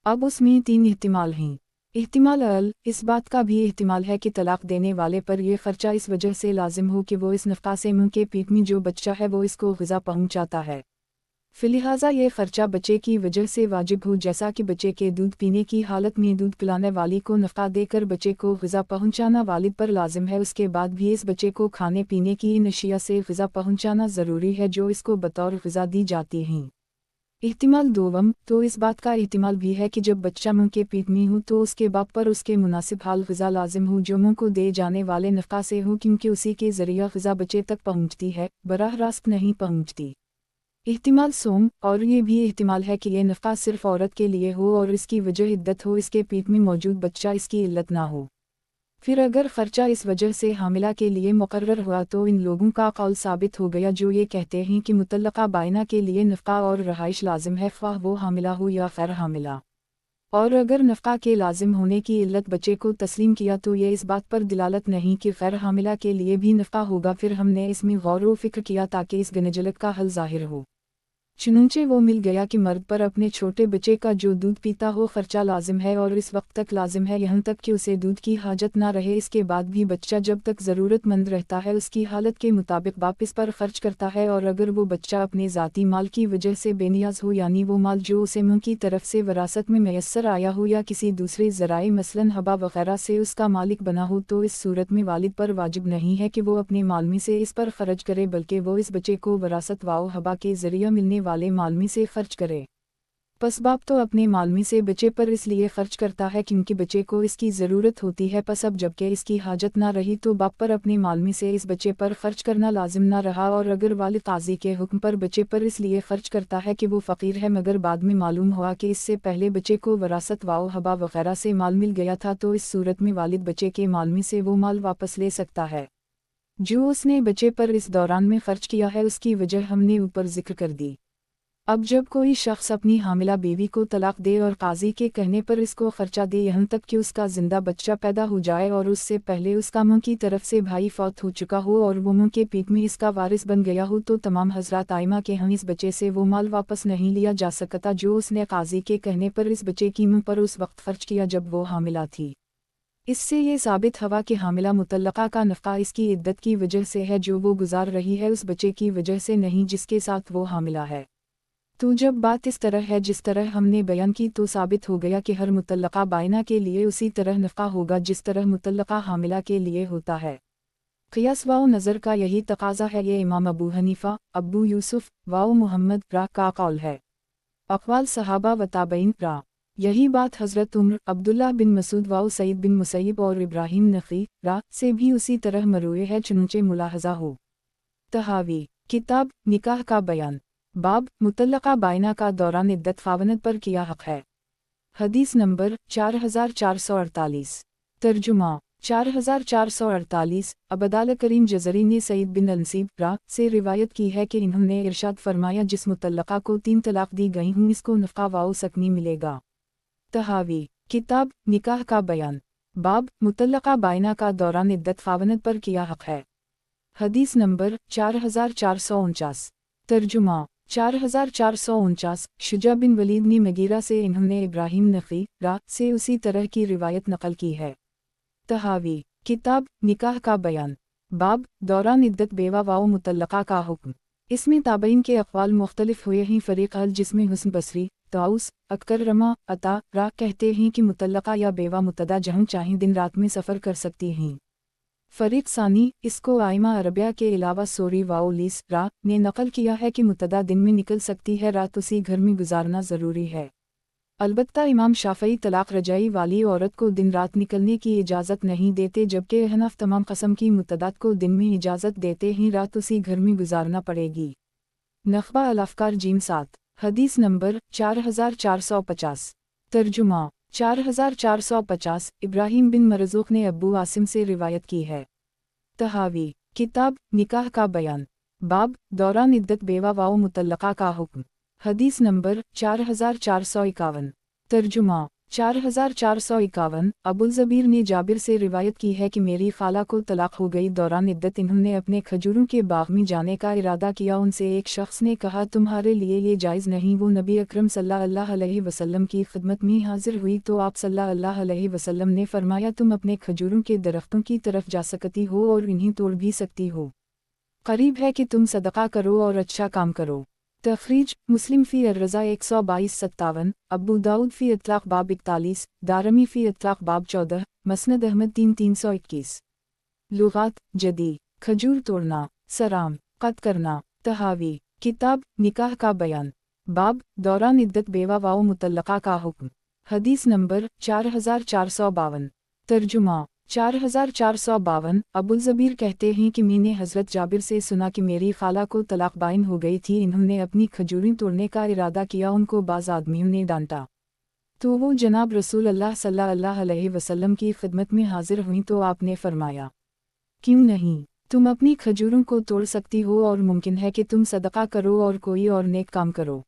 अब उसमें 3 एहतिमाल हैं। एहतिमाल अल इस बात का भी एहतिमाल है कि तलाक़ देने वाले पर यह ख़र्चा इस वजह से लाजिम हो कि वो इस नफ़क़ा से मुँह के पेट में जो बच्चा है वो इसको ग़िज़ा पहुँचाता है, फिलिहाजा ये ख़र्चा बच्चे की वजह से वाजिब हो, जैसा कि बच्चे के दूध पीने की हालत में दूध पिलाने वाली को नफ़क़ा देकर बच्चे को ग़िज़ा पहुँचाना वालिद पर लाजिम है। उसके बाद भी इस बच्चे को खाने पीने की इन अशिया से ग़िज़ा पहुँचाना ज़रूरी है जो इसको बतौर ग़िज़ा दी जाती हैं। एहतिमाल दोवम तो इस बात का एहतिमाल भी है कि जब बच्चा मुँह के पेट में हो तो उसके बाप पर उसके मुनासिब हाल ग़िज़ा लाजिम हो जो मुँह को दे जाने वाले नफ़क़ा से हो, क्योंकि उसी के ज़रिया ग़िज़ा बच्चे तक पहुँचती है, बराह रास्त नहीं पहुँचती। एहतिमाल सोम और ये भी एहतिमाल है कि यह नफ़क़ा सिर्फ़ औरत के लिए हो और इसकी वजह इद्दत हो, इसके पेट में मौजूद बच्चा इसकी इल्लत ना हो। फिर अगर ख़र्चा इस वजह से हामिला के लिए मुकर्रर हुआ तो इन लोगों का कौल साबित हो गया जो ये कहते हैं कि मुतल्लक़ा बाइना के लिए नफ़क़ा और रहाइश लाजिम है, ख्वाह वो हामिला हो या ग़ैर हामिला। और अगर नफ़क़ा के लाजिम होने की इल्लत बच्चे को तस्लीम किया तो ये इस बात पर दिलालत नहीं कि ग़ैर हामिला के लिए भी नफ़क़ा होगा। फिर हमने इसमें गौर व फ़िक्र किया ताकि इस गनजलत का हल ज़ाहिर हो। चुनूंचे वो मिल गया कि मर्द पर अपने छोटे बच्चे का जो दूध पीता हो ख़र्चा लाजिम है और इस वक्त तक लाजिम है यहाँ तक कि उसे दूध की हाजत ना रहे। इसके बाद भी बच्चा जब तक ज़रूरतमंद रहता है उसकी हालत के मुताबिक बाप इस पर ख़र्च करता है, और अगर वो बच्चा अपने ज़ाती माल की वजह से बेनियाज हो यानी वो माल जो उसे मुँह की तरफ से विरासत में मैसर आया हो या किसी दूसरे ज़राए मसलन हबा वग़ैरह से उसका मालिक बना हो, तो इस सूरत में वालिद पर वाजिब नहीं है कि वो अपने माल में से इस पर ख़र्च करे, बल्कि वो इस बच्चे को विरासत वाओ हबा के ज़रिए मिलने वाले माल में से खर्च करे। पस बाप तो अपने माल में से बच्चे पर इसलिए खर्च करता है क्योंकि बच्चे को इसकी ज़रूरत होती है। पस अब जबकि इसकी हाजत ना रही तो बाप पर अपने माल में से इस बच्चे पर खर्च करना लाजिम ना रहा। और अगर वालिद काजी के हुक्म पर बच्चे पर इसलिए खर्च करता है कि वो फ़कीर है मगर बाद में मालूम हुआ कि इससे पहले बच्चे को वरासत वाओ हबा वग़ैरह से माल मिल गया था, तो इस सूरत में वालिद बच्चे के माल में से वो माल वापस ले सकता है जो उसने बच्चे पर इस दौरान में खर्च किया है। उसकी वजह हमने ऊपर जिक्र कर दी। अब जब कोई शख्स अपनी हामिला बीवी को तलाक दे और काजी के कहने पर इसको खर्चा दे यहाँ तक कि उसका जिंदा बच्चा पैदा हो जाए और उससे पहले उसका मुँह की तरफ से भाई फौत हो चुका हो और वो मुँह के पेट में इसका वारिस बन गया हो, तो तमाम हजरात आइमा के हम इस बच्चे से वो माल वापस नहीं लिया जा सकता जो उसने काजी के कहने पर इस बच्चे की मुँह पर उस वक्त खर्च किया जब वो हामिला थी। इससे ये साबित हुआ कि हामिला मुतल्लक़ा का नफ़क़ा इसकी इद्दत की वजह से है जो वो गुजार रही है, उस बच्चे की वजह से नहीं जिसके साथ वो हामिला है। तो जब बात इस तरह है जिस तरह हमने बयान की तो साबित हो गया कि हर मुतल्लक़ा बाइना के लिए उसी तरह नफ़क़ा होगा जिस तरह मुतल्लक़ा हामिला के लिए होता है। क़ियास वाओ नज़र का यही तकाज़ा है। ये इमाम अबू हनीफ़ा, अबू यूसुफ़ वाओ मुहम्मद रा का कौल है। अक़वाल सहाबा व ताबईन रा यही बात हज़रत उमर, अब्दुल्लाह बिन मसूद वाओ सईद बिन मुसैयब और इब्राहिम नक़ी रा से भी उसी तरह मरूए है, चुनूचे मुलाहज़ा हो। तहावी किताब निकाह का बयान बाब मुतल्लक़ा बाइना का दौरान इद्दत ख़ावनद पर किया हक़ है। हदीस नंबर 4448। तर्जुमा 4448। अबदाल करीम जज़री ने सईद बिन अलनसीब रा से रिवायत की है कि इन्होंने इरशाद फरमाया जिस मुतल्लक़ा को 3 तलाक़ दी गई हूँ इसको नफ़क़ा वाओ सकनी मिलेगा। तहावी किताब निकाह का बयान बाब मुतल्लक़ा बाइना का दौरान इद्दत ख़ावनद पर किया हक़ है। हदीस नंबर 4449। तर्जुमा 4449। शुजा बिन वलीद ने मगीरा से इन्होंने इब्राहिम नक़ी रा से उसी तरह की रिवायत नक़ल की है। तहावी किताब निकाह का बयान बाब दौरान इद्दत बेवा वाओ मुतल्लक़ा का हुक्म। इसमें ताबईन के अक़वाल मुख्तलिफ हुए हैं। फ़रीक़ अल जिसमें हुस्न बसरी, ताउस, अकरमा, अता रा कहते हैं कि मुतल्लक़ा या बेवा मुतदा जहाँ चाहें दिन रात में सफ़र कर सकती हैं। फ़रीक़ सानी इसको आइमा अरबिया के अलावा सोरी वाओलिस रा ने नक़ल किया है कि मुतदा दिन में निकल सकती है, रात उसी घर में गुजारना ज़रूरी है। अलबत्ता इमाम शाफई तलाक रजाई वाली औरत को दिन रात निकलने की इजाज़त नहीं देते, जबकि अहनाफ तमाम कस्म की मुतद्दत को दिन में इजाज़त देते हैं, रात उसी घर में गुजारना पड़ेगी। नखबा अल-अफ़कार जीम 7 हदीस नंबर 4450 तर्जुमा 4450 इब्राहिम बिन मरज़ूक़ ने अब्बू आसिम से रिवायत की है। तहावी किताब निकाह का बयान बाब दौरान इद्दत बेवा व मुतल्लका का हुक्म हदीस नंबर 4451 तर्जुमा 4451 अबुल ज़बीर ने जाबिर से रिवायत की है कि मेरी खाला को तलाक हो गई। दौरान इद्दत इन्होंने अपने खजूरों के बाग में जाने का इरादा किया। उनसे एक शख्स ने कहा, तुम्हारे लिए ये जायज़ नहीं। वो नबी अकरम सल्लल्लाहु अलैहि वसल्लम की खिदमत में हाजिर हुई तो आप सल्लल्लाहु अलैहि वसल्लम ने फरमाया, तुम अपने खजूरों के दरख्तों की तरफ जा सकती हो और इन्हें तोड़ भी सकती हो। करीब है कि तुम सदका करो और अच्छा काम करो। तखरीज मुस्लिम फ़ी अर्रज़ा 122-57, अबू दाऊद फ़ी इत्लाक़ बाब 41, दारमी फ़ी इत्लाक़ बाब 14, मसनद अहमद 3-321। लुग़ात जदी खजूर तोड़ना, सराम क़त करना। तहावी किताब निकाह का बयान बाब दौरान इद्दत बेवा व मुतल्लका का हुक्म हदीस नंबर 4452 तर्जुमा 4452 अबुल ज़बीर कहते हैं कि मैंने हज़रत जाबिर से सुना कि मेरी खाला को तलाक बाइन हो गई थी। इन्होंने अपनी खजूरें तोड़ने का इरादा किया। उनको बाज़ आदमियों ने डांटा तो वो जनाब रसूल अल्लाह सल्लल्लाहु अलैहि वसल्लम की खिदमत में हाजिर हुई तो आपने फरमाया, क्यों नहीं, तुम अपनी खजूरों को तोड़ सकती हो और मुमकिन है कि तुम सदका करो और कोई और नेक काम करो।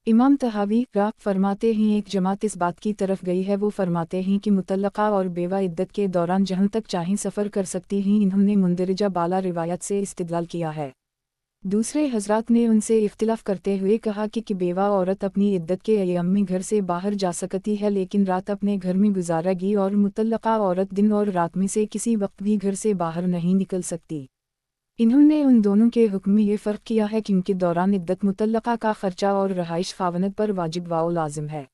इमाम तहावी राह फरमाते हैं, एक जमात इस बात की तरफ गई है। वो फरमाते हैं कि मुतल्लका और बेवा इद्दत के दौरान जहाँ तक चाहें सफ़र कर सकती हैं। इन्होंने मुंदरजा बाला रिवायत से इस्तिदलाल किया है। दूसरे हजरात ने उनसे इख्तिलाफ करते हुए कहा कि बेवा औरत अपनी इद्दत के अय्याम में घर से बाहर जा सकती है, लेकिन रात अपने घर में गुजारेगी, और मुतल्लका औरत दिन और रात में से किसी वक्त भी घर से बाहर नहीं निकल सकती। इन्होंने उन दोनों के हुक्म में ये फ़र्क किया है क्योंकि दौरान इद्दत मुतल्लका का खर्चा और रहाइश ख़ावनद पर वाजिब व लाजिम है।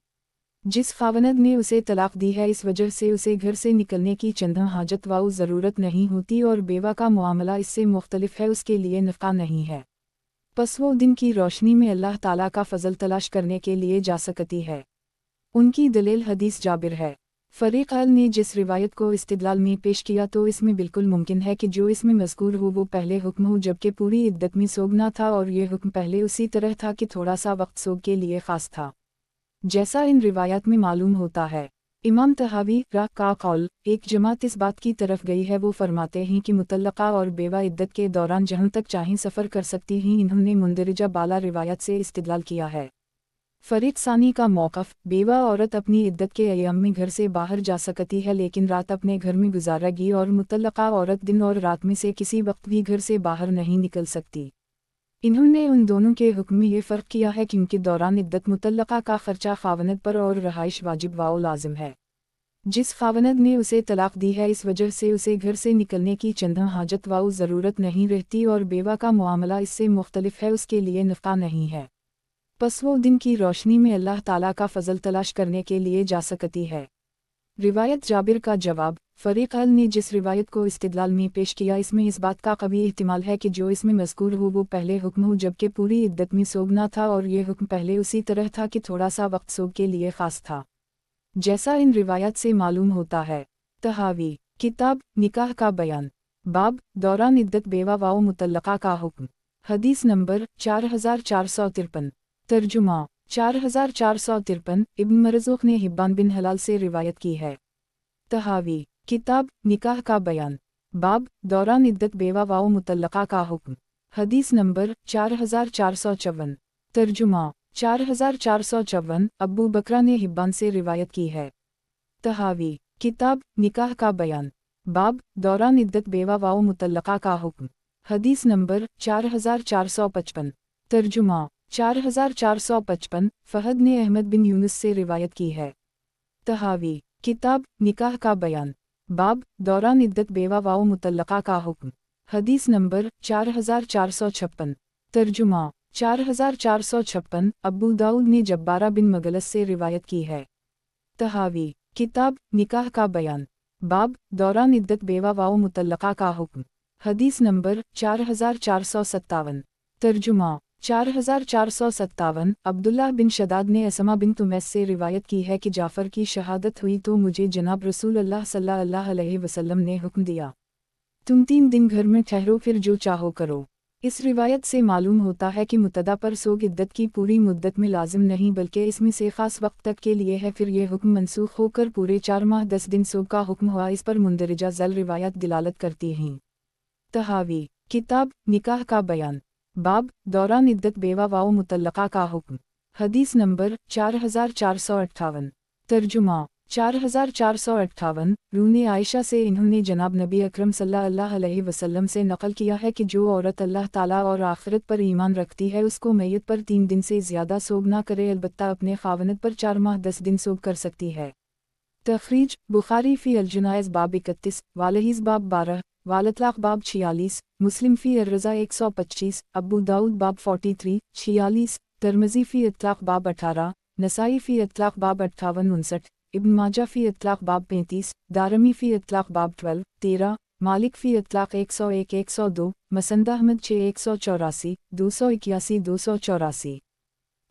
जिस ख़ावनद ने उसे तलाक दी है, इस वजह से उसे घर से निकलने की चंदा हाजत व ज़रूरत नहीं होती, और बेवा का मामला इससे मुख्तलिफ है, उसके लिए नफ़ा नहीं है। बस वो दिन की रोशनी में अल्लाह ताला का फ़ज़ल तलाश करने के लिए जा सकती है। उनकी दलील हदीस जाबिर है। फ़रीक़ अल ने जिस रिवायत को इस्तिदलाल में पेश किया तो इसमें बिल्कुल मुमकिन है कि जो इसमें मज़कूर हो वो पहले हुक्म हो, जबकि पूरी इद्दत में सोगना था, और ये हुक्म पहले उसी तरह था कि थोड़ा सा वक्त सोग के लिए ख़ास था, जैसा इन रिवायत में मालूम होता है। इमाम तहावी राह का कौल एक जमात इस बात की तरफ गई है। वो फरमाते हैं कि मुतल्लका और बेवा इद्दत के दौरान जहाँ तक चाहें सफ़र कर सकती हैं। इन्होंने मुंदरजा बाला रिवायत से इस्तिदलाल किया है। फ़रीक़ सानी का मौक़िफ़ बेवा औरत अपनी इद्दत के अय्याम में घर से बाहर जा सकती है, लेकिन रात अपने घर में गुजारेगी, और मुतल्लका औरत दिन और रात में से किसी वक्त भी घर से बाहर नहीं निकल सकती। इन्होंने उन दोनों के हुक्म में ये फ़र्क किया है क्योंकि दौरान इद्दत मुतल्लका का खर्चा ख़ावनद पर और रहाइश वाजिब व लाजिम है। जिस ख़ावनद ने उसे तलाक दी है, इस वजह से उसे घर से निकलने की चंदा हाजत व ज़रूरत नहीं रहती, और बेवा का मामला इससे मुख्तलिफ है, उसके लिए नफ़ा नहीं है। बस वो दिन की रोशनी में अल्लाह ताला का फ़ज़ल तलाश करने के लिए जा सकती है। रिवायत जाबिर का जवाब फ़रीक़ अल ने जिस रिवायत को इस्तिदलाल में पेश किया, इसमें इस बात का कवी एहतिमाल है कि जो इसमें मज़कूर हो वो पहले हुक्म हो, जबकि पूरी इद्दत में सोगना था, और ये हुक्म पहले उसी तरह था कि थोड़ा सा वक्त सोग के लिए ख़ास था, जैसा इन रिवायत से मालूम होता है। तहावी किताब निकाह का बयान बाब दौरान इद्दत बेवा व मुतल्लका का हुक्म हदीस नंबर 4453 तर्जुमा 4453 इब्न मरज़ूक़ ने हिब्बान बिन हलाल से रिवायत की है। तहावी किताब निकाह का बयान बाब दौरान इद्दत बेवा व मुतल्लका का हुक्म हदीस नंबर 4454 तर्जुमा 4454 अब्बू बकरा ने हिब्बान से रिवायत की है। तहावी किताब निकाह का बयान बाब दौरान इद्दत बेवा व मुतल्लका का हुक्म हदीस नंबर 4455 तर्जुमा 4455 फ़हद ने अहमद बिन यूनुस से रिवायत की है। तहावी किताब निकाह का बयान बाब दौरान इद्दत बेवा व मुतल्लका का हुक्म हदीस नंबर 4456 तर्जुमा 4456 अबू दाऊद ने जब्बारा बिन मगलस से रिवायत की है। तहावी किताब निकाह का बयान बाब दौरान इद्दत बेवा व मुतल्लका का हुक्म हदीस नंबर 4457 तर्जुमा 4457 अब्दुल्लाह बिन शदाद ने असमा बिन तुमैस से रिवायत की है कि जाफ़र की शहादत हुई तो मुझे जनाब रसूल अल्लाह सल्लल्लाहु अलैहि वसल्लम ने हुक्म दिया, तुम 3 दिन घर में ठहरो फिर जो चाहो करो। इस रिवायत से मालूम होता है कि मुतदा पर सोग इद्दत की पूरी मुद्दत में लाजिम नहीं बल्कि इसमें से ख़ास वक्त तक के लिए है। फिर यह हुक्म मनसूख होकर पूरे 4 माह 10 दिन सोग का हुक्म हुआ। इस पर मुंदरजा ज़ल रिवायत दिलालत करती हैं। तहावी किताब निकाह का बयान, बाब दौरान इद्दत बेवा व मुतल्लका का हुक्म। हदीस नंबर 4458। तर्जुमा 4458 रूने आयशा से इन्होंने जनाब नबी अकरम सल्लल्लाहु अलैहि वसल्लम से नकल किया है कि जो औरत अल्लाह ताला और आखिरत पर ईमान रखती है उसको मैयत पर 3 दिन से ज़्यादा सोग ना करे, अलबत्ता अपने खावनत पर 4 माह 10 दिन सोग कर सकती है। तखरीज बुखारी फ़ी अल-जुनाइज़ बाब 31, वालहीज़ बाब 12, वालतलाक़ बाब 46, मुस्लिम फ़ी अर्रज़ा 125, अबू दाऊद बाब 43, 46, तिरमिज़ी फ़ी इत्लाक़ बाब 18, नसाई फ़ी इत्लाक़ बाब 58-59, इब्न माजा फ़ी इत्लाक़ बाब 35, दारमी फ़ी इत्लाक़ बाब 12, 13, मालिक फ़ी इत्लाक़ 101-102, मसंद अहमद 6-184, 281-284।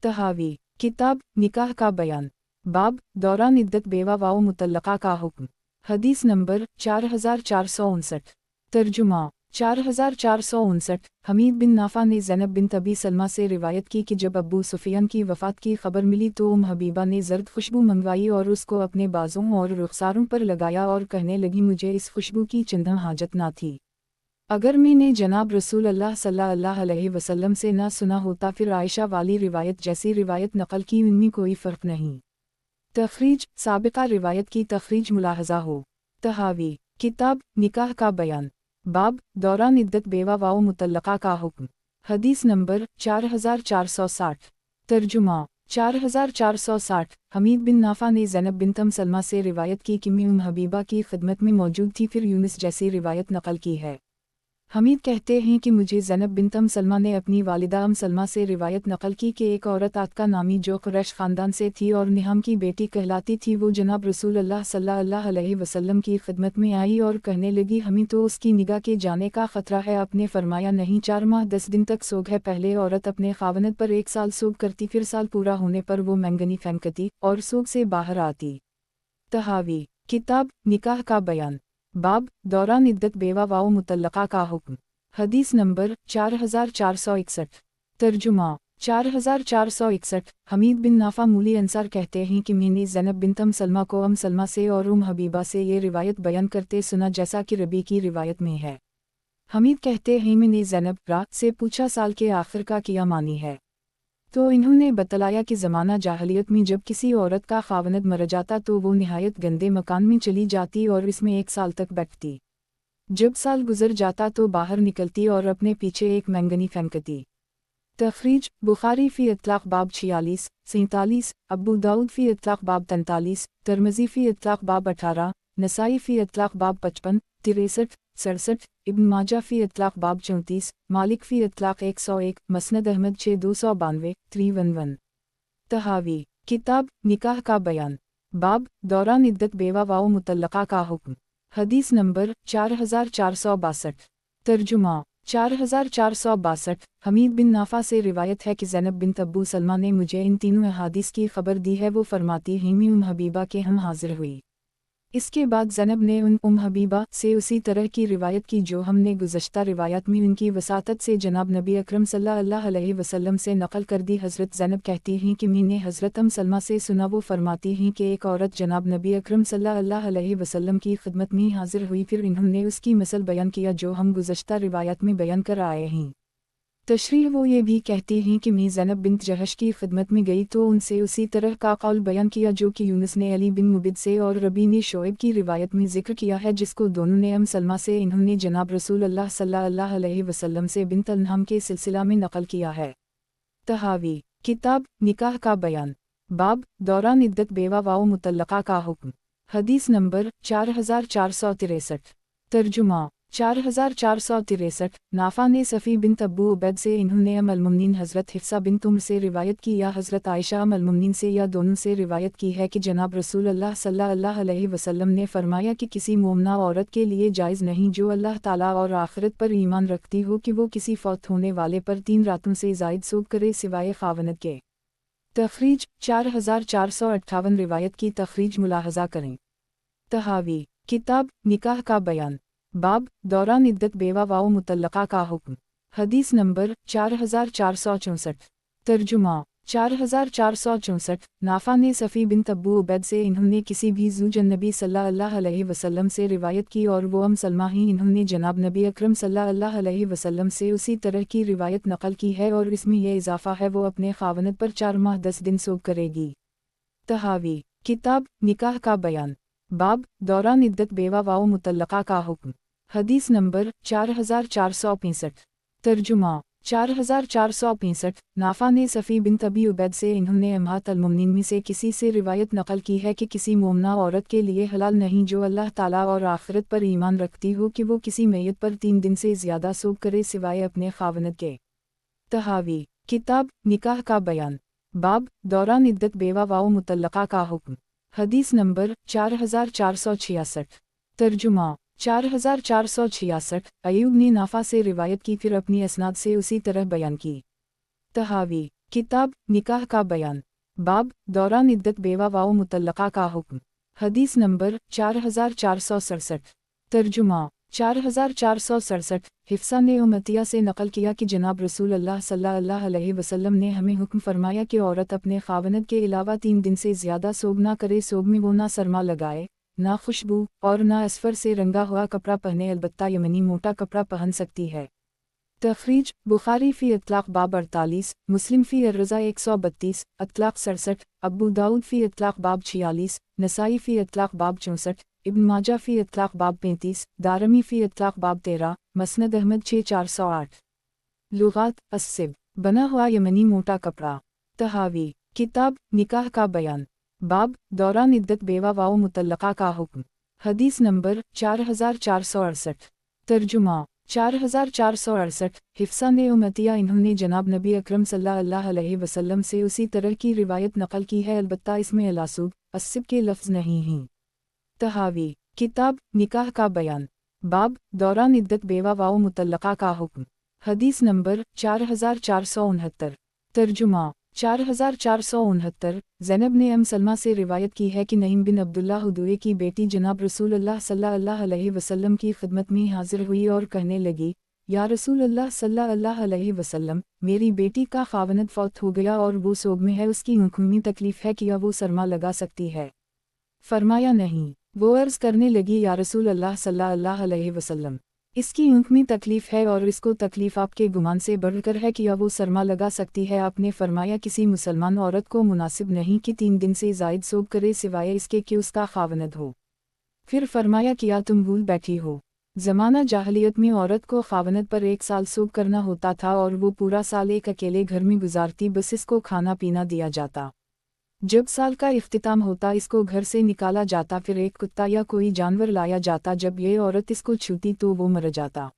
तहावी किताब निकाह का बयान, बाब दौरान इद्दत बेवा व मुतल्लका का हुक्म। हदीस नंबर 4459। तर्जुमा 4459 हमीद बिन नाफा ने ज़ैनब बिन अबी सलमा से रिवायत की कि जब अबू सुफियान की वफ़ात की खबर मिली तो हबीबा ने ज़र्द खुशबू मंगवाई और उसको अपने बाजों और रुखसारों पर लगाया और कहने लगी, मुझे इस खुशबू की चंदा हाजत ना थी। अगर मैंने जनाब रसूल अल्लाह सल्लल्लाहु अलैहि वसल्लम से ना सुना होता। फिर आयशा वाली रिवायत जैसी रिवायत नकल की, उनमें कोई फ़र्क नहीं। तखरीज साबिका रिवायत की तखरीज मुलाहजा हो। तहावी किताब निकाह का बयान, बाब दौरान इद्दत बेवा व मुतल्लका का हुक्म। हदीस नंबर 4460। तर्जुमा 4460 हमीद बिन नाफा ने ज़ैनब बिन सलमा से रिवायत की कि मैं हबीबा की खिदमत में मौजूद थी। फिर यूनुस जैसी रिवायत नकल की है। हमीद कहते हैं कि मुझे ज़ैनब बिन सलमा ने अपनी वालिदा सलमा से रिवायत नकल की कि एक औरत आतका नामी जो कुरैश ख़ानदान से थी और निहाम की बेटी कहलाती थी, वो जनाब रसूल अल्लाह सल्लल्लाहु अलैहि वसल्लम की खिदमत में आई और कहने लगी, हमें तो उसकी निगाह के जाने का ख़तरा है। आपने फरमाया, नहीं, 4 माह 10 दिन तक सोग है। पहले औरत अपने खावनत पर 1 साल सोग करती, फिर साल पूरा होने पर वो मैंगनी फेंकती और सोग से बाहर आती। तहावी किताब निकाह का बयान, बाब दौरान इद्दत बेवा व मुतल्लका का हुक्म। हदीस नंबर 4461। तर्जुमा 4461 हमीद बिन नाफा मूली अंसार कहते हैं कि मैंने ज़ैनब बिन सलमा को सलमा से और हबीबा से ये रिवायत बयान करते सुना जैसा कि रबी की रिवायत में है। हमीद कहते हैं, मैंने ज़ैनब रा से पूछा, साल के आखिर का क्या मानी है? तो इन्होंने बतलाया कि ज़माना जाहलियत में जब किसी औरत का खावनद मर जाता तो वो निहायत गंदे मकान में चली जाती और इसमें 1 साल तक बैठती। जब साल गुजर जाता तो बाहर निकलती और अपने पीछे एक मैंगनी फेंकती। तखरीज बुखारी फ़ी इत्लाक़ बाब 46, 47, अबू दाऊद फ़ी इत्लाक़ बाब 43, तिरमिज़ी फ़ी इत्लाक़ बाब 18, नसाई फ़ी इत्लाक़ बाब 55, 63, 67, इब्न माजा फ़ी इत्लाक़ बाब 34, मालिक फ़ी इत्लाक़ 101, मसनद अहमद 6292, 311। तहावी किताब निकाह का बयान, बाब दौरान इद्दत बेवा व मुतल्लका का हुक्म। हदीस नंबर 4462। तर्जुमा 4462 हमीद बिन नाफा से रिवायत है कि ज़ैनब बिन अबू सलमा ने मुझे इन तीनों अहादीस की खबर दी है। वो फरमाती हैं, मैं हबीबा के हम हाजिर हुई। इसके बाद ज़ैनब ने हबीबा से उसी तरह की रिवायत की जो हमने गुज़श्ता रिवायत में उनकी वसातत से जनाब नबी अकरम सल्लल्लाहु अलैहि वसल्लम से नकल कर दी। हज़रत ज़ैनब कहती हैं कि मैंने हज़रत सलमा से सुना, वो फरमाती हैं कि एक औरत जनाब नबी अकरम सल्लल्लाहु अलैहि वसल्लम की खिदमत में हाजिर हुई। फिर इन्होंने उसकी मसल बयान किया जो हम गुज़श्ता रिवायत में बयान कर आए हैं। तशरीह वो ये भी कहती हैं कि मैं ज़ैनब बिन्त जहश की खिदमत में गई तो उनसे उसी तरह का कौल बयान किया जो कि यूनुस ने अली बिन मुबिद से और रबी ने शोएब की रिवायत में ज़िक्र किया है, जिसको दोनों ने सलमा से इन्होंने जनाब रसूल अल्लाह सल्लल्लाहु अलैहि वसल्लम से बिन्त अनहम के सिलसिला में नकल किया है। तहावी किताब निकाह का बयान, बाब दौरान इद्दत बेवा व मुतल्लका का हुक्म। हदीस नंबर 4463। तर्जुमा 4463। नाफा ने सफ़ी बिन अबू उबैद से इन्होंने अल-मुमिनीन हज़रत हिफ्सा बिन तुम से रिवायत की या हज़रत आयशा अल-मुमिनीन से या दोनों से रिवायत की है कि जनाब रसूल अल्लाह सल्लल्लाहु अलैहि वसल्लम ने फरमाया कि किसी मोमना औरत के लिए जायज़ नहीं जो अल्लाह ताला और आखिरत पर ईमान रखती हो कि वो किसी फौत होने वाले पर 3 रातों से ज़ायद सोग करे सिवाय खावनत के। तखरीज 4458 रिवायत की तखरीज मुलाहजा करें। तहावी किताब निकाह का बयान बाब दौरान इद्दत बेवा वाओ मुतल्लका का हुक्म। हदीस नंबर 4464। तर्जुमा 4464। नाफा ने सफ़ी बिन अबू उबैद से इन्होंने किसी भी ज़ुज नबी सल्लल्लाहु अलैहि वसल्लम से रिवायत की और वो सलमा ही इन्होंने जनाब नबी अकरम सल्लल्लाहु अलैहि वसल्लम से उसी तरह की रिवायत नकल की है और इसमें यह इजाफ़ा है वो अपने खावनत पर 4 माह 10 दिन सोग करेगी। तहावी किताब निकाह का बयान बाब दौरान इद्दत बेवा वाओ मुतल्लका का हुक्म। हदीस नंबर 4465। तर्जुमा 4465। नाफा ने सफ़ी बिन अबी उबैद से इन्होंने अम्हात अल-मुमिनीन में से किसी से रिवायत नकल की है कि किसी मोमना औरत के लिए हलाल नहीं जो अल्लाह ताला और आखिरत पर ईमान रखती हो कि वो किसी मैयत पर 3 दिन से ज़्यादा सोग करे सिवाय अपने खावनत के। तहावी किताब निकाह का बयान बाब दौरान इद्दत बेवा वाओ मुतल्लका का हुक्म। हदीस नंबर 4466। तर्जुमा 4466। अयूब ने नाफा से रिवायत की फिर अपनी असनाद से उसी तरह बयान की। तहावी किताब निकाह का बयान बाब दौरान इद्दत बेवा वाओ मुतल्लका का हुक्म। हदीस नंबर 4467। तर्जुमा 4467। हिफ्सा ने उमतिया से नकल किया कि जनाब रसूल अल्लाह सल्लल्लाहु अलैहि वसल्लम ने हमें हुक्म फरमाया कि औरत अपने खावनत के अलावा 3 दिन से ज़्यादा सोग ना करे। सोग में वो ना सरमा लगाए, ना खुशबू और ना असफर से रंगा हुआ कपड़ा पहने, अलबत्ता यमनी मोटा कपड़ा पहन सकती है। तखरीज बुखारी फ़ी इत्लाक़ बाब 48, मुस्लिम फ़ी अर्रज़ा 132, अत्लाक़ 67, अबू दाऊद फ़ी इत्लाक़ बाब 46, नसाई फ़ी इत्लाक़ बाब 64, इब्न माजा फ़ी इत्लाक़ बाब 35, दारमी फ़ी इत्लाक़ बाब 13, मसनद अहमद 6408। लुगात अस्सिब बना हुआ यमनी मोटा कपड़ा। तहावी किताब निकाह का बयान बाब दौरान इद्दत बेवा वाओ मुतल्लका का हुक्म। हदीस नंबर 4468। तर्जुमा 4468। हिफ्सा ने उमतिया इन्होंने जनाब नबी अकरम सल्लल्लाहु अलैहि वसल्लम से उसी तरह की रिवायत नकल की है, अलबत्ता इसमें अलासूब अस्सिब के लफ्ज़ नहीं हैं। तहावी किताब निकाह का बयान बाब दौरान इद्दत बेवा वाओ मुतल्लका का हुक्म। हदीस नंबर 4469। तर्जुमा 4469। ज़ैनब ने सलमा से रिवायत की है कि नईम बिन अब्दुल्लाह हुदूए की बेटी जनाब रसूल अल्लाह सल्लल्लाहु अलैहि वसल्लम की खिदमत में हाजिर हुई और कहने लगी, या रसूल अल्लाह सल्लल्लाहु अलैहि वसल्लम, मेरी बेटी का खावनत फौत हो गया और वो सोग में है, उसकी आँखों में तकलीफ़ है, क्या वो सरमा लगा सकती है? फरमाया नहीं। वो अर्ज़ करने लगी, या रसूल अल्लाह सल्लल्लाहु अलैहि वसल्लम, इसकी आँख में तकलीफ़ है और इसको तकलीफ़ आपके गुमान से बढ़कर है कि वो सरमा लगा सकती है। आपने फरमाया, किसी मुसलमान औरत को मुनासिब नहीं कि 3 दिन से ज़ायद सोग करे सिवाय इसके कि उसका खावनद हो। फिर फरमाया, किया तुम भूल बैठी हो, ज़माना जाहलियत में औरत को खावनद पर 1 साल सोग करना होता था और वो पूरा साल एक अकेले घर में गुजारती, बस इसको खाना पीना दिया जाता। जब साल का इख्तिताम होता इसको घर से निकाला जाता, फिर एक कुत्ता या कोई जानवर लाया जाता, जब ये औरत इसको छूती तो वो मर जाता।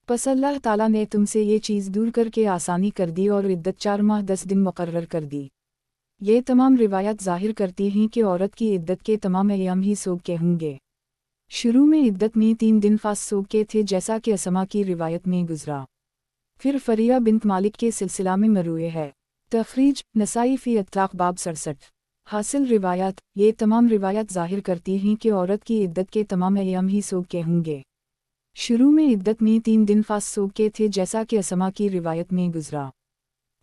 बस अल्लाह ताला ने तुमसे ये चीज़ दूर करके आसानी कर दी और इद्दत 4 माह 10 दिन मुकर्रर कर दी। ये तमाम रिवायत ज़ाहिर करती हैं कि औरत की इद्दत के तमाम अय्याम ही सोग के होंगे। शुरू में इद्दत में 3 दिन खास सोग के थे, जैसा कि असमा की रिवायत में गुजरा। फिर फरिया बिन्त मालिक के सिलसिला में मरूए है। तखरीज नसाई फ़ी इत्लाक़ बाब 67। हासिल रिवायत ये तमाम रिवायत ज़ाहिर करती हैं कि औरत की इद्दत के तमाम अय्याम ही सोग के होंगे। शुरू में इद्दत में 3 दिन खास सोग के थे, जैसा कि असमा की रिवायत में गुजरा।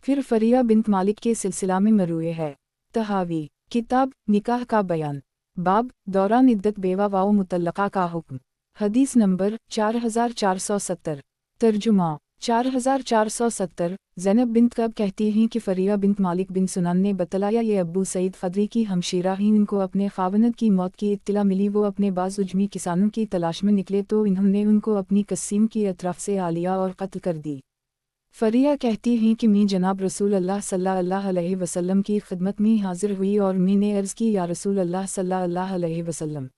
फिर फरिया बिन्त मालिक के सिलसिला में मरूए है। तहावी किताब निकाह का बयान बाब दौरान इद्दत बेवा वाओ मुतल्लका का हुक्म। हदीस नंबर 4470। तर्जुमा 4470। ज़ैनब बिन्त कब कहती हैं कि फरिया बिन्त मालिक बिन सुनान ने बतलाया, ये अब्बू सईद ख़दरी की हमशीरा ही, इनको अपने खावनद की मौत की इत्तला मिली। वो अपने बाज़ उजमी किसानों की तलाश में निकले तो इन्होंने उनको अपनी कस्सीम की अतराफ से आ लिया और कत्ल कर दी। फरिया कहती हैं कि मैं जनाब रसूल अल्लाह सल्लल्लाहु अलैहि वसल्लम की खिदमत में हाजिर हुई और मैंने अर्ज़ की, या रसूल अल्लाह सल्लल्लाहु अलैहि वसल्लम,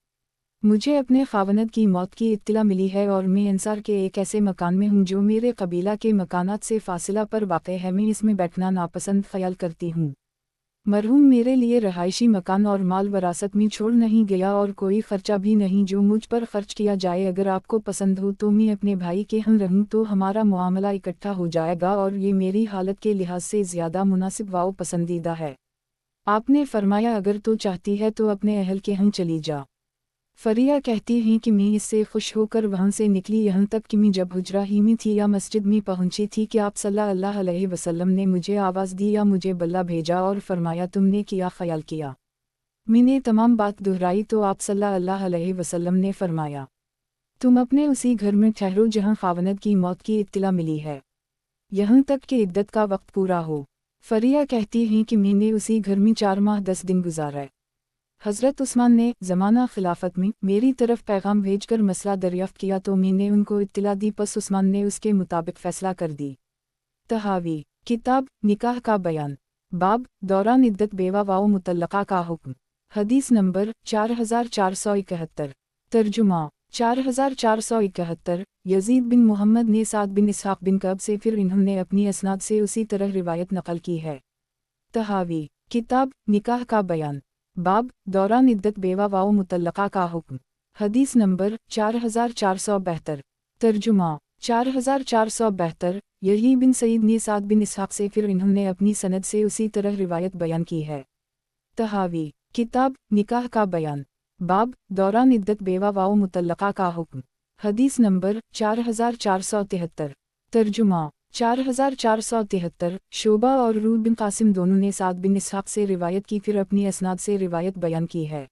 مجھے اپنے خاوند کی موت کی اطلاع ملی ہے اور میں انصار کے ایک ایسے مکان میں ہوں جو میرے قبیلہ کے مکانات سے فاصلہ پر واقع ہے، میں اس میں بیٹھنا ناپسند خیال کرتی ہوں۔ مرحوم میرے لیے رہائشی مکان اور مال وراثت میں چھوڑ نہیں گیا اور کوئی خرچہ بھی نہیں جو مجھ پر خرچ کیا جائے۔ اگر آپ کو پسند ہو تو میں اپنے بھائی کے ہم رہوں تو ہمارا معاملہ اکٹھا ہو جائے گا اور یہ میری حالت کے لحاظ سے زیادہ مناسب و پسندیدہ ہے۔ آپ نے فرمایا اگر تو چاہتی ہے تو اپنے اہل کے ہم چلی جا۔ فریہ کہتی ہیں کہ میں اس سے خوش ہو کر وہاں سے نکلی، یہاں تک کہ میں جب حجرہ ہی میں تھی یا مسجد میں پہنچی تھی کہ آپ صلی اللہ علیہ وسلم نے مجھے آواز دی یا مجھے بلا بھیجا اور فرمایا تم نے کیا خیال کیا؟ میں نے تمام بات دہرائی تو آپ صلی اللہ علیہ وسلم نے فرمایا تم اپنے اسی گھر میں ٹھہرو جہاں خاوند کی موت کی اطلاع ملی ہے، یہاں تک کہ عدت کا وقت پورا ہو۔ فریہ کہتی ہیں کہ میں نے اسی گھر میں 4 ماہ 10 دن گزارے۔ حضرت عثمان نے زمانہ خلافت میں میری طرف پیغام بھیج کر مسئلہ دریافت کیا تو میں نے ان کو اطلاع دی، پس عثمان نے اس کے مطابق فیصلہ کر دی۔ تحاوی کتاب نکاح کا بیان، باب دوران عدت بیوہ و مطلقہ کا حکم، حدیث نمبر 4471۔ ترجمہ 4471۔ یزید بن محمد نے سعد بن اسحاق بن کعب سے، پھر انہوں نے اپنی اسناد سے اسی طرح روایت نقل کی ہے۔ تحاوی کتاب نکاح کا بیان، باب دوران عدت بیوہ و مطلقہ کا حکم، حدیث نمبر 4472۔ ترجمہ 4472۔ یحییٰ بن سعید نے سعد بن اسحاق سے، پھر انہوں نے اپنی سند سے اسی طرح روایت بیان کی ہے۔ تحاوی کتاب نکاح کا بیان، باب دوران عدت بیوہ و مطلقہ کا حکم، حدیث نمبر 4473۔ ترجمہ 4473۔ شعبہ اور روح بن قاسم دونوں نے سعد بن اسحاق سے روایت کی، پھر اپنی اسناد سے روایت بیان کی ہے۔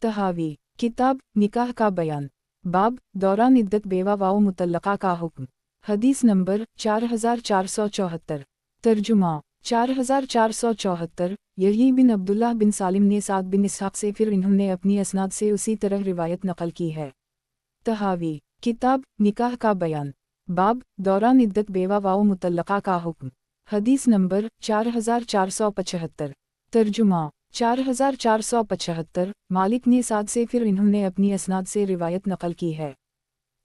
تحاوی کتاب نکاح کا بیان، باب دوران عدت بیوہ و مطلقہ کا حکم، حدیث نمبر 4474۔ ترجمہ 4474۔ یحییٰ بن عبداللہ بن سالم نے سعد بن اسحاق سے، پھر انہوں نے اپنی اسناد سے اسی طرح روایت نقل کی ہے۔ تحاوی کتاب نکاح کا بیان، باب دوران عدت بیوہ و مطلقہ کا حکم، حدیث نمبر 4475۔ ترجمہ 4475۔ مالک نے سعد سے، پھر انہوں نے اپنی اسناد سے روایت نقل کی ہے۔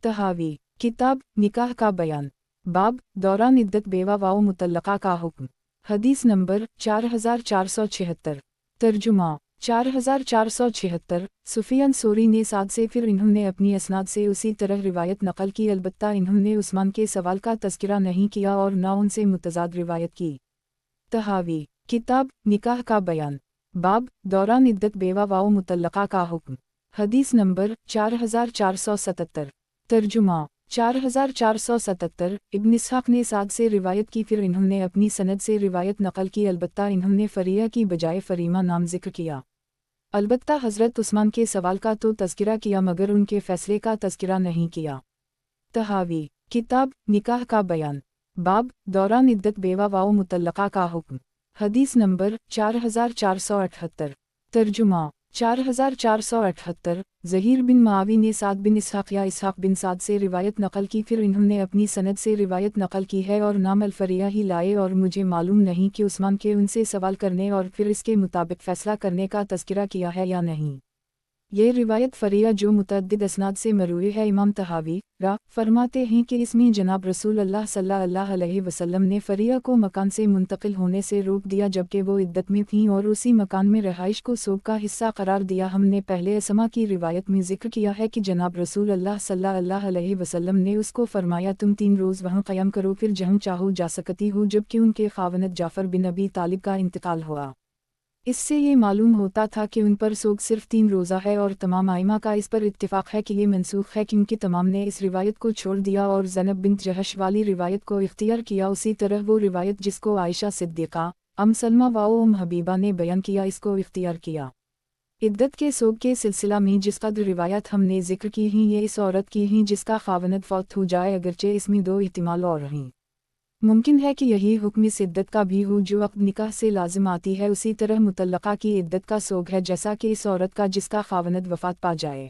تحاوی کتاب نکاح کا بیان، باب دوران عدت بیوہ و مطلقہ کا حکم، حدیث نمبر 4476۔ ترجمہ 4476۔ سفیان ثوری نے سعد سے، پھر انہوں نے اپنی اسناد سے اسی طرح روایت نقل کی، البتہ انہوں نے عثمان کے سوال کا تذکرہ نہیں کیا اور نہ ان سے متضاد روایت کی۔ تحاوی کتاب نکاح کا بیان، باب دوران عدت بیوہ و مطلقہ کا حکم، حدیث نمبر 4477۔ ترجمہ 4477۔ ابن اسحاق نے سعد سے روایت کی، پھر انہوں نے اپنی سند سے روایت نقل کی، البتہ انہوں نے فریہ کی بجائے فریمہ نام ذکر کیا۔ البتہ حضرت عثمان کے سوال کا تو تذکرہ کیا مگر ان کے فیصلے کا تذکرہ نہیں کیا۔ تحاوی کتاب نکاح کا بیان، باب دوران عدت بیوہ و مطلقہ کا حکم، حدیث نمبر 4478۔ ترجمہ 4478۔ زہیر بن معاوی نے سعد بن اسحاق یا اسحاق بن سعد سے روایت نقل کی، پھر انہوں نے اپنی سند سے روایت نقل کی ہے اور نام الفریہ ہی لائے، اور مجھے معلوم نہیں کہ عثمان کے ان سے سوال کرنے اور پھر اس کے مطابق فیصلہ کرنے کا تذکرہ کیا ہے یا نہیں۔ یہ روایت فریہ جو متعدد اسناد سے مروی ہے، امام طحاوی فرماتے ہیں کہ اس میں جناب رسول اللہ صلی اللہ علیہ وسلم نے فریہ کو مکان سے منتقل ہونے سے روک دیا جبکہ وہ عدت میں تھیں اور اسی مکان میں رہائش کو سوگ کا حصہ قرار دیا۔ ہم نے پہلے اسما کی روایت میں ذکر کیا ہے کہ جناب رسول اللہ صلی اللہ علیہ وسلم نے اس کو فرمایا تم 3 روز وہاں قیام کرو، پھر جہاں چاہو جا سکتی ہو، جبکہ ان کے خاوند جعفر بن ابی طالب کا انتقال ہوا۔ اس سے یہ معلوم ہوتا تھا کہ ان پر سوگ صرف 3 روزہ ہے، اور تمام ائمہ کا اس پر اتفاق ہے کہ یہ منسوخ ہے کیونکہ تمام نے اس روایت کو چھوڑ دیا اور زینب بنت جہش والی روایت کو اختیار کیا۔ اسی طرح وہ روایت جس کو عائشہ صدیقہ، ام سلمہ و ام حبیبہ نے بیان کیا اس کو اختیار کیا۔ عدت کے سوگ کے سلسلہ میں جس قدر روایت ہم نے ذکر کی ہیں یہ اس عورت کی ہیں جس کا خاوند فوت ہو جائے، اگرچہ اس میں 2 احتمال اور ہیں۔ ممکن ہے کہ یہی حکم اس عدت کا بھی ہو جو عقد نکاح سے لازم آتی ہے، اسی طرح مطلقہ کی عدت کا سوگ ہے جیسا کہ اس عورت کا جس کا خاوند وفات پا جائے۔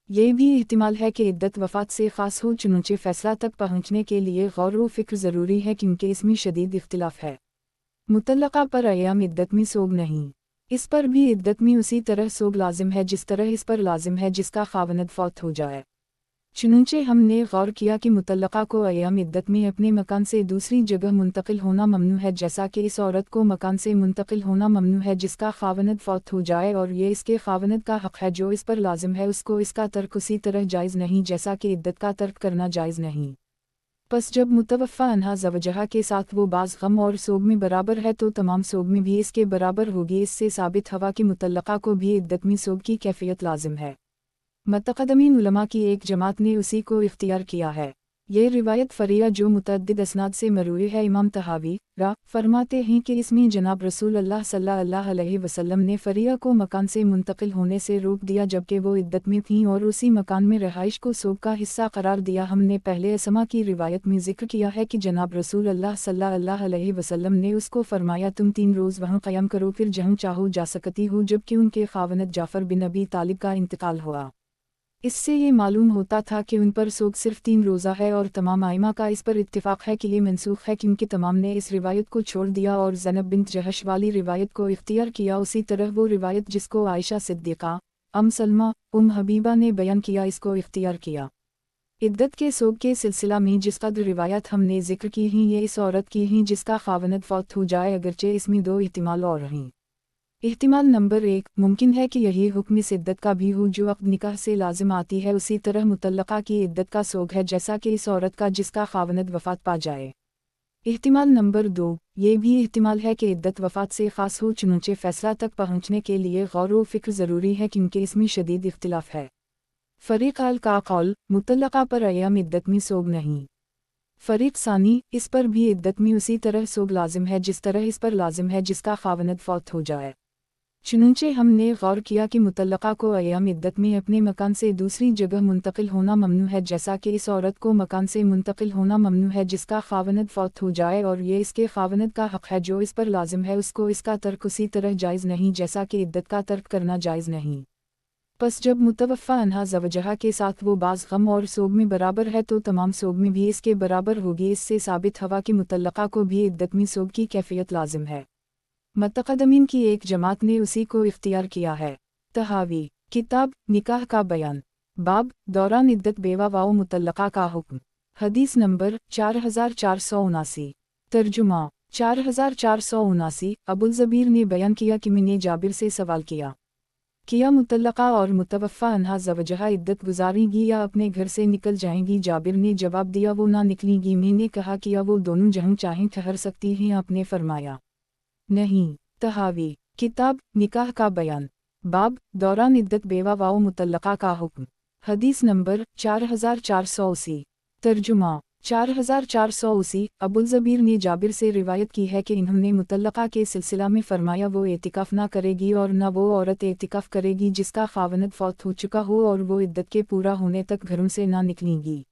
یہ بھی احتمال ہے کہ عدت وفات سے خاص ہو، چنانچہ فیصلہ تک پہنچنے کے لیے غور و فکر ضروری ہے کیونکہ اس میں شدید اختلاف ہے۔ مطلقہ پر ایام عدت میں سوگ نہیں۔ इस पर भी इद्दत में उसी तरह सोग लाजिम है जिस तरह इस पर लाजिम है जिसका खावनद फौत हो जाए। चुनंचे हमने गौर किया कि मुतल्लका को अय्याम इद्दत में अपने मकान से दूसरी जगह मुंतकिल होना ममनू है, जैसा कि इस औरत को मकान से मुंतकिल होना ममनू है जिसका खावनद फौत हो जाए और ये इसके खावनद का हक़ है जो इस पर लाजिम है, उसको इसका तर्क उसी तरह जायज़ नहीं जैसा कि इद्दत का तर्क करना जायज़ नहीं। बस जब मुतवफ़्फ़ा अन्हा ज़वजहा के साथ वो बाज़ गम और सोग में बराबर है तो तमाम सोग में भी इसके बराबर होगी। इससे साबित हवा कि मुतल्लका को भी इद्दत में सोग की कैफियत लाजिम है। मुतक़द्दमीन उलमा की एक जमात ने उसी को इख्तियार किया है। ये रिवायत फ़रिया जो मुतअद्दिद असनाद से मरूई है। इमाम तहावी फरमाते हैं कि इसमें जनाब रसूल अल्लाह सल्लल्लाहु अलैहि वसल्लम ने फ़रिया को मकान से मुंतकिल होने से रोक दिया जबकि वो इद्दत में थीं और उसी मकान में रहाइश को सोग का हिस्सा करार दिया। हमने पहले असमा की रिवायत में ज़िक्र किया है कि जनाब रसूल अल्लाह सल्लल्लाहु अलैहि वसल्लम ने उसको फरमाया तुम 3 रोज़ वहाँ क़याम करो फिर जहाँ चाहो जा सकती हो, जबकि उनके खावनद जाफ़र बिन अबी तालिब का इंतकाल हुआ। इससे ये मालूम होता था कि उन पर सोग सिर्फ 3 रोज़ा है और तमाम आइमा का इस पर इत्तिफ़ाक़ है कि ये मनसूख है क्योंकि तमाम ने इस रिवायत को छोड़ दिया और ज़ैनब बिन्त जहश वाली रिवायत को इख्तियार किया। उसी तरह वो रिवायत जिसको आयशा सिद्दीक़ा, सलमा, हबीबा ने बयान किया इसको इख्तियार किया। इद्दत के सोग के सिलसिला में जिस कदर रिवायत हमने ज़िक्र की हैं ये इस औरत की हैं जिसका खावनद फौत हो जाए, अगरचे इसमें 2 इहतिमाल और हैं। इहतिमाल नंबर 1, मुमकिन है कि यही हुक्म इस इद्दत का भी हो जो अक़्द निकाह से लाजिम आती है, उसी तरह मुतल्लका की इद्दत का सोग है जैसा कि इस औरत का जिसका खावनद वफ़ात पा जाए। इहतिमाल नंबर 2, ये भी इहतिमाल है कि इद्दत वफ़ात से ख़ास हो, चुनंचे फ़ैसला तक पहुँचने के लिए गौर व फ़िक्र ज़रूरी है क्योंकि इसमें शदीद इख्तिलाफ़ है। फ़रीक़ अल का कौल मुतल्लका पर अय्याम इद्दत में सोग नहीं। फ़रीक़ सानी, इस पर भी इद्दत में उसी तरह सोग लाजिम है जिस तरह इस पर लाजिम है जिसका खावनद फौत हो जाए। चुनंचे हमने गौर किया कि मुतल्लका को अय्याम इद्दत में अपने मकान से दूसरी जगह मुंतकिल होना ममनू है, जैसा कि इस औरत को मकान से मुंतकिल होना ममनू है जिसका खावनद फौत हो जाए और ये इसके खावनद का हक़ है जो इस पर लाजिम है, उसको इसका तर्क उसी तरह जायज़ नहीं जैसा कि इद्दत का तर्क करना जायज़ नहीं। बस जब मुतवफ़्फ़ा अन्हा ज़वजहा के साथ वो बाज़ गम और सोग में बराबर है तो तमाम सोग में भी इसके बराबर होगी। इससे साबित हवा कि मुतल्लका को भी इद्दत में सोग की कैफियत लाजिम है। मुतक़द्दमीन की एक जमात ने उसी को इख्तियार किया है। तहावी किताब निकाह का बयान, बाब दौरान इद्दत बेवा व मुतल्लका का हुक्म, हदीस नंबर 4479। तर्जुमा 4479। अबुल ज़बीर ने बयान किया कि मैंने जाबिर से सवाल किया मुतल्लका और मुतवफ़्फ़ा अन्हा ज़वजहा इद्दत गुजारेंगी या अपने घर से निकल जाएंगी? जाबिर ने जवाब दिया वो ना निकलेंगी। मैंने कहा किया वो दोनों जहाँ चाहें ठहर सकती हैं? आपने फरमाया नहीं। तहावी किताब निकाह का बयान, बाब दौरान इद्दत बेवा व मुतल्लका का हुक्म, हदीस नंबर 4480। तर्जुमा 4480। अबुल ज़बीर ने जाबिर से रिवायत की है कि इन्होंने मुतल्लका के सिलसिला में फरमाया वो एतिकाफ़ ना करेगी और न वो औरत एतिकाफ़ करेगी जिसका खावनद फौत हो चुका हो और वो इद्दत के पूरा होने तक घरों से ना निकलेंगी।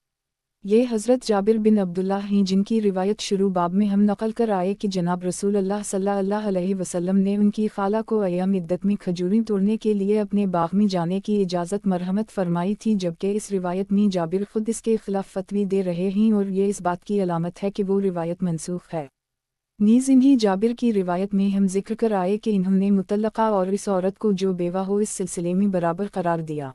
ये हज़रत जाबिर बिन अब्दुल्लाह हैं जिनकी रिवायत शुरू बाब में हम नक़ल कर आए कि जनाब रसूल अल्लाह सल्लल्लाहु अलैहि वसल्लम ने उनकी खाला को अय्याम इद्दत में खजूरें तोड़ने के लिए अपने बाग में जाने की इजाज़त मरहमत फरमाई थी, जबकि इस रिवायत में जाबिर खुद इसके खिलाफ फतवी दे रहे हैं और ये इस बात की अलामत है कि वो रिवायत मनसूख है। नीज़ इन्हीं जाबिर की रिवायत में हम जिक्र कर आए कि इन्होंने मुतल्लका और इस औरत को जो बेवा हो इस सिलसिले में बराबर करार दिया।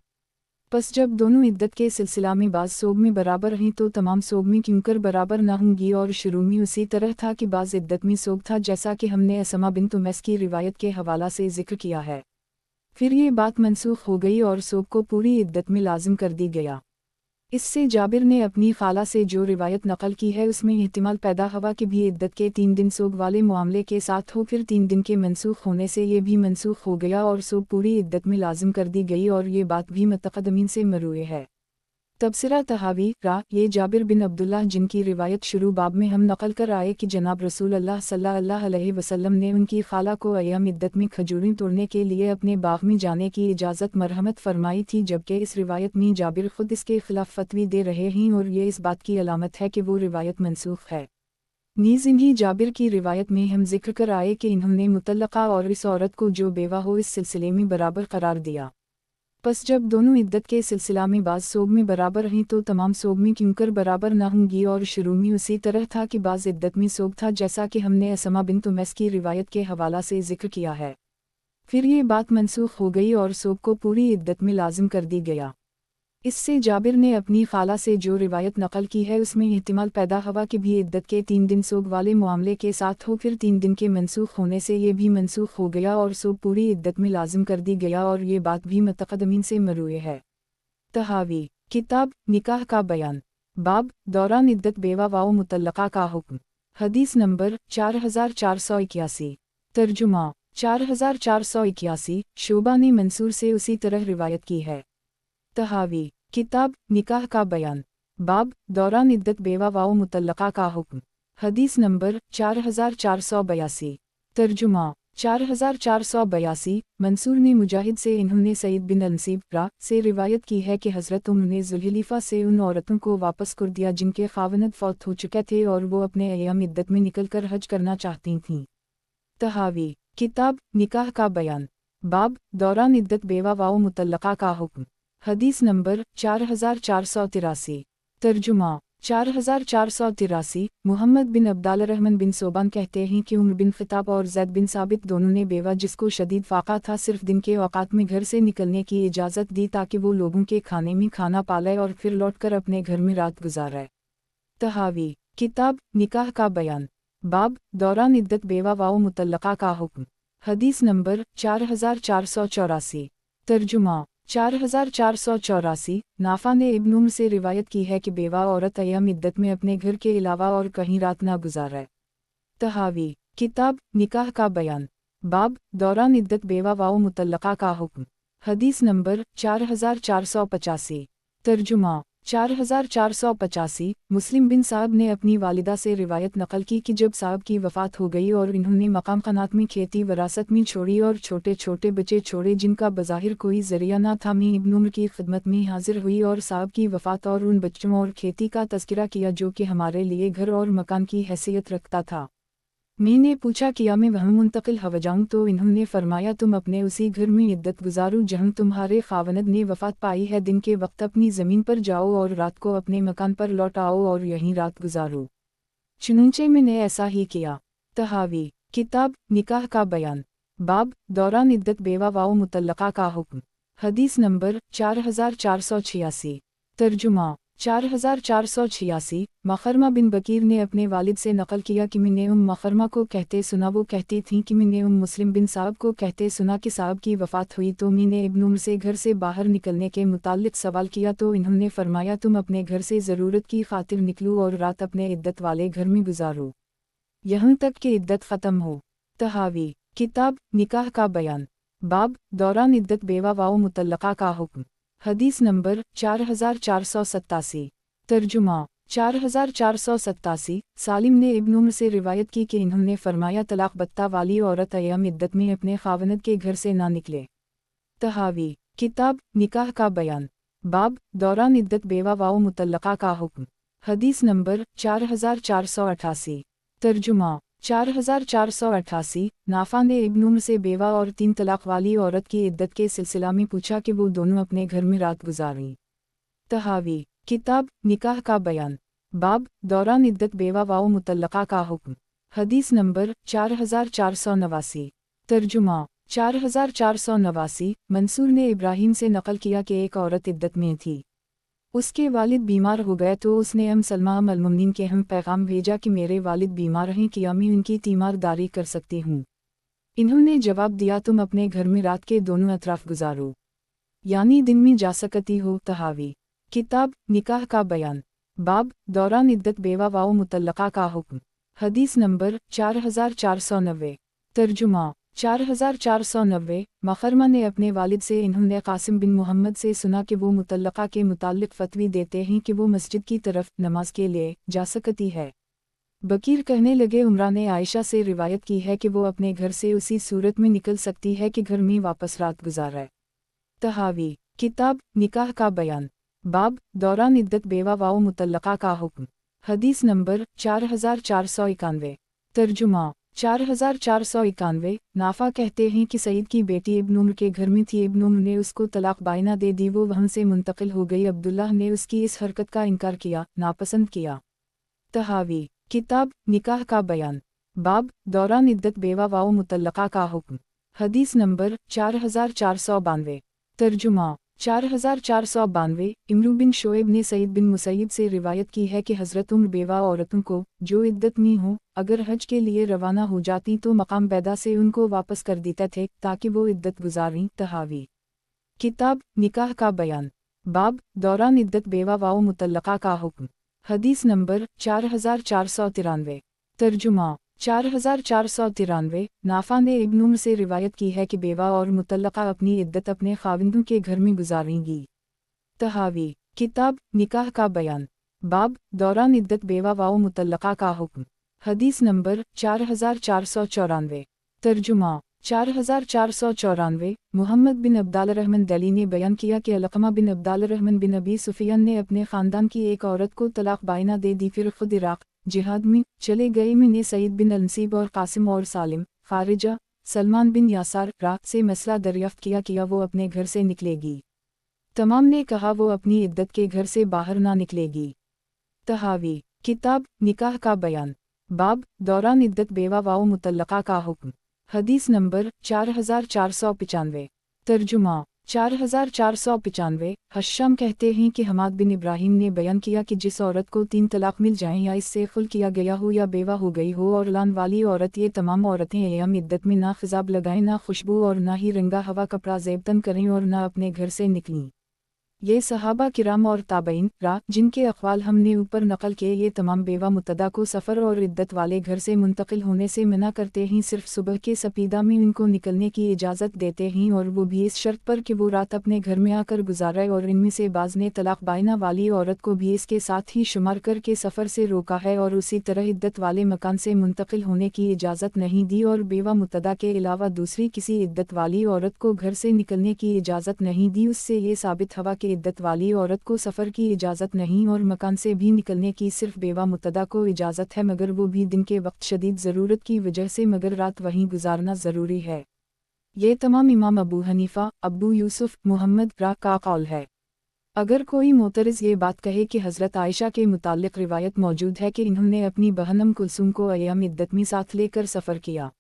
बस जब दोनों इद्दत के सिलसिला में बाज़ सोग में बराबर हैं तो तमाम सोग में क्योंकर बराबर ना होंगी और शुरू में उसी तरह था कि बाज़ इद्दत में सोग था जैसा कि हमने असमा बिन्त उमैस की रिवायत के हवाला से जिक्र किया है। फिर ये बात मनसूख हो गई और सोग को पूरी इद्दत में लाजिम कर दी गया। इससे जाबिर ने अपनी खाला से जो रिवायत नकल की है उसमें इहतिमाल पैदा हुआ कि भी इद्दत के 3 दिन सोग वाले मामले के साथ हो, फिर 3 दिन के मनसूख होने से ये भी मनसूख हो गया और सोग पूरी इद्दत में लाजिम कर दी गई और ये बात भी मुतक़द्दमीन से मरूए है। तबसरा तहावी ये जाबिर बिन अब्दुल्लाह जिनकी रिवायत शुरू बाब में हम नक़ल कर आए कि जनाब रसूल अल्लाह सल्लल्लाहु अलैहि वसल्लम ने उनकी खाला को अय्याम इद्दत में खजूरें तोड़ने के लिए अपने बाग में जाने की इजाज़त मरहमत फरमाई थी, जबकि इस रिवायत में जाबिर खुद इसके खिलाफ फतवी दे रहे हैं और ये इस बात की अलामत है कि वो रिवायत मनसूख है। नीज़ इन्हीं जाबिर की रिवायत में हम जिक्र कर आए कि इन्होंने मुतल्लका और इस औरत को जो बेवा हो इस सिलसिले में बराबर करार दिया। बस जब दोनों इद्दत के सिलसिला में बाज़ सोग में बराबर हैं तो तमाम सोग में क्योंकर बराबर ना होंगी और शुरू में उसी तरह था कि बाज़ इद्दत में सोग था जैसा कि हमने असमा बिन्त उमैस की रिवायत के हवाला से जिक्र किया है। फिर ये बात मनसूख हो गई और सोब को पूरी इद्दत में लाजिम कर दी गया। इससे जाबिर ने अपनी खाला से जो रिवायत नकल की है उसमें इहतिमाल पैदा हुआ कि भी इद्दत के 3 दिन सोब वाले मामले के साथ हो, फिर 3 दिन के मनसूख होने से ये भी मनसूख हो गया और सोब पूरी इद्दत में लाजिम कर दी गया, और ये बात भी मुतक़द्दिमीन से मरूए है। तहावी किताब निकाह का बयान, बाब दौरान इद्दत बेवा व मुतल्लका का हुक्म। हदीस नंबर 4481। तर्जुमा 4481। शोबा ने मंसूर से उसी तरह रिवायत की है। तहावी किताब निकाह का बयान, बाब दौरान इद्दत बेवा व मुतल्लका का हुक्म। हदीस नंबर 4482। तर्जुमा 4482। मंसूर ने मुजाहिद से इन्होंने सईद बिन अनसीब रा से रिवायत की है कि हज़रत उम्र ने ज़ुल्हलीफ़ा से उन औरतों को वापस कर दिया जिनके खावनद फौत हो चुके थे और वो अपने अय्याम इद्दत में निकल कर हज करना चाहती थीं। तहावी किताब निकाह का बयान, बाब दौरान इद्दत बेवा व मुतल्लका का हुक्म। हदीस नंबर 4483। तर्जुमा 4483। मुहम्मद बिन अब्दालरहमान बिन सोबान कहते हैं कि उमर बिन ख़िताब और ज़ैद बिन साबित दोनों ने बेवा जिसको शदीद फ़ाक़ा था सिर्फ़ दिन के औक़ात में घर से निकलने की इजाज़त दी ताकि वो लोगों के खाने में खाना पाले और फिर लौटकर अपने घर में रात गुजारे। तहावी किताब निकाह का बयान, बाब दौरान इद्दत बेवा व मुतल्लका का हुक्म। हदीस नंबर 4484। तर्जुमा 4484। नाफा ने इब्न उम्र से रिवायत की है कि बेवा औरत अय्याम इद्दत में अपने घर के अलावा और कहीं रात ना गुजारे। तहावी किताब निकाह का बयान, बाब दौरान इद्दत बेवा व मुतल्लका का हुक्म। हदीस नंबर 4485। तर्जुमा 4485। मुस्लिम बिन साहब ने अपनी वालिदा से रिवायत नकल की कि जब साहब की वफ़ात हो गई और इन्होंने मकाम क़नात में खेती वरासत में छोड़ी और छोटे छोटे बच्चे छोड़े जिनका बज़ाहिर कोई ज़रिया ना था, मैं इब्न उम्र की खिदमत में हाजिर हुई और साहब की वफ़ात और उन बच्चों और खेती का तज़किरा किया जो कि हमारे लिए घर और मकान की हैसियत रखता था। मैंने पूछा किया मैं वहाँ मुंतकिल हो जाऊँ, तो इन्होंने फरमाया तुम अपने उसी घर में इद्दत गुजारो जहाँ तुम्हारे खावनद ने वफ़ात पाई है। दिन के वक्त अपनी ज़मीन पर जाओ और रात को अपने मकान पर लौट आओ और यहीं रात गुजारो। चुनंचे मैंने ऐसा ही किया। तहावी किताब निकाह का बयान, बाब दौरान इद्दत बेवा व मुतल्लका का हुक्म। हदीस नंबर 4486। तर्जुमा 4486। मखरमा बिन बकीर ने अपने वालिद से नकल किया कि मैंने मखरमा को कहते सुना, वो कहती थीं कि मैंने मुस्लिम बिन साहब को कहते सुना कि साहब की वफ़ात हुई तो मैंने इब्न उम्र से घर से बाहर निकलने के मुताल्लिक़ सवाल किया, तो इन्होंने फरमाया तुम अपने घर से ज़रूरत की खातिर निकलो और रात अपने इद्दत वाले घर में गुजारो यहाँ तक कि इद्दत ख़त्म हो। तहावी किताब निकाह का बयान, बाब दौरान इद्दत बेवा व मुतल्लका का हुक्म। हदीस नंबर 4487। तर्जुमा 4487। सालिम ने इब्न उम्र से रिवायत की कि इन्होंने फरमाया तलाक बत्ता वाली औरत अय्याम इद्दत में अपने खावनद के घर से ना निकले। तहावी किताब निकाह का बयान, बाब दौरान इद्दत बेवा व मुतल्लका का हुक्म। हदीस नंबर 4488। तर्जुमा 4488। नाफा ने इब्न उम्र से बेवा और 3 तलाक वाली औरत की इद्दत के सिलसिला में पूछा कि वो दोनों अपने घर में रात गुजारें। तहावी किताब निकाह का बयान, बाब दौरान इद्दत बेवा व मुतल्लका का हुक्म। हदीस नंबर 4489। तर्जुमा 4489। मंसूर ने इब्राहीम से नकल किया कि एक औरत इद्दत में थी, उसके वालिद बीमार हो गए तो उसने सलमा अल-मुमिनीन के हम पैगाम भेजा कि मेरे वालिद बीमार हैं, क्या मैं उनकी तीमारदारी कर सकती हूँ। इन्होंने जवाब दिया तुम अपने घर में रात के दोनों अतराफ गुजारो, यानी दिन में जा सकती हो। तहावी किताब निकाह का बयान, बाब दौरान इद्दत बेवा व मुतल्लका का हुक्म। हदीस नंबर 4490। तर्जुमा 4490। मखरमा ने अपने वालिद से इन्होंने कासिम बिन मोहम्मद से सुना कि वो मुतल्लका के मुताल्लिक़ फतवी देते हैं कि वो मस्जिद की तरफ नमाज के लिए जा सकती है। बकीर कहने लगे उमरा ने आयशा से रिवायत की है कि वो अपने घर से उसी सूरत में निकल सकती है कि घर में वापस रात गुजारे। तहावी किताब निकाह का बयान, बाब दौरान इद्दत बेवा व मुतल्लका का हुक्म। हदीस नंबर 4491। तर्जुमा 4491। नाफा कहते हैं कि सईद की बेटी इब्न उम्र के घर में थी, इब्न उम्र ने उसको तलाक बाइना दे दी, वो वहाँ से मुंतकिल हो गई। अब्दुल्लाह ने उसकी इस हरकत का इनकार किया, नापसंद किया। तहावी किताब निकाह का बयान, बाब दौरान इद्दत बेवा व मुतल्लका का हुक्म। हदीस नंबर 4492। तर्जुमा 4492। इमरू बिन शोएब ने सईद बिन मुसैयब से रिवायत की है कि हज़रत उम्र बेवा औरतों को जो इद्दत में हो अगर हज के लिए रवाना हो जाती तो मकाम बैदा से उनको वापस कर देते थे ताकि वो इद्दत गुजारें। तहावी किताब निकाह का बयान। बाब दौरान इद्दत बेवा व मुतल्लका का हुक्म। हदीस नंबर 4493। तर्जुमा 4493। नाफा ने इब्न उम्र से रिवायत की है कि बेवा और मुतल्लका अपनी इद्दत अपने खाविंदों के घर में गुजारेंगी। तहावी किताब निकाह का बयान। बाब दौरान इद्दत बेवा व मुतल्लका का हुक्म। हदीस नंबर 4494। तर्जुमा 4494। मुहम्मद बिन अब्दालरहमान दली ने बयान किया कि अलक़मा बिन अब्दालरहमान बिन अबी सुफियान ने अपने ख़ानदान की एक औरत को तलाक़ बाइना दे दी। फिर खुद इराक़ जिहाद में चले गए। मैंने सईद बिन अलनसीब और कासिम और सालिम खारिजा सलमान बिन यासार रा से मसला दरियाफ़्त किया वो अपने घर से निकलेगी। तमाम ने कहा वो अपनी इद्दत के घर से बाहर ना निकलेगी। तहावी किताब निकाह का बयान। बाब दौरान इद्दत बेवा व मुतल्लका का हुक्म। हदीस नंबर 4495। तर्जुमा 4495। हश्शाम कहते हैं कि हमाद बिन इब्राहिम ने बयान किया कि जिस औरत को 3 तलाक मिल जाएं या इससे खुल किया गया हो या बेवा हो गई हो और लान वाली औरत ये तमाम औरतें अय्याम इद्दत में ना खिजाब लगाएं ना खुशबू और ना ही रंगा हवा कपड़ा ज़ेबतन करें और ना अपने घर से निकलें। ये सहाबा किराम और ताबईन रा जिनके अक़वाल हमने ऊपर नक़ल किए ये तमाम बेवा मुतदा को सफ़र और इद्दत वाले घर से मुंतकिल होने से मना करते हैं। सिर्फ सुबह के सपीदा में उनको निकलने की इजाज़त देते हैं और वो भी इस शर्त पर कि वो रात अपने घर में आकर गुजारे। और इनमें से बाज़ ने तलाक़ बाइना वाली औरत को भी इसके साथ ही शुमार करके सफ़र से रोका है और उसी तरह इद्दत वाले मकान से मुंतकिल होने की इजाज़त नहीं दी। और बेवा मुतदा के अलावा दूसरी किसी इद्दत वाली औरत को घर से निकलने की इजाज़त नहीं दी। उससे ये साबित हुआ कि इद्दत वाली औरत को सफ़र की इजाज़त नहीं और मकान से भी निकलने की सिर्फ बेवा मुतदा को इजाज़त है मगर वो भी दिन के वक्त शदीद ज़रूरत की वजह से मगर रात वहीं गुजारना ज़रूरी है। ये तमाम इमाम अबू हनीफ़ा अबू यूसुफ मुहम्मद रा का कौल है। अगर कोई मोतरज़ ये बात कहे कि हज़रत आयशा के मुताल्लिक़ रिवायत मौजूद है कि इन्होंने अपनी बहन कुलसूम को अय्याम इद्दत में साथ लेकर सफ़र किया।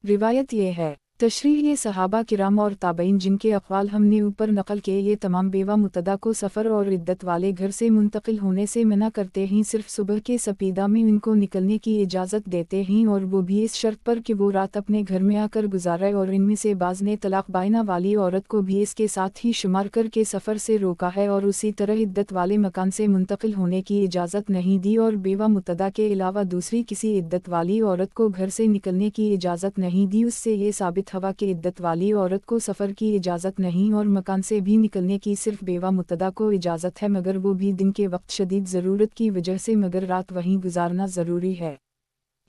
रिवायत ये है तशरीह ये सहाबा किराम और ताबईन जिनके अक़वाल हमने ऊपर नक़ल किए ये तमाम बेवा मुतदा को सफ़र और इद्दत वाले घर से मुंतकिल होने से मना करते हैं। सिर्फ सुबह के सपीदा में उनको निकलने की इजाज़त देते हैं और वो भी इस शर्त पर कि वो रात अपने घर में आकर गुजारे। और इनमें से बाज़ ने तलाक़ बाइना वाली औरत को भी इसके साथ ही शुमार करके सफ़र से रोका है और उसी तरह इद्दत वाले मकान से मुंतकिल होने की इजाज़त नहीं दी। और बेवा मुतदा के अलावा दूसरी किसी इद्दत वाली औरत को घर से निकलने की इजाज़त नहीं दी। उससे ये साबित हवा कि इद्दत वाली औरत को सफ़र की इजाज़त नहीं और मकान से भी निकलने की सिर्फ बेवा मुतदा को इजाज़त है मगर वो भी दिन के वक्त शदीद ज़रूरत की वजह से मगर रात वहीं गुजारना ज़रूरी है।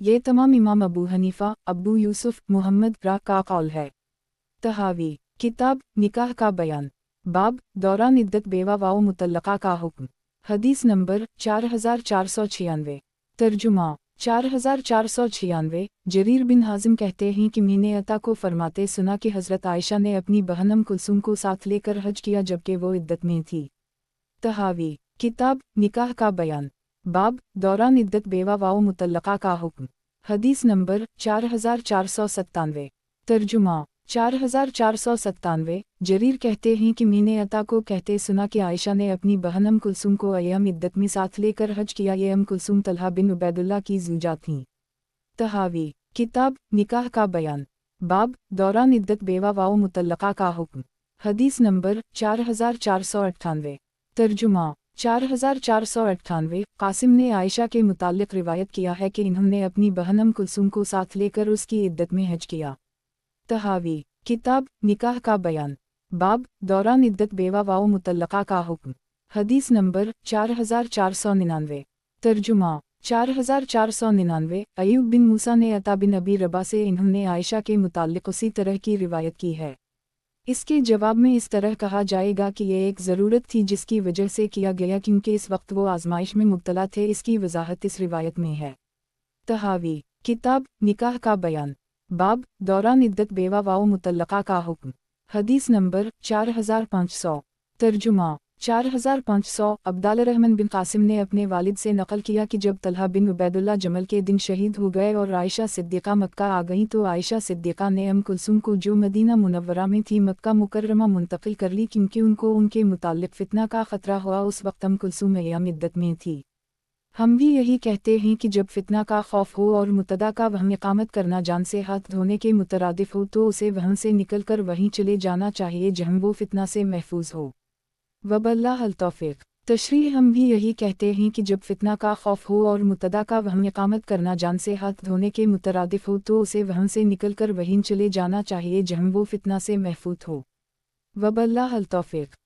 ये तमाम इमाम अबू हनीफ़ा अबू यूसुफ मुहम्मद रा का कौल है। तहावी किताब निकाह का बयान। बाब दौरान इद्दत बेवा व मुतल्लका का हुक्म। हदीस नंबर 4496। तर्जुमा 4496। जरीर बिन हाजिम कहते हैं कि मैंने अता को फरमाते सुना कि हज़रत आयशा ने अपनी बहन कुलसूम को साथ लेकर हज किया जबकि वो इद्दत में थी। तहावी किताब निकाह का बयान। बाब दौरान इद्दत बेवा व मुतल्लका का हुक्म। हदीस नंबर 4497। तर्जुमा 4497। जरीर कहते हैं कि मैंने अता को कहते सुना कि आयशा ने अपनी बहन कुलसूम को अय्याम इद्दत में साथ लेकर हज किया। ये कुलसूम तलहा बिन उबैदुल्ला की ज़ौजा थीं। तहावी किताब निकाह का बयान। बाब दौरान इद्दत बेवा व मुतल्लका का हुक्म। हदीस नंबर 4498। तर्जुमा 4498। कासिम ने आयशा के मुताल्लिक़ रिवायत किया है कि इन्होंने अपनी बहन कुलसूम को साथ लेकर उसकी इद्दत में हज किया। तहावी किताब निकाह का बयान। बाब दौरान इद्दत बेवा व मुतल्लका का हुक्म। हदीस नंबर 4499। तर्जुमा 4499। अयूब बिन मूसा ने अता बिन अबी रबा से इन्होंने आयशा के मुताल्लिक़ उसी तरह की रिवायत की है। इसके जवाब में इस तरह कहा जाएगा कि ये एक ज़रूरत थी जिसकी वजह से किया गया क्योंकि इस वक्त वो आजमाइश में मुब्तला थे। इसकी वजाहत इस रिवायत में है। तहावी किताब निकाह का बयान। बाब दौरान इद्दत बेवा व मुतल्लका का हुक्म। हदीस नंबर 4500। तर्जुमा 4500 عبدالرحمن بن قاسم نے اپنے والد سے نقل کیا کہ جب طلحہ بن عبیداللہ جمل کے دن شہید ہو گئے اور عائشہ صدیقہ مکہ آ گئیں تو عائشہ صدیقہ نے کلثوم کو جو مدینہ منورہ میں تھی مکہ مکرمہ منتقل کر لی کیونکہ ان کو ان کے متعلق فتنہ کا خطرہ ہوا۔ اس وقت کلثوم ایام عدت میں تھی۔ ہم بھی یہی کہتے ہیں کہ جب فتنہ کا خوف ہو اور متدا کا وہاں اقامت کرنا جان سے ہاتھ دھونے کے مترادف ہو تو اسے وہاں سے نکل کر وہیں چلے جانا چاہیے جہاں وہ فتنہ سے محفوظ ہو۔ وباللہ التوفیق۔ تشریح ہم بھی یہی کہتے ہیں کہ جب فتنہ کا خوف ہو اور متدا کا وہاں اقامت کرنا جان سے ہاتھ دھونے کے مترادف ہو تو اسے وہاں سے نکل کر وہیں چلے جانا چاہیے جہاں وہ فتنہ سے محفوظ ہو۔ وباللہ التوفیق۔